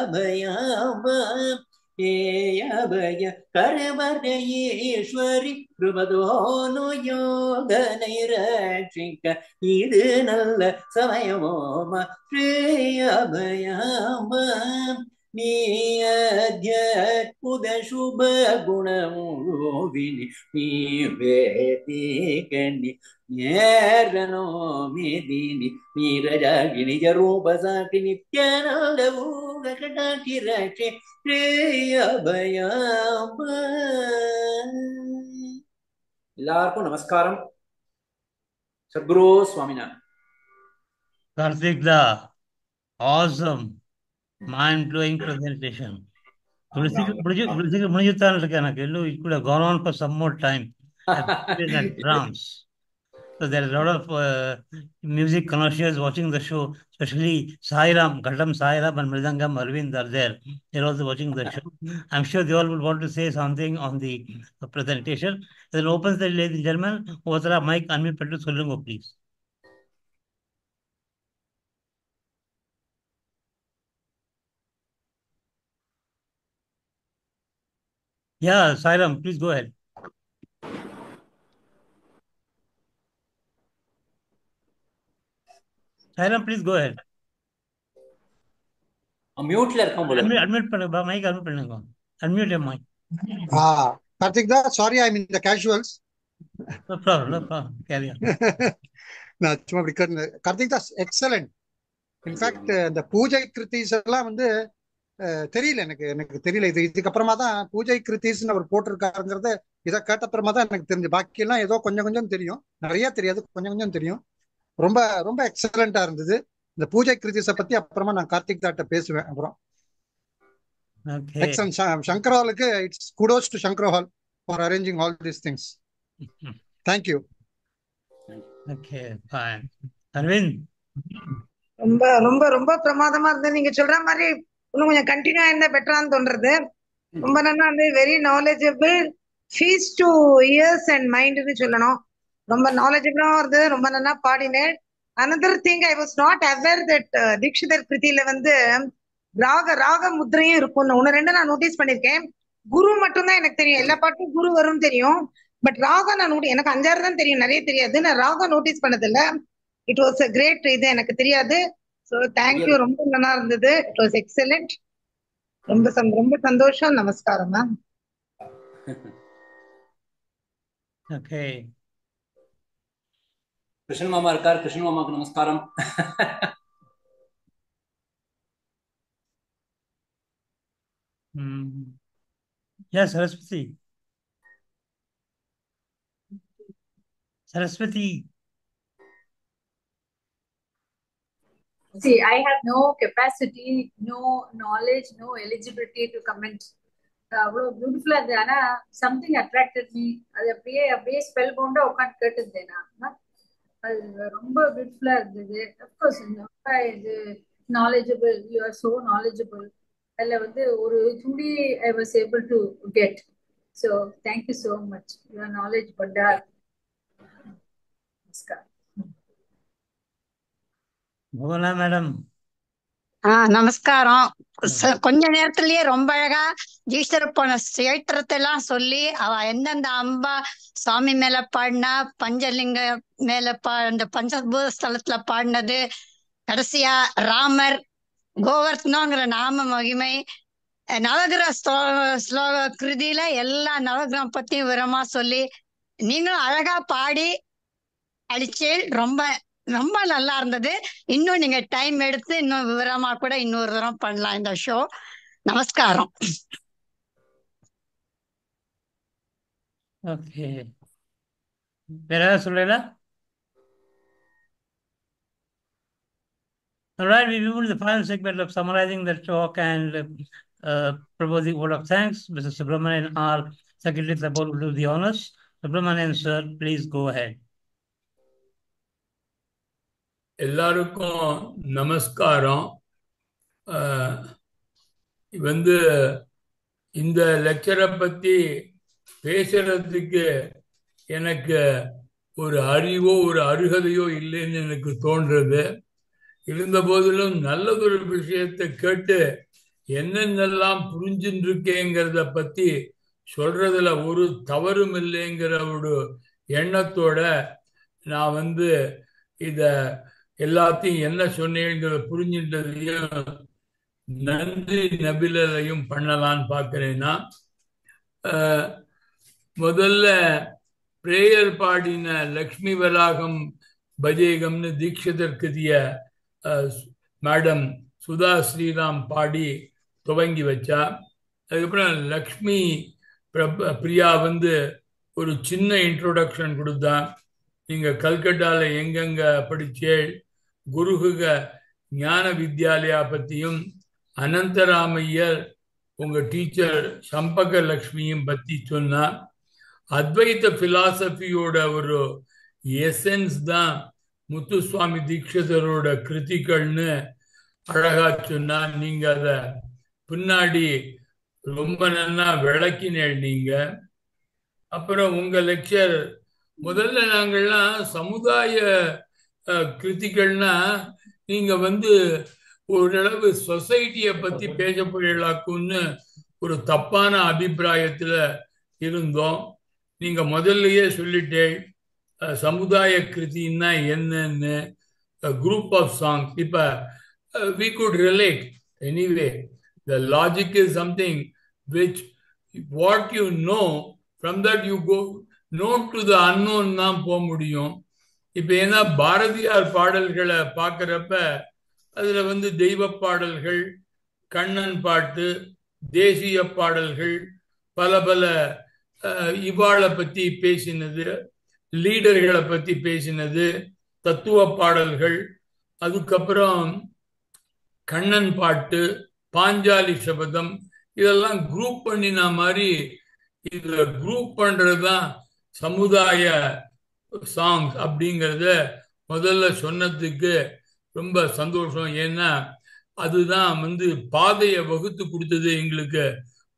அபயாபன் ஏயபய கரவரையேஸ்வரி கிருபதோனு யோகனை ரட்சிக்க இது நல்ல சமயமோமா ஸ்ரீ அபயாபன் நீ அத்புத சுப குணமுவினி நீ வேதிகண்ணி நேரனோ மேதினி நீரஜாகி நிஜ ரூபசாக்கி நித்யானந்த ஊக கடாட்சி ரட்சே ஸ்ரேயபயாம்ப. எல்லாருக்கும் நமஸ்காரம். Sadhguru Swaminathan. Karthik Da, awesome, mind-blowing presentation. It could have gone on for some more time. That drums. So there are a lot of music connoisseurs watching the show, especially Sairam, Ghatam Sairam and Mridangam Arvind are there. They're also watching the show. I'm sure they all would want to say something on the presentation. Then opens the ladies and gentlemen, over mic unmute Petru Solungo, please. Yeah, Sairam, please go ahead. Sairam, please go ahead. மியூட்ல இருக்கும் போல. Unmute பண்ணுங்க, mic unmute பண்ணுங்க. Unmute your mic. Karthik Da, sorry, I'm in the casuals. No problem, carry on. நான் சும்மா அப்படி Karthik Das excellent. In fact இந்த பூஜை கிருத்திஸ் எல்லாம் வந்து தெரியல எனக்கு தெரியல. இதுக்கப்புறமா தான் பூஜை கிருத்திஸ்ன்னு அவர் போட்டிருக்காருங்கிறத இதை கேட்டப்புறமா தான் எனக்கு தெரிஞ்சு. பாக்கி எல்லாம் ஏதோ கொஞ்சம் கொஞ்சம் தெரியும், நிறைய தெரியாது, கொஞ்சம் கொஞ்சம் தெரியும். ரொம்ப ரொம்ப எக்ஸலண்டா இருந்தது. இந்த பூஜை கிருத்திஸை பத்தி அப்புறமா நான் கார்த்திக் தாட்ட பேசுவேன். அப்புறம் எக்ஸலண்ட். சங்கரஹாலுக்கு it's kudos to Sankara Hall for arranging all these things. Thank you. Okay fine. Aravind, ரொம்ப ரொம்ப ரொம்ப பிரமாதமா இருந்தது. நீங்க சொல்ற மாதிரி இன்னும் கொஞ்சம் கண்டினியூ ஆயிருந்தா பெட்டரான்னு தோன்றது. ரொம்ப நல்லா வந்து very knowledgeable, feast to years and மைண்ட்னு சொல்லணும். ரொம்ப நாலேஜபிளா இருந்தது. ரொம்ப நல்லா பாடினேன். Another thing, I was not aware that Dikshitar கிருதியில வந்து ராக முத்திரையும் இருக்கும். ஒன்னு ரெண்டு நான் நோட்டீஸ் பண்ணிருக்கேன். குரு மட்டும்தான் எனக்கு தெரியும். எல்லா பாட்டும் குரு வரும்னு தெரியும். பட் ராகம் நான் எனக்கு 5-6 தான் தெரியும், நிறைய தெரியாது. நான் ராகம் நோட்டீஸ் பண்ணதில்ல. It was a great. இது எனக்கு தெரியாது. ஸோ தேங்க்யூ, ரொம்ப நல்லா இருந்தது. It was excellent. ரொம்ப ரொம்ப சந்தோஷம். நமஸ்காரம் மேம். ஓகே, கிருஷ்ணன் மாமா இருக்கார். கிருஷ்ணன் மாமாக்கு நமஸ்காரம். Yes, Saraswati. See, I have no capacity, no knowledge, no eligibility to comment. அவ்வளோ பியூட்டிஃபுல்லா இருந்தது. ஆனா சம்திங் அட்ராக்டட் மீ. அது அப்படியே ஸ்பெல் பவுண்டா உட்காந்து கேட்டுருந்தேன் நான். அது ரொம்ப பியூட்டிஃபுல்லா இருந்தது. அப்கோர்ஸ் இது knowledgeable, you are so knowledgeable. அதில் வந்து ஒரு துளி I was able to get. So thank you so much. Your knowledge Bandar. Namaskar. Bhuvana madam. நமஸ்காரம். கொஞ்ச நேரத்திலேயே ரொம்ப அழகா ஈஸ்வர போன சேத்திரத்தை எல்லாம் சொல்லி அவ எந்தெந்த அம்பா சுவாமி மேல பாடினா, பஞ்சலிங்க மேல அந்த பஞ்சபூத ஸ்தலத்துல பாடினது, கடைசியா ராமர், கோவர்த்தனங்கிற நாம மகிமை, நவகிரக ஸ்லோக கிருதியில எல்லா நவகிரகம் பத்தியும் விவரமா சொல்லி நீங்களும் அழகா பாடி அடிச்சேன். ரொம்ப ரொம்ப நல்லா இருந்தது. இன்னும் நீங்க டைம் எடுத்து இன்னும் விவரமா கூட இன்னொரு தரம் பண்ணலாம் இந்த ஷோ. நமஸ்காரம். ஓகே, வேற ஏதாவது சொல்லல? All right, we move to the final segment of summarizing the talk and proposing word of thanks. Mr. Subramanian R. Secretary of the Board will do the honors. Subramanian sir, please go ahead. எல்லாருக்கும் நமஸ்காரம். வந்து இந்த லெக்சரை பத்தி பேசுறதுக்கு எனக்கு ஒரு அறிவோ ஒரு அருகதையோ இல்லைன்னு எனக்கு தோன்றது. இருந்த போதிலும் நல்லதொரு விஷயத்தை கேட்டு என்னென்னலாம் புரிஞ்சுட்டு இருக்கேங்கிறத பத்தி சொல்றதுல ஒரு தவறும் இல்லைங்கிற ஒரு எண்ணத்தோட நான் இத எல்லாத்தையும் என்ன சொன்னேங்கிறத புரிஞ்சுட்டதையும் நன்றி நபிலையும் பண்ணலான்னு பார்க்கிறேன்னா, முதல்ல பிரேயர் பாடின லக்ஷ்மி வராகம் பஜேகம்னு தீட்சிதர் கிருதிய மேடம் சுதா ஸ்ரீராம் பாடி துவங்கி வச்சா. அதுக்கப்புறம் லக்ஷ்மி பிரியா ஒரு சின்ன இன்ட்ரோடக்ஷன் கொடுத்தா. நீங்க கல்கட்டால எங்கெங்க படிச்சே, குருகுக ஞான வித்யாலயா பத்தியும், அனந்தராமையர் உங்க டீச்சர் சம்பக லக்ஷ்மியும் பத்தி சொன்னா. அத்வைத பிலாசபியோட ஒரு எசன்ஸ் தான் முத்துசுவாமி தீட்சிதரோட கிருதிகள்னு அழகா சொன்னா. நீங்க அத பின்னாடி ரொம்ப நல்லா விளக்கினேள் நீங்க. அப்புறம் உங்க லெக்சர் முதல்ல நாங்கள்லாம் சமுதாய கிருதிகள்னா நீங்க ஓரளவு சொசைட்டியை பத்தி பேச போயிடலாக்குன்னு ஒரு தப்பான அபிப்பிராயத்துல இருந்தோம். நீங்க முதல்லயே சொல்லிட்டே சமுதாய கிருதின்னா என்னன்னு, குரூப் ஆஃப் சாங்ஸ். இப்ப we could relate anyway. The logic is something which what you know, from that you go known to the unknown தான் போக முடியும். இப்ப ஏன்னா பாரதியார் பாடல்களை பார்க்கறப்ப அதுல தெய்வ பாடல்கள், கண்ணன் பாட்டு, தேசிய பாடல்கள், பல பல இவாளை பத்தி பேசினது, லீடர்களை பத்தி பேசினது, தத்துவ பாடல்கள், அதுக்கப்புறம் கண்ணன் பாட்டு, பாஞ்சாலி சபதம், இதெல்லாம் குரூப் பண்ணின மாதிரி இதுல குரூப் பண்றதுதான் சமுதாய சாங்ஸ் அப்படிங்கிறத முதல்ல சொன்னதுக்கு ரொம்ப சந்தோஷம். ஏன்னா அதுதான் பாதையை வகுத்து கொடுத்தது எங்களுக்கு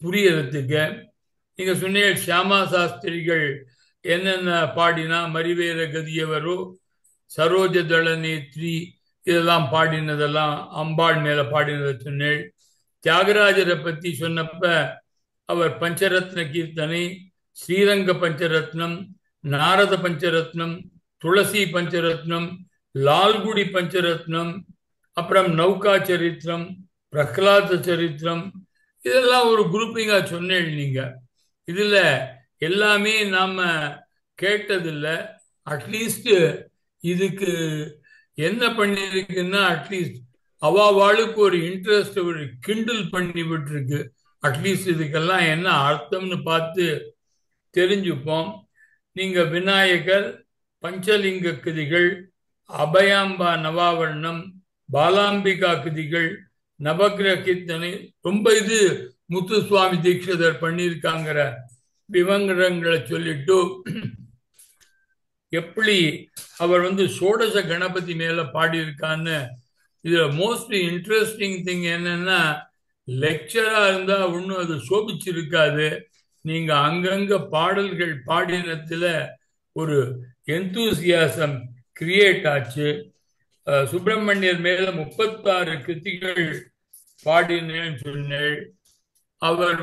புரியறதுக்கு. நீங்க சொன்னீங்க சியாமா சாஸ்திரிகள் என்னென்ன பாடினா, மரிவேர கதியவரோ, சரோஜ தள நேத்ரி, இதெல்லாம் பாடினதெல்லாம் அம்பாள் மேல பாடினதை சொன்னேள். தியாகராஜரை பத்தி சொன்னப்ப அவர் பஞ்சரத்ன கீர்த்தனை, ஸ்ரீரங்க பஞ்சரத்னம், நாரத பஞ்சரத்னம், துளசி பஞ்சரத்னம், லால்குடி பஞ்சரத்னம், அப்புறம் நௌகா சரித்திரம், பிரகலாத சரித்திரம், இதெல்லாம் ஒரு குரூப்பிங்கா சொன்னேன் நீங்க. இதுல எல்லாமே நாம கேட்டதில்லை. அட்லீஸ்ட் இதுக்கு என்ன பண்ணிருக்குன்னா, அட்லீஸ்ட் அவாளுக்கு ஒரு இன்ட்ரெஸ்ட் ஒரு கிண்டில் பண்ணி விட்டுருக்கு. அட்லீஸ்ட் இதுக்கெல்லாம் என்ன அர்த்தம்னு பார்த்து தெரிஞ்சுப்போம். நீங்க விநாயகர், பஞ்சலிங்க கிருதிகள், அபயாம்பா நவாவரணம், பாலாம்பிகா கிருதிகள், நவகிரக கீர்த்தனை, ரொம்ப இது முத்துசுவாமி தீட்சிதர் பண்ணியிருக்காங்கிற விவரங்களை சொல்லிட்டு, எப்படி அவர் சோடச கணபதி மேல பாடியிருக்கான்னு. இதுல மோஸ்ட் இன்ட்ரெஸ்டிங் திங் என்னன்னா, லெக்சரா இருந்தா ஒன்னும் அது சோபிச்சிருக்காது. நீங்க அங்கங்க பாடல்கள் பாடினத்துல ஒரு எந்தூசியாசம் கிரியேட் ஆச்சு. சுப்பிரமணியர் மேல 36 கிருதிகள் பாடினேன்னு சொன்னேன். அவர்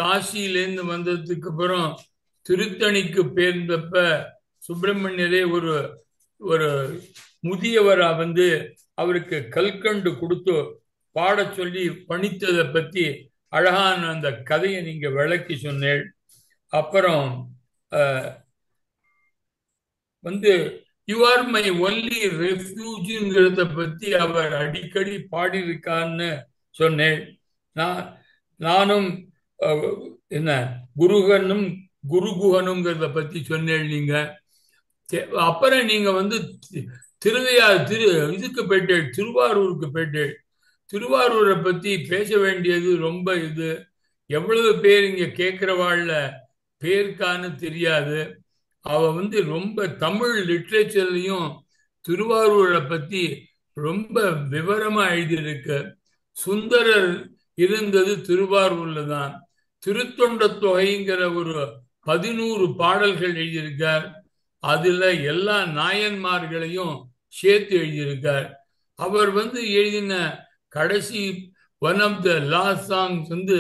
காசியிலேருந்து வந்ததுக்கு அப்புறம் திருத்தணிக்கு பேர்ந்தப்ப சுப்பிரமணியரே ஒரு ஒரு முதியவரா அவருக்கு கல்கண்டு கொடுத்து பாட சொல்லி பணித்ததை பத்தி அழகான அந்த கதையை நீங்க விளக்கி சொன்னேன். அப்புறம் யூ ஆர் மை ஒன்லி ரெஃப்யூஜிங்கிறத பத்தி அவர் அடிக்கடி பாடியிருக்கான்னு சொன்னேன். நானும் என்ன குருகனும் குருகுகனுங்கிறத பத்தி சொன்னேன் நீங்க. அப்புறம் நீங்க இதுக்கு போயிட்டேன், திருவாரூருக்கு போயிட்டேன். திருவாரூரை பத்தி பேச வேண்டியது ரொம்ப இது. எவ்வளவு பேர் இங்க கேட்கிறவாழ்ல பேருக்கான்னு தெரியாது. அவ ரொம்ப தமிழ் லிட்ரேச்சர்லையும் திருவாரூரை பத்தி ரொம்ப விவரமா எழுதியிருக்கு. சுந்தரர் இருந்தது திருவாரூர்ல தான். திருத்தொண்ட தொகைங்கிற ஒரு 11 பாடல்கள் எழுதியிருக்கார். அதுல எல்லா நாயன்மார்களையும் சேர்த்து எழுதியிருக்கார். அவர் எழுதின கடைசி one of the last songs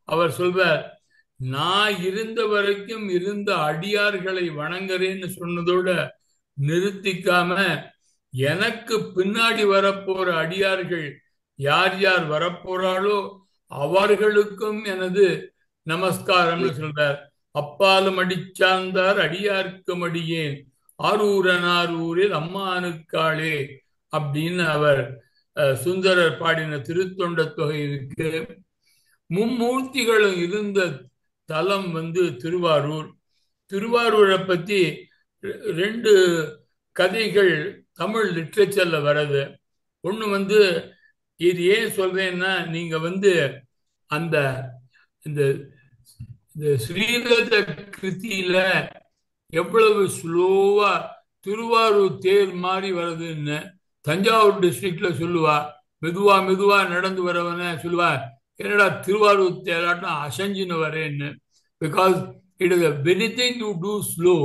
அவர் சொல்வார், நான் இருந்த வரைக்கும் இருந்த அடியார்களை வணங்குறேன்னு சொன்னதோட நிறுத்திக்காம, எனக்கு பின்னாடி வரப்போற அடியார்கள் யார் யார் வரப்போறாளோ அவர்களுக்கும் எனது நமஸ்காரம்னு சொல்றார். அப்பாலும் அடிச்சார்ந்தார் அடியார்க்கும் அடியேன், ஆரூரனாரூரில் அம்மானுக்காளே அப்படின்னு அவர் சுந்தரர் பாடின திருத்தொண்ட தொகை இருக்கு. மும்மூர்த்திகளும் இருந்த தலம் திருவாரூர். திருவாரூரை பத்தி 2 கதைகள் தமிழ் லிட்ரேச்சர்ல வருது. ஒண்ணு இது ஏன் சொல்றேன்னா, நீங்க அந்த இந்த ஸ்ரீரத கிருத்தியில எவ்வளவு ஸ்லோவா திருவாரூர் தேர் மாதிரி வருதுன்னு தஞ்சாவூர் டிஸ்ட்ரிக்ட்ல சொல்லுவா. மெதுவா மெதுவா நடந்து வரவன சொல்லுவா, என்னடா திருவாரூர் தேராட்டம் அசைஞ்சுன்னு வரேன்னு. Because it is anything to do slow,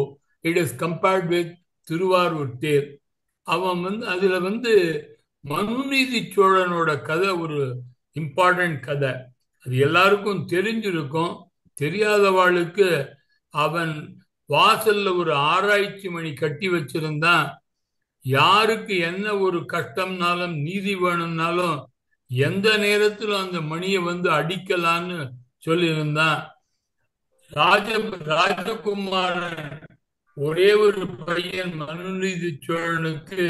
it is compared with Thiruvarur தேர். அவன் அதுல மனுநீதி சோழனோட கதை ஒரு இம்பார்ட்டன்ட் கதை. அது எல்லாருக்கும் தெரிஞ்சிருக்கும். தெரியாதவாளுக்கு அவன் வாசல்ல ஒரு ஆராய்ச்சி மணி கட்டி வச்சிருந்தான். யாருக்கு என்ன ஒரு கஷ்டம்னாலும் நீதி வேணும்னாலும் எந்த நேரத்திலும் அந்த மணியை அடிக்கலான்னு சொல்லியிருந்தான். ராஜகுமாரன் ஒரே ஒரு பையன் மனுநீதி சோழனுக்கு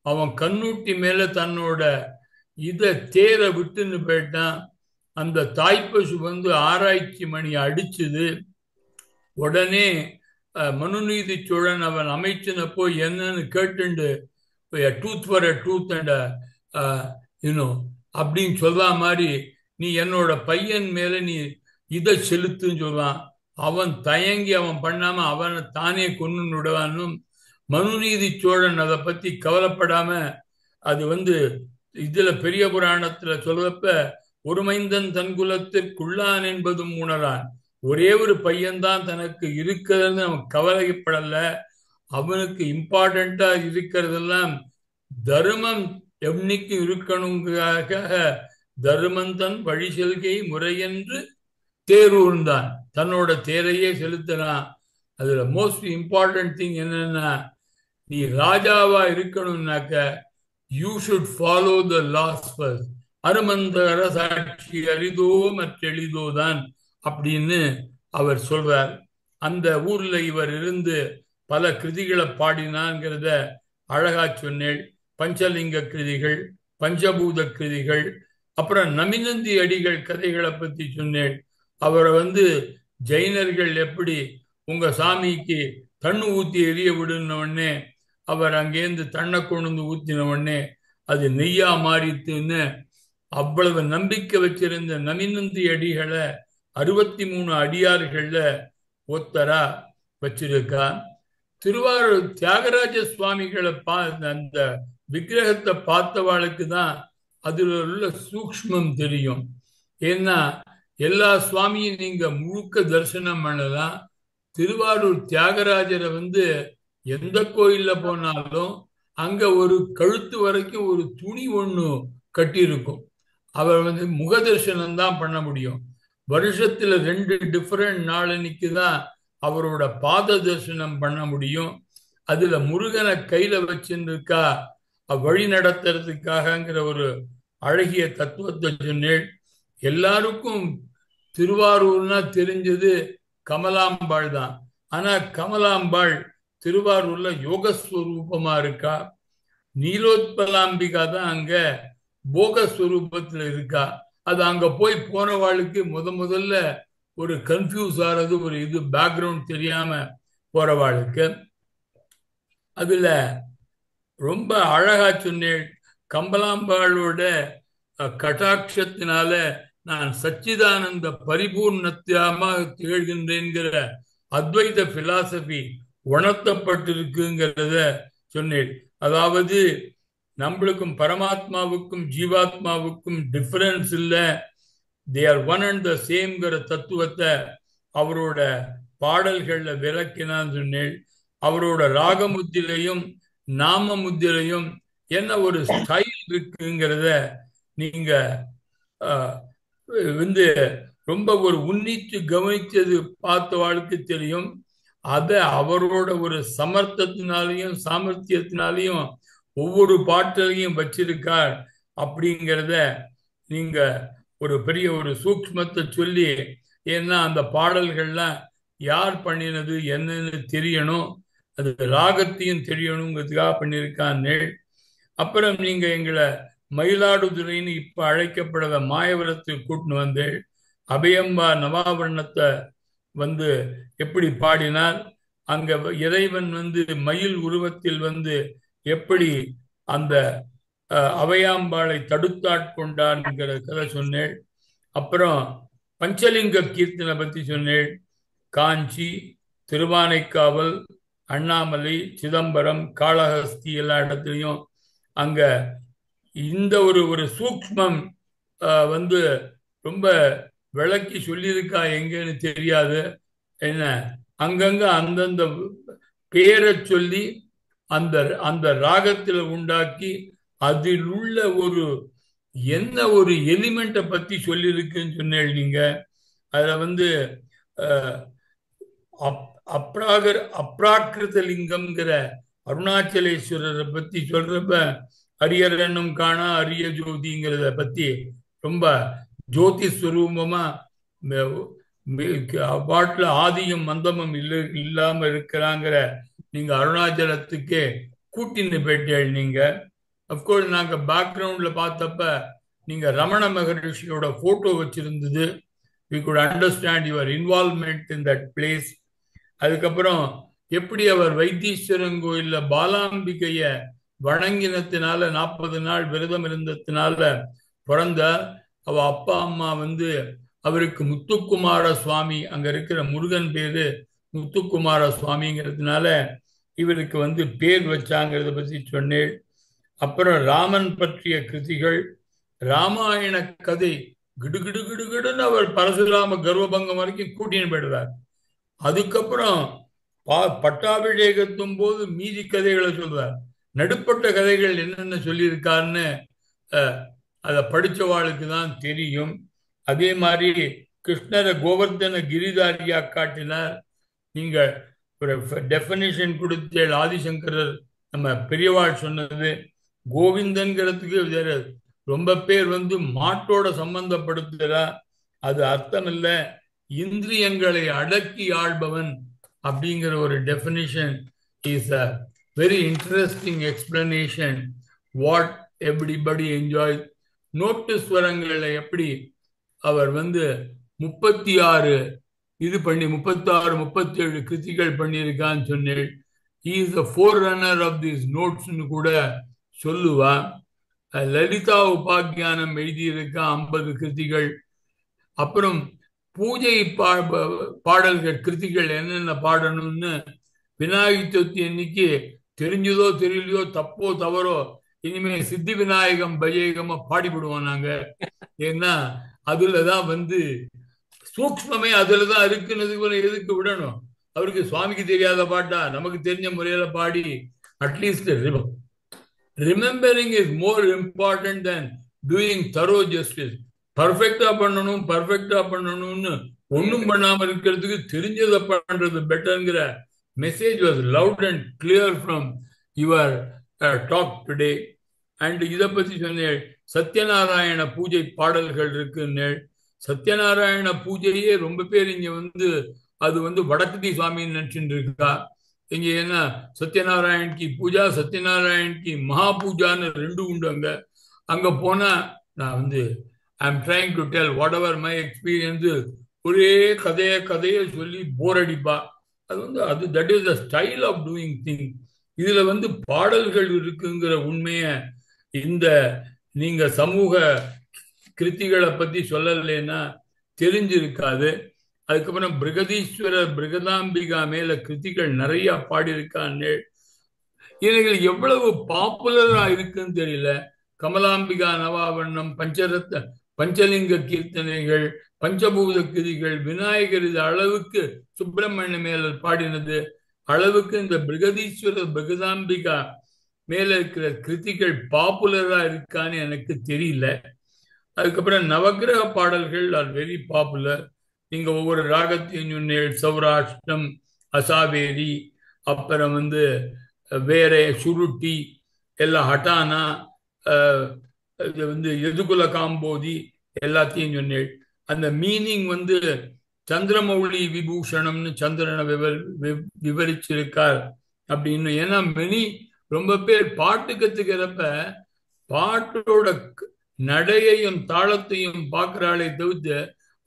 அவன் கண்ணூட்டி மேல தன்னோட தேரை விட்டுன்னு போயிட்டான். அந்த தாய்ப்பசு ஆராய்ச்சி மணி அடிச்சுது. உடனே மனுநீதி சோழன் அவன் அமைச்சனப்போ என்னன்னு கேட்டுண்டு tooth for a tooth and அப்படின்னு சொல்ற மாதிரி, நீ என்னோட பையன் மேல நீ இதை செலுத்துன்னு சொல்றான். அவன் தயங்கி அவன் பண்ணாம அவனை தானே கொன்னு விடுவான்னு மனுநீதி சோழன் அதை பத்தி கவலைப்படாம, அது இதுல பெரிய புராணத்துல சொல்றப்ப, ஒரு மைந்தன் தன் குலத்திற்குள்ளான் என்பதும் உணரான். ஒரே ஒரு பையன்தான் தனக்கு இருக்கிறது அவன் கவலைப்படல. அவனுக்கு இம்பார்ட்டண்டா இருக்கிறதெல்லாம் தர்மம் எண்ணிக்கு இருக்கணுங்காக தர்மந்தன் வழி செல்கை முறையென்று தேரூர்ந்தான். தன்னோட தேரையே செலுத்தினான். அதுல மோஸ்ட் இம்பார்ட்டன்ட் திங் என்னன்னா, நீ ராஜாவா இருக்கணும்னாக்க you should follow the laws first. அருமந்தர சாட்சி அரிதோ மற்றெளிதோதான் அப்படின்னு அவர் சொல்றார். அந்த ஊர்ல இவர் இருந்து பல கிருதிகளை பாடினாங்கிறத அழகா சொன்னேள். பஞ்சலிங்க கிருதிகள், பஞ்சபூத கிருதிகள், அப்புறம் நமினந்தி அடிகள் கதைகளை பத்தி சொன்னேள். அவரை ஜெயினர்கள் எப்படி உங்க சாமிக்கு தண்ணு ஊத்தி எரிய விடுன உடனே அவர் அங்கேருந்து தண்ணை கொண்டு ஊத்தின உடனே அது நெய்யா மாறித்துன்னு அவ்வளவு நம்பிக்கை வச்சிருந்த நமினந்தி அடிகளை 63 அடியார்கள்ல ஒத்தரா வச்சிருக்கா. திருவாரூர் தியாகராஜ சுவாமிகளை அந்த விக்கிரகத்தை பார்த்தவாளுக்கு தான் அதுல உள்ள சூக்ஷ்மம் தெரியும். ஏன்னா எல்லா சுவாமியும் நீங்க முழுக்க தரிசனம் பண்ணலாம். திருவாரூர் தியாகராஜரை எந்த கோயில்ல போனாலும் அங்க ஒரு கழுத்து வரைக்கும் ஒரு துணி ஒண்ணு கட்டியிருக்கும். அவர் முக தரிசனம் தான் பண்ண முடியும். வருஷத்துல 2 டிஃபரெண்ட் நாளன்னைக்கு தான் அவரோட பாத தரிசனம் பண்ண முடியும். அதுல முருகனை கையில வச்சிருக்கா வழி நடத்துறதுக்காகங்கிற ஒரு அழகிய தத்துவத்தை சொன்னேன். எல்லாருக்கும் திருவாரூர்னா தெரிஞ்சது கமலாம்பாள் தான். ஆனா கமலாம்பாள் திருவாரூர்ல யோகஸ்வரூபமா இருக்கா. நீலோத்பலாம்பிகா தான் அங்க போகஸ்வரூபத்துல இருக்கா. அது அங்க போய் போனவாளுக்கு முதல்ல ஒரு கன்ஃபியூஸ் ஆறது, ஒரு பேக்ரவுண்ட் தெரியாம போறவாளுக்கு. அதுல ரொம்ப அழகா சொன்னேன். கமலாம்பாளோட கட்டாட்சத்தினால நான் சச்சிதானந்த பரிபூர்ணத்தியமாக திகழ்கின்றேங்கிற அத்வைத பிலாசபி உணர்த்தப்பட்டிருக்குங்கிறத சொன்னேன். அதாவது நம்மளுக்கும் பரமாத்மாவுக்கும் ஜீவாத்மாவுக்கும் டிஃபரன்ஸ் இல்லை, they are one and the சேம்ங்கிற தத்துவத்தை அவரோட பாடல்கள்ல விளக்கினான்னு சொன்னேன். அவரோட ராகமுத்திரையும் நாம முத்திரையும் என்ன ஒரு ஸ்டைல் இருக்குங்கிறத நீங்க வந்து ரொம்ப ஒரு உன்னித்து கவனித்தது பார்த்தவாளுக்கு தெரியும். அதை அவரோட ஒரு சமர்த்தத்தினாலையும் சாமர்த்தியத்தினாலையும் ஒவ்வொரு பாட்டிலையும் வச்சிருக்கார் அப்படிங்கிறத நீங்க ஒரு பெரிய ஒரு சூக்ஷ்மத்தை சொல்லி, ஏன்னா அந்த பாடல்கள்லாம் யார் பண்ணினது என்னன்னு தெரியணும், அது ராகத்தையும் தெரியணுங்கிறதுக்காக பண்ணியிருக்கான். அப்புறம் நீங்க எங்களை மயிலாடுதுறைன்னு இப்ப அழைக்கப்படுற மாயவரத்துக்கு கூட்டின்னு வந்து அபயம்பா நவாவரணத்தை வந்து எப்படி பாடினார், அங்க இறைவன் வந்து மயில் உருவத்தில் வந்து எப்படி அந்த அவையாம்பாளை தடுத்தாட்கொண்டான்ங்கிற கதை சொன்னேன். அப்புறம் பஞ்சலிங்க கீர்த்தனை பத்தி சொன்னேன். காஞ்சி, திருவானைக்காவல், அண்ணாமலை, சிதம்பரம், காளஹஸ்தி எல்லா இடத்துலையும் அங்க இந்த ஒரு சூக்ஷ்மம் வந்து ரொம்ப விளக்கி சொல்லியிருக்கா. எங்கன்னு தெரியாது என்ன, அங்கங்க அந்தந்த பேரை சொல்லி அந்த அந்த ராகத்தில் உண்டாக்கி அதில் உள்ள என்ன ஒரு எலிமெண்ட்டை பத்தி சொல்லியிருக்குன்னு சொன்னேன். நீங்க அதுல வந்து அப்ராக்கிருத லிங்கம்ங்கிற அருணாச்சலேஸ்வரரை பத்தி சொல்றப்ப அரியர் என்னும் காணா அரிய ஜோதிங்கிறத பத்தி ரொம்ப ஜோதி ஸ்வரூபமா பாட்டுல ஆதியும் மந்தமும் இல்லாம இருக்கிறாங்கிற நீங்க அருணாச்சலத்துக்கே கூட்டின்னு போயிட்டேள். நீங்க அப்கோர்ஸ் நாங்க பேக்ரவுண்ட்ல பார்த்தப்ப நீங்க ரமண மகரிஷியோட போட்டோ வச்சிருந்தது. we could understand your involvement in that place. அதுக்கப்புறம் எப்படி அவர் வைத்தீஸ்வரன் கோயில்ல பாலாம்பிகைய வணங்கினத்தினால 40 நாள் விரதம் இருந்ததுனால பிறந்த அவ அப்பா அம்மா வந்து அவருக்கு முத்துக்குமார சுவாமி, அங்க இருக்கிற முருகன் பேரு முத்துக்குமார சுவாமிங்கிறதுனால இவருக்கு வந்து பேர் வச்சாங்கிறத பத்தி சொன்னேன். அப்புறம் ராமன் பற்றிய கிருதிகள், ராமாயண கதை கிடுகிடு கிடுகிடுன்னு அவர் பரசுராம கர்வபங்கம் வரைக்கும் கூட்டின்னு போயிடுறார். அதுக்கப்புறம் பட்டாபிஷேகத்தும் போது மீதி கதைகளை சொல்றார். நடுப்பட்ட கதைகள் என்னென்ன சொல்லியிருக்காருன்னு அதை படித்தவாளுக்கு தான் தெரியும். அதே மாதிரி கிருஷ்ணரை கோவர்தன கிரிதாரியா காட்டினார். நீங்க ஒரு டெஃபினிஷன் கொடுத்த ஆதிசங்கரர் நம்ம பெரியவாள் சொன்னது, கோவிந்தன்கிறதுக்கு வேற ரொம்ப பேர் வந்து மாட்டோட சம்பந்தப்படுத்துறா. அது அர்த்தம் இல்லை, இந்திரியங்களை அடக்கி ஆள்பவன் அப்படிங்கிற ஒரு definition is a very interesting explanation what everybody enjoy. நோட்டு ஸ்வரங்களை எப்படி அவர் வந்து 36 37 கிருதிகள் பண்ணியிருக்கான்னு சொன்னேன். he is the forerunner of these notes கூட சொல்லுவா. லலிதா உபாக்கியானம் எழுதியிருக்கா 50 கிருதிகள். அப்புறம் பூஜை பாடல்கள் கிருதிகள் என்னென்ன பாடணும்னு விநாயகர் சதுர்த்தி அன்னைக்கு தெரிஞ்சதோ தெரியலையோ தப்போ தவறோ இனிமே சித்தி விநாயகம் பஜேகமா பாடிவிடுவோம் நாங்க. ஏன்னா அதுலதான் வந்து சூக்ஷ்மமே அதுலதான் இருக்குன்னு எதுக்கு விடணும்? அவருக்கு சுவாமிக்கு தெரியாத பாட்டா நமக்கு தெரிஞ்ச முறையில பாடி at least remembering is more important then doing thorough justice. பர்ஃபெக்டா பண்ணணும்னு ஒன்னும் பண்ணாம இருக்கிறதுக்கு தெரிஞ்சதை பண்றது பெட்டர்ங்கிற message was loud and clear from your talk today. And இதை பத்தி சொன்னேன். சத்யநாராயண பூஜை பாடல்கள் இருக்குன்னு. சத்யநாராயண பூஜையே ரொம்ப பேர் இங்க வந்து அது வந்து வடக்குதி சுவாமின்னு நினைச்சுட்டு இருக்கா. இங்க என்ன சத்யநாராயண் கி பூஜா, சத்யநாராயண் கி மகா பூஜான்னு 2 உண்டு. அங்க போனா நான் வந்து I am trying to tell whatever my experience. ஒரே கதையை சொல்லி போர் அடிப்பா. அது வந்து அது that is the style of doing thing. இதுல வந்து பாடல்கள் இருக்குங்கிற உண்மைய இந்த நீங்க சமூக கிருத்திகளை பத்தி சொல்லலைன்னா தெரிஞ்சிருக்காது. அதுக்கப்புறம் பிருகதீஸ்வரர் பிருகதாம்பிகா மேல கிருத்திகள் நிறைய பாடியிருக்கான்னு. இவைகள் எவ்வளவு பாப்புலரா இருக்குன்னு தெரியல. கமலாம்பிகா நவாவண்ணம், பஞ்சலிங்க கீர்த்தனைகள், பஞ்சபூத கிரிகள், விநாயகர் இது அளவுக்கு சுப்பிரமணிய மேலர் பாடினது அளவுக்கு இந்த பிருகதீஸ்வரர் பிருகதாம்பிகா மேல இருக்கிற கிருதிகள் பாப்புலரா இருக்கான்னு எனக்கு தெரியல. அதுக்கப்புறம் நவக்கிரக பாடல்கள் ஆர் வெரி பாப்புலர். நீங்க ஒவ்வொரு ராகத்தையும் சொன்னீங்க, சௌராஷ்டிரம், அசாவேரி, அப்புறம் வேற சுருட்டி, எல்லாம் ஹட்டானா, இது எதுகுல காம்போதி எல்லாத்தையும் சொன்னேன். அந்த மீனிங் சந்திரமௌலி விபூஷணம்னு சந்திரனை விவரிச்சிருக்கார் அப்படின்னு. ஏன்னா ரொம்ப பேர் பாட்டு கத்துக்கிறப்ப பாட்டோட நடையையும் தாளத்தையும் பார்க்கிறாளே தவிர்த்து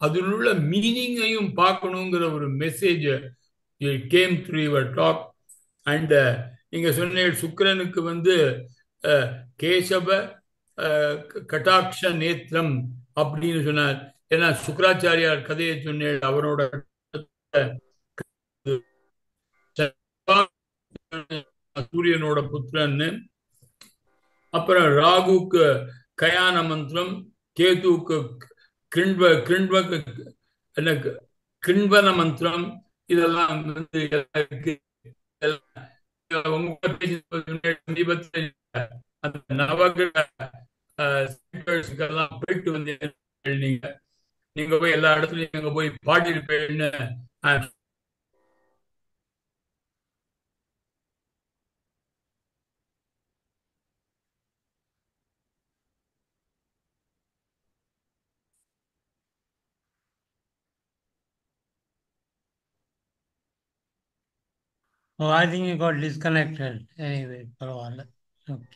அதில் உள்ள மீனிங்கையும் பார்க்கணுங்கிற ஒரு message came through your talk. And நீங்க சொன்ன சுக்கிரனுக்கு கேசவ கட்டாட்ச நேத்திரம் அப்படின்னு சொன்னார். ஏன்னா சுக்கராச்சாரியார் கதையை சொன்னேன், அவரோட சூரியனோட புத்திரன்னு. அப்புறம் ராகுக்கு கயான மந்திரம், கேதுவுக்கு கிண்வன மந்திரம், இதெல்லாம் அந்த நவகிரக போயிட்டு நீங்க போய் எல்லா இடத்துலயும் நீங்க போய் பாடிருப்பேன்னு Oh, I think you got disconnected. Anyway, okay.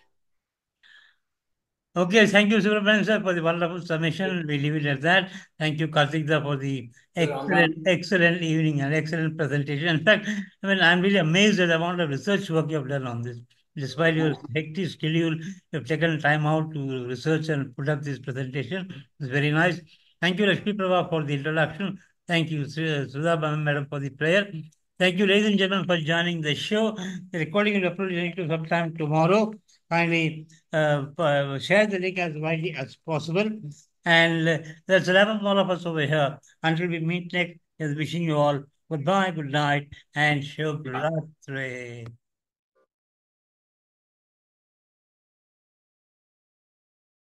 Okay, thank you, Subramanian sir, for the wonderful summation. We leave it at that. Thank you, Karthik sir, for the excellent evening and excellent presentation. In fact, I'm really amazed at the amount of research work you have done on this. Despite your hectic schedule, you've taken time out to research and put up this presentation. It's very nice. Thank you, Lakshmi Prabha, for the introduction. Thank you, Sudha Madam, for the prayer. Thank you, ladies and gentlemen, for joining the show. The recording will be uploaded sometime tomorrow. Kindly share the link as widely as possible. And there's 11 more of us over here. Until we meet next, wishing you all goodbye, good night, and Shubh Ratri.